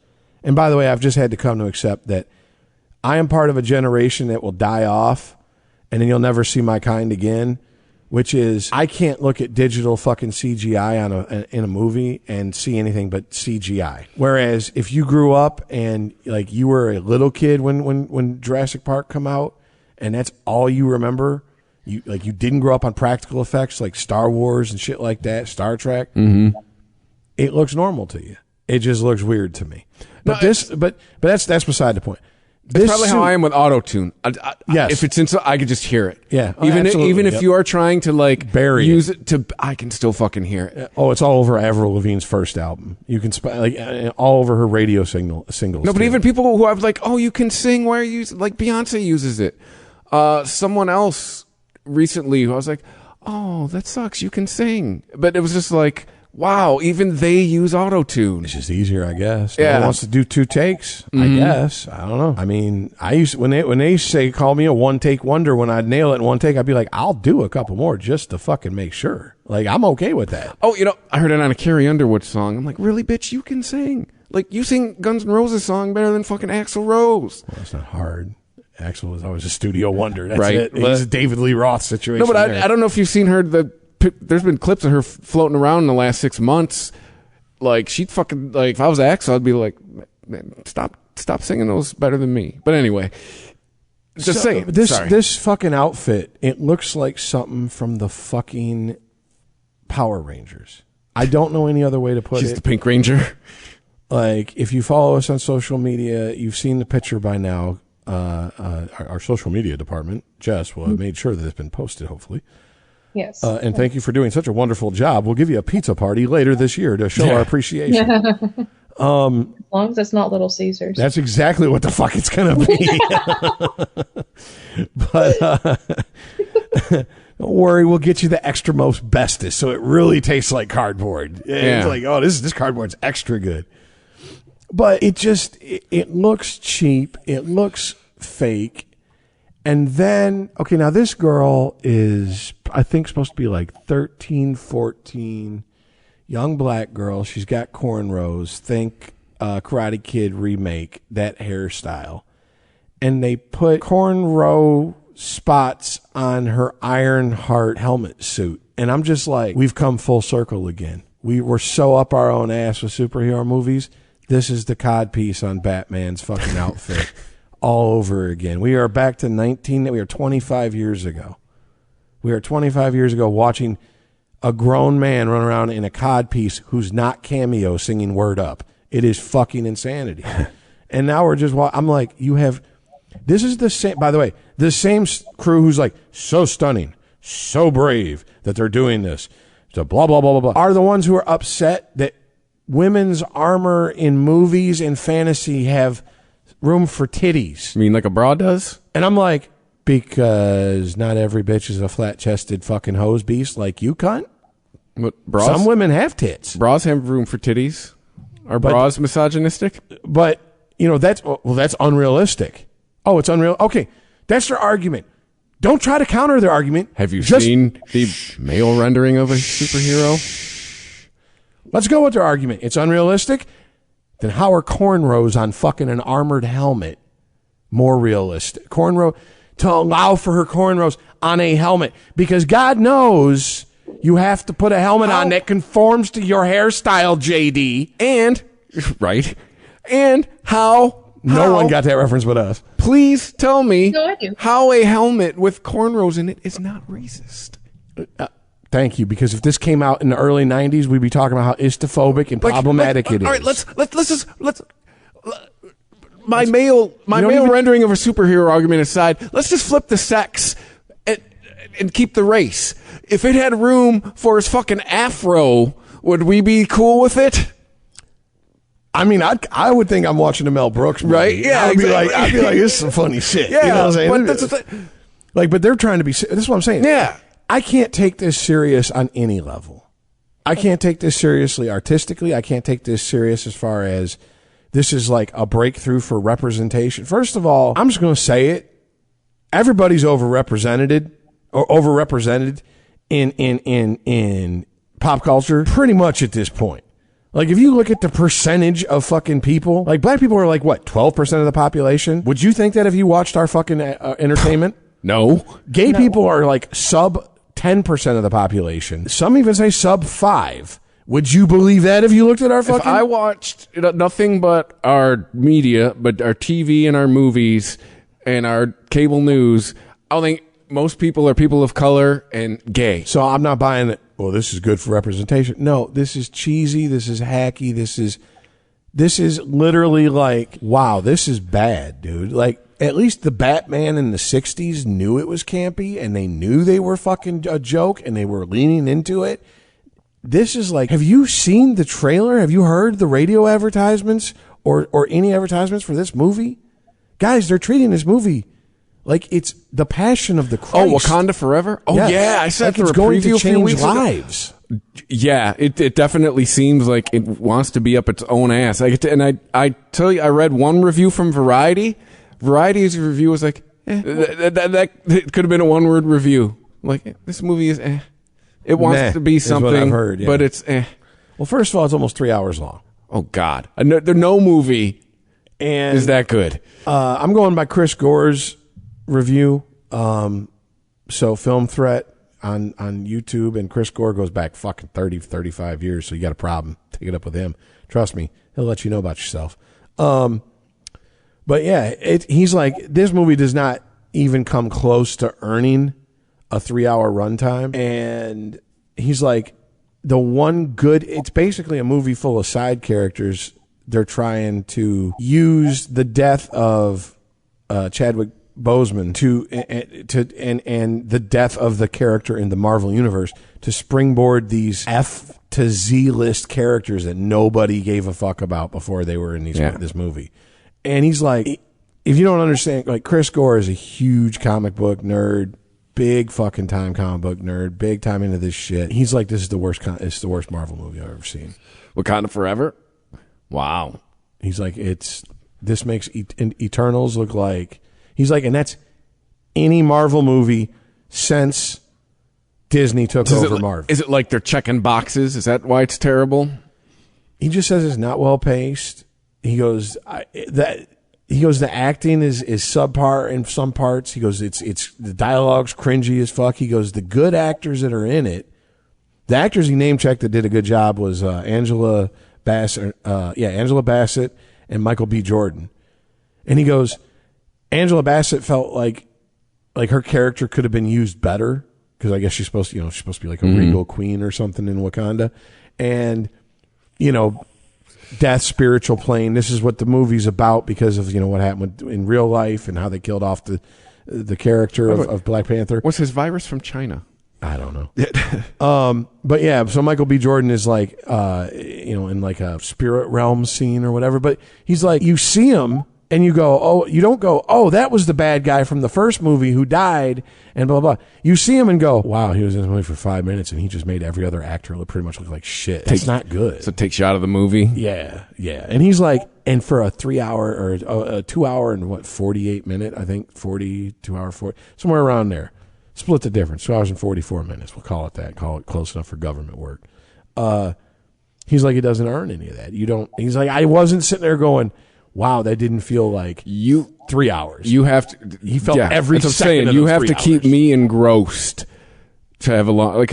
And by the way, I've just had to come to accept that I am part of a generation that will die off, and then you'll never see my kind again. Which is, I can't look at digital fucking CGI in a movie and see anything but CGI. Whereas if you grew up and like you were a little kid when Jurassic Park come out, and that's all you remember, you didn't grow up on practical effects like Star Wars and shit like that, Star Trek. Mm-hmm. It looks normal to you. It just looks weird to me. But that's beside the point. It's probably how I am with auto-tune. Yes. If it's inside, I could just hear it. Yeah. Even if you are trying to like bury use it to, I can still fucking hear it. Oh, it's all over Avril Lavigne's first album. You can all over her radio singles. No, but even people who have like, oh, you can sing. Why are you like Beyonce uses it? Someone else recently who I was like, oh, that sucks. You can sing, but it was just like, wow, even they use auto-tune. It's just easier, I guess. Yeah. No one wants to do 2 takes, I guess. I don't know. I mean, I used when they say call me a 1-take wonder, when I'd nail it in 1 take, I'd be like, I'll do a couple more just to fucking make sure. Like, I'm okay with that. Oh, I heard it on a Carrie Underwood song. I'm like, really, bitch, you can sing. Like, you sing Guns N' Roses song better than fucking Axl Rose. Well, that's not hard. Axel was always a studio wonder. That's Right. it. It's a David Lee Roth situation. No, but there. I don't know if you've seen her. There's been clips of her floating around in the last 6 months. Like, she'd fucking, like, if I was Axel, I'd be like, man, stop singing those better than me. But anyway, just saying. This fucking outfit, it looks like something from the fucking Power Rangers. I don't know any other way to put it. She's the Pink Ranger. Like, if you follow us on social media, you've seen the picture by now. Our social media department, Jess, will have made sure that it's been posted, hopefully. Yes. And thank you for doing such a wonderful job. We'll give you a pizza party later this year to show our appreciation. As long as it's not Little Caesars. That's exactly what the fuck it's going to be. But don't worry, we'll get you the extra most bestest, so it really tastes like cardboard. It's like, oh, this cardboard's extra good. But it looks cheap. It looks fake. And then, okay, now this girl is, I think, supposed to be like 13, 14, young black girl. She's got cornrows. Think Karate Kid remake, that hairstyle. And they put cornrow spots on her Ironheart helmet suit. And I'm just like, we've come full circle again. We were so up our own ass with superhero movies. This is the codpiece on Batman's fucking outfit. All over again. We are back to we are 25 years ago. We are 25 years ago watching a grown man run around in a codpiece who's not Cameo singing Word Up. It is fucking insanity. And now we're just, I'm like, this is the same, by the way, the same crew who's like, so stunning, so brave that they're doing this. So blah, blah, blah, blah, blah. Are the ones who are upset that women's armor in movies and fantasy have room for titties. You mean like a bra does? And I'm like, because not every bitch is a flat-chested fucking hose beast like you, cunt. What, bras? Some women have tits. Bras have room for titties. Are bras misogynistic? But, that's unrealistic. Oh, it's unreal. Okay, that's their argument. Don't try to counter their argument. Have you seen the male rendering of a superhero? Let's go with their argument. It's unrealistic. Then how are cornrows on fucking an armored helmet more realistic? To allow for her cornrows on a helmet. Because God knows you have to put a helmet on that conforms to your hairstyle, JD. And how no one got that reference but us. Please tell me I do. How a helmet with cornrows in it is not racist. Thank you, because if this came out in the early 90s, we'd be talking about how istophobic and problematic it is. All right, let's my male rendering of a superhero argument aside, let's just flip the sex and keep the race. If it had room for his fucking afro, would we be cool with it? I mean, I would think I'm watching a Mel Brooks movie. Right? Yeah, I'd be like, this is some funny shit. Yeah, you know what I'm saying? But that's the thing. But they're trying to be. This is what I'm saying. Yeah. I can't take this serious on any level. I can't take this seriously artistically. I can't take this serious as far as this is like a breakthrough for representation. First of all, I'm just going to say it. Everybody's overrepresented in pop culture pretty much at this point. Like, if you look at the percentage of fucking people, like black people are like, what, 12% of the population? Would you think that if you watched our fucking entertainment? No. Gay people are like sub 10% of the population. Some even say sub 5. Would you believe that if you looked at our fucking... If I watched nothing but our media, but our TV and our movies and our cable news, I think most people are people of color and gay. So I'm not buying it. Well, this is good for representation. No, this is cheesy. This is hacky. This is literally like, wow, this is bad, dude. Like, at least the Batman in the 60s knew it was campy and they knew they were fucking a joke and they were leaning into it. This is like, have you seen the trailer? Have you heard the radio advertisements or any advertisements for this movie? Guys, they're treating this movie like it's the Passion of the Christ. Oh, Wakanda Forever? Oh, yeah. I said like it's going to change lives. Yeah, it definitely seems like it wants to be up its own ass. And I tell you, I read one review from Variety. Variety's review was like, that could have been a one-word review. Like, this movie is It wants to be something, is what I've heard, yeah. But it's Well, first of all, it's almost 3 hours long. Oh, God. No movie is that good. I'm going by Chris Gore's review. So Film Threat on YouTube, and Chris Gore goes back fucking 30, 35 years. So you got a problem. Take it up with him. Trust me, he'll let you know about yourself. But yeah, he's like, this movie does not even come close to earning a 3-hour runtime. And he's like, the one good, it's basically a movie full of side characters. They're trying to use the death of Chadwick Boseman and the death of the character in the Marvel Universe to springboard these F to Z list characters that nobody gave a fuck about before they were in this movie. And he's like, if you don't understand, like, Chris Gore is a huge comic book nerd, big fucking time comic book nerd, big time into this shit. He's like, this is the worst. It's the worst Marvel movie I've ever seen. Wakanda Forever. Wow. He's like, this makes Eternals look like. He's like, and that's any Marvel movie since Disney took over Marvel. Is it like they're checking boxes? Is that why it's terrible? He just says it's not well paced. He goes, the acting is subpar in some parts. He goes, it's the dialogue's cringy as fuck. He goes, the good actors that are in it, the actors he name checked that did a good job was Angela Bassett and Michael B. Jordan. And he goes, Angela Bassett felt like her character could have been used better, because I guess she's supposed to be like a regal queen or something in Wakanda. And, death, spiritual plane. This is what the movie's about because of, what happened in real life and how they killed off the character of Black Panther. What's his virus from China? I don't know. But yeah, so Michael B. Jordan is like, in like a spirit realm scene or whatever. But he's like, you see him and you go, oh, you don't go, oh, that was the bad guy from the first movie who died and blah, blah, blah. You see him and go, wow, he was in this movie for 5 minutes and he just made every other actor pretty much look like shit. That's not good. So it takes you out of the movie? Yeah. And he's like, and for a 3 hour or a 2 hour and 48 minute, I think 2 hour 40, somewhere around there. Split the difference, 2 hours and 44 minutes. We'll call it that. Call it close enough for government work. He's like, it doesn't earn any of that. He's like, I wasn't sitting there going, wow, that didn't feel like 3 hours. You have to. He felt every that's second. Saying, of you have to hours. keep me engrossed to have a long.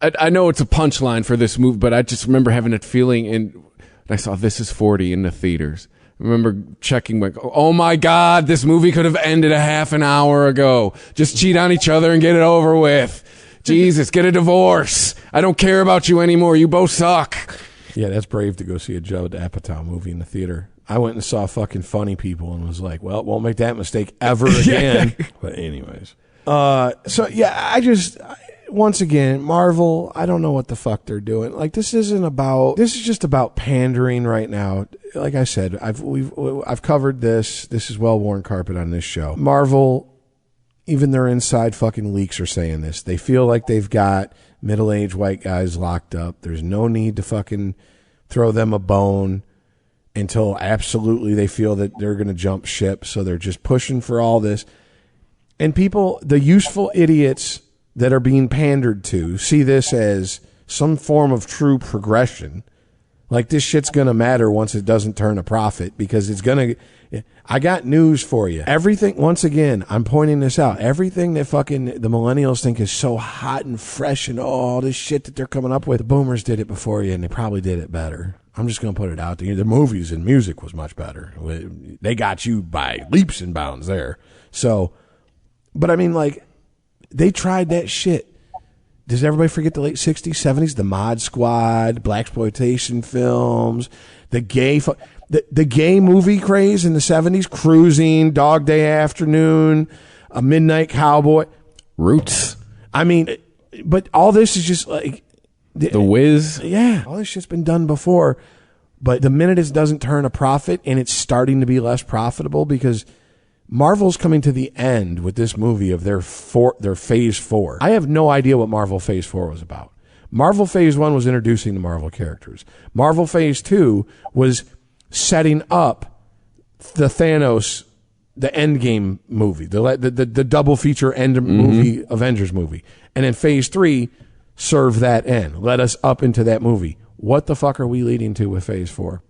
I know it's a punchline for this movie, but I just remember having a feeling, and I saw This Is 40 in the theaters. I remember checking, like, oh my God, this movie could have ended a half an hour ago. Just cheat on each other and get it over with. Jesus, get a divorce. I don't care about you anymore. You both suck. Yeah, that's brave to go see a Judd Apatow movie in the theater. I went and saw fucking Funny People and was like, well, won't make that mistake ever again. But anyways. So yeah, once again, Marvel, I don't know what the fuck they're doing. Like, this is just about pandering right now. Like I said, I've covered this. This is well-worn carpet on this show. Marvel, even their inside fucking leaks are saying this. They feel like they've got middle-aged white guys locked up. There's no need to fucking throw them a bone until absolutely they feel that they're going to jump ship. So they're just pushing for all this. And people, the useful idiots that are being pandered to, see this as some form of true progression. Like, this shit's going to matter once it doesn't turn a profit, because it's going to... I got news for you. Everything, once again, I'm pointing this out, everything that fucking the millennials think is so hot and fresh and all this shit that they're coming up with, the boomers did it before you and they probably did it better. I'm just going to put it out there. The movies and music was much better. They got you by leaps and bounds there. So, but I mean, like, they tried that shit. Does everybody forget the late 60s, 70s? The Mod Squad, blaxploitation films, the gay movie craze in the 70s, Cruising, Dog Day Afternoon, A Midnight Cowboy. Roots. I mean, but all this is just like... The Wiz. Yeah, all this shit's been done before. But the minute it doesn't turn a profit, and it's starting to be less profitable, because Marvel's coming to the end with this movie of their Phase 4. I have no idea what Marvel Phase 4 was about. Marvel Phase 1 was introducing the Marvel characters. Marvel Phase 2 was setting up the Thanos, the Endgame movie, the double feature movie, Avengers movie. And then Phase 3 served that end, led us up into that movie. What the fuck are we leading to with Phase 4?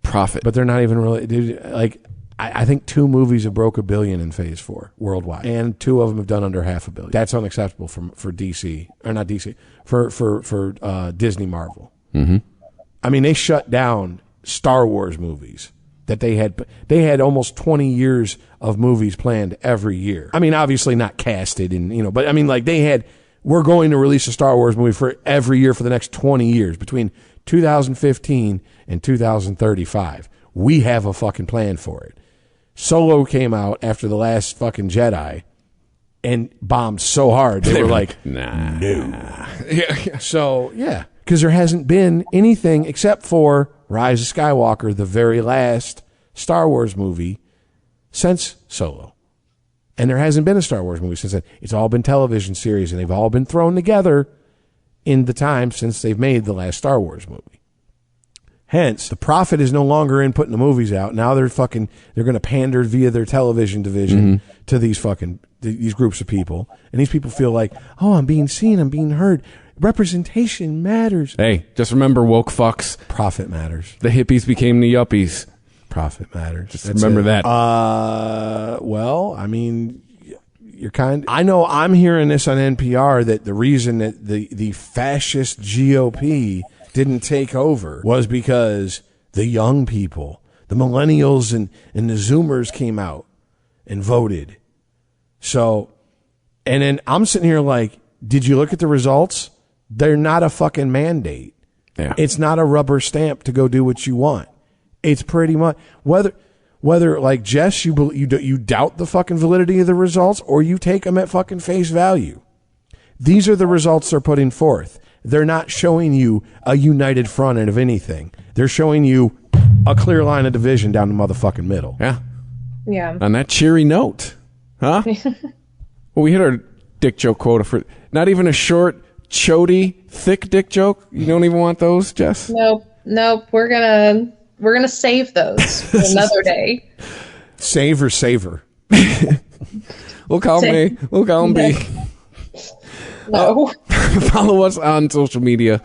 Profit. But they're not even really, dude, like... I think 2 movies have broke $1 billion in Phase 4 worldwide, and 2 of them have done under $500 million. That's unacceptable for DC, or not DC, for Disney Marvel. Mm-hmm. I mean, they shut down Star Wars movies that they had almost 20 years of movies planned every year. I mean, obviously not casted, and but I mean, like we're going to release a Star Wars movie for every year for the next 20 years between 2015 and 2035. We have a fucking plan for it. Solo came out after the last fucking Jedi and bombed so hard they were like, nah. No. So, yeah, because there hasn't been anything except for Rise of Skywalker, the very last Star Wars movie since Solo. And there hasn't been a Star Wars movie since then. It's all been television series, and they've all been thrown together in the time since they've made the last Star Wars movie. Hence, the profit is no longer in putting the movies out. Now they're going to pander via their television division to these groups of people. And these people feel like, oh, I'm being seen, I'm being heard. Representation matters. Hey, just remember, woke fucks. Profit matters. The hippies became the yuppies. Profit matters. Just remember that. Well, I mean, I know I'm hearing this on NPR that the reason that the fascist GOP didn't take over was because the young people, the millennials and the Zoomers came out and voted. So, and then I'm sitting here like, did you look at the results? They're not a fucking mandate. Yeah. It's not a rubber stamp to go do what you want. It's pretty much whether like Jess, you doubt the fucking validity of the results or you take them at fucking face value. These are the results they're putting forth. They're not showing you a united front end of anything. They're showing you a clear line of division down the motherfucking middle. Yeah. Yeah. On that cheery note, huh? Well, we hit our dick joke quota for not even a short, chody, thick dick joke. You don't even want those, Jess? Nope. We're gonna save those for another day. Save or savor? We'll call me. We'll call him B. No. Follow us on social media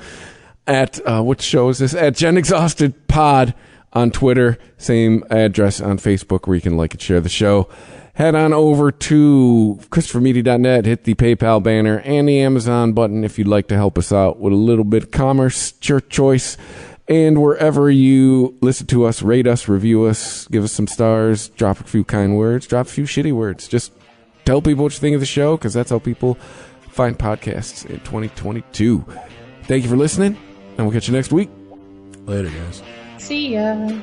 at what show is this? At Gen Exhausted Pod on Twitter. Same address on Facebook where you can like and share the show. Head on over to ChristopherMedia.net, hit the PayPal banner and the Amazon button if you'd like to help us out with a little bit of commerce, your choice. And wherever you listen to us, rate us, review us, give us some stars, drop a few kind words, drop a few shitty words. Just tell people what you think of the show, because that's how people find podcasts in 2022. Thank you for listening, and we'll catch you next week. Later, guys. See ya.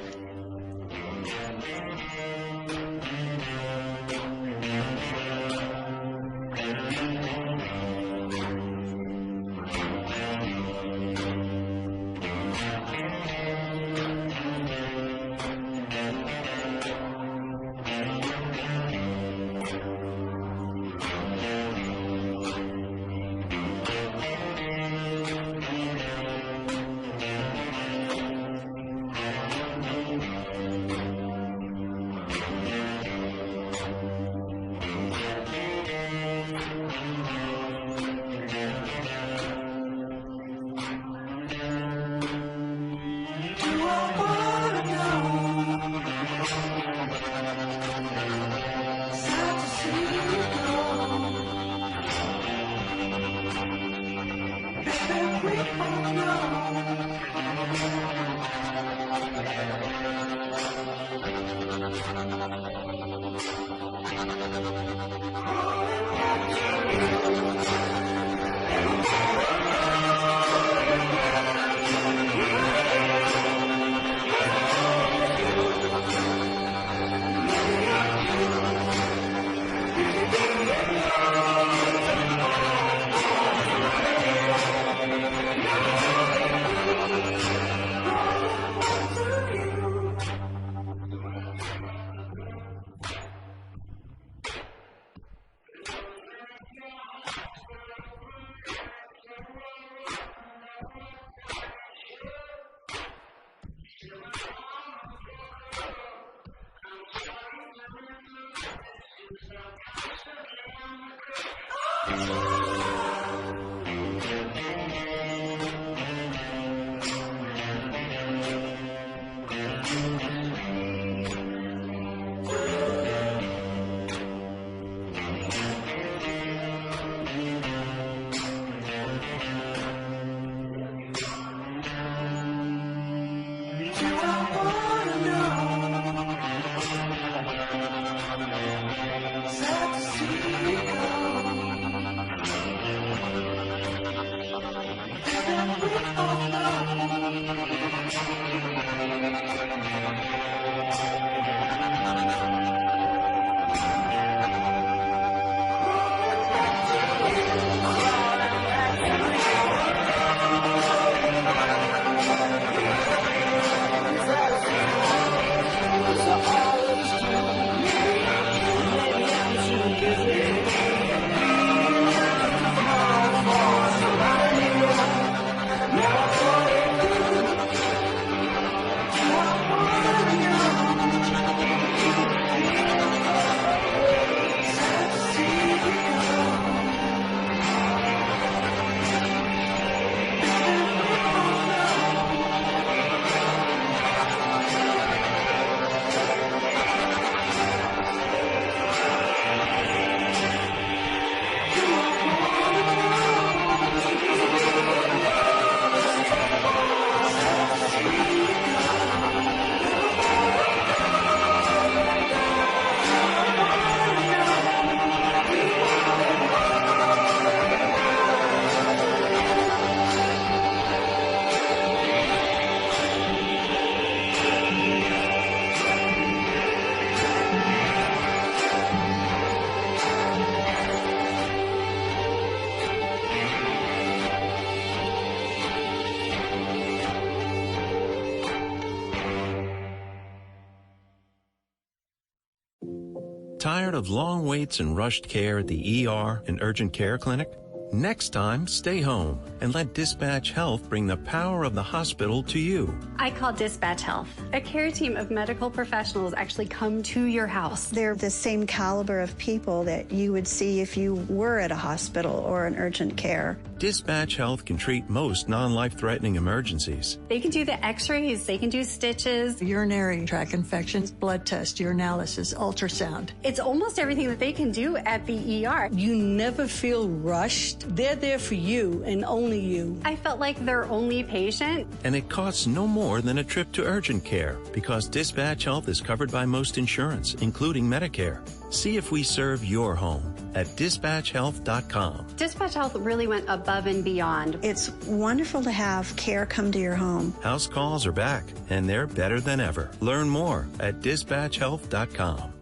Tired of long waits and rushed care at the ER and urgent care clinic? Next time, stay home and let Dispatch Health bring the power of the hospital to you. I call Dispatch Health. A care team of medical professionals actually come to your house. They're the same caliber of people that you would see if you were at a hospital or an urgent care. Dispatch Health can treat most non-life-threatening emergencies. They can do the x-rays, they can do stitches, Urinary tract infections, blood test, urinalysis, ultrasound. It's almost everything that they can do at the ER. You never feel rushed. They're there for you and only you. I felt like their only patient. And it costs no more than a trip to urgent care because Dispatch Health is covered by most insurance, including Medicare. See if we serve your home at dispatchhealth.com. Dispatch Health really went above and beyond. It's wonderful to have care come to your home. House calls are back, and they're better than ever. Learn more at dispatchhealth.com.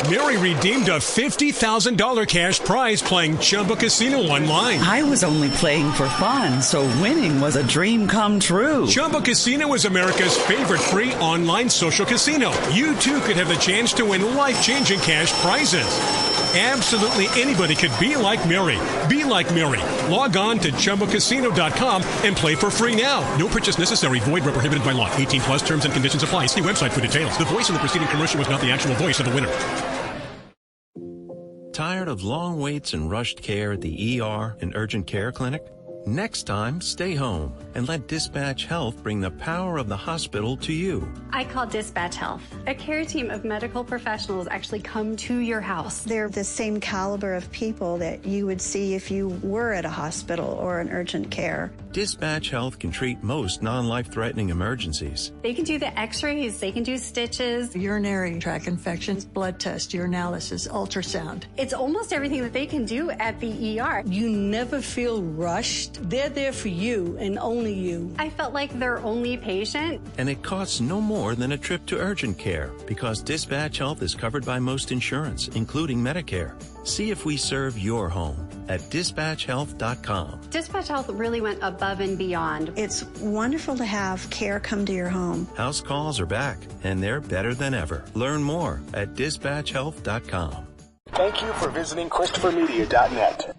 Mary redeemed a $50,000 cash prize playing Chumba Casino online. I was only playing for fun, so winning was a dream come true. Chumba Casino is America's favorite free online social casino. You too could have the chance to win life-changing cash prizes. Absolutely anybody could be like Mary. Be like Mary. Log on to ChumbaCasino.com and play for free now. No purchase necessary. Void where prohibited by law. 18 plus terms and conditions apply. See website for details. The voice in the preceding commercial was not the actual voice of the winner. Tired of long waits and rushed care at the ER and urgent care clinic? Next time, stay home and let Dispatch Health bring the power of the hospital to you. I call Dispatch Health. A care team of medical professionals actually come to your house. They're the same caliber of people that you would see if you were at a hospital or an urgent care. Dispatch Health can treat most non-life-threatening emergencies. They can do the x-rays, they can do stitches, Urinary tract infections, blood test, urinalysis, ultrasound. It's almost everything that they can do at the ER. You never feel rushed. They're there for you and only you. I felt like their only patient. And it costs no more than a trip to urgent care because Dispatch Health is covered by most insurance, including Medicare. See if we serve your home at dispatchhealth.com. Dispatch Health really went above and beyond. It's wonderful to have care come to your home. House calls are back, and they're better than ever. Learn more at dispatchhealth.com. Thank you for visiting ChristopherMedia.net.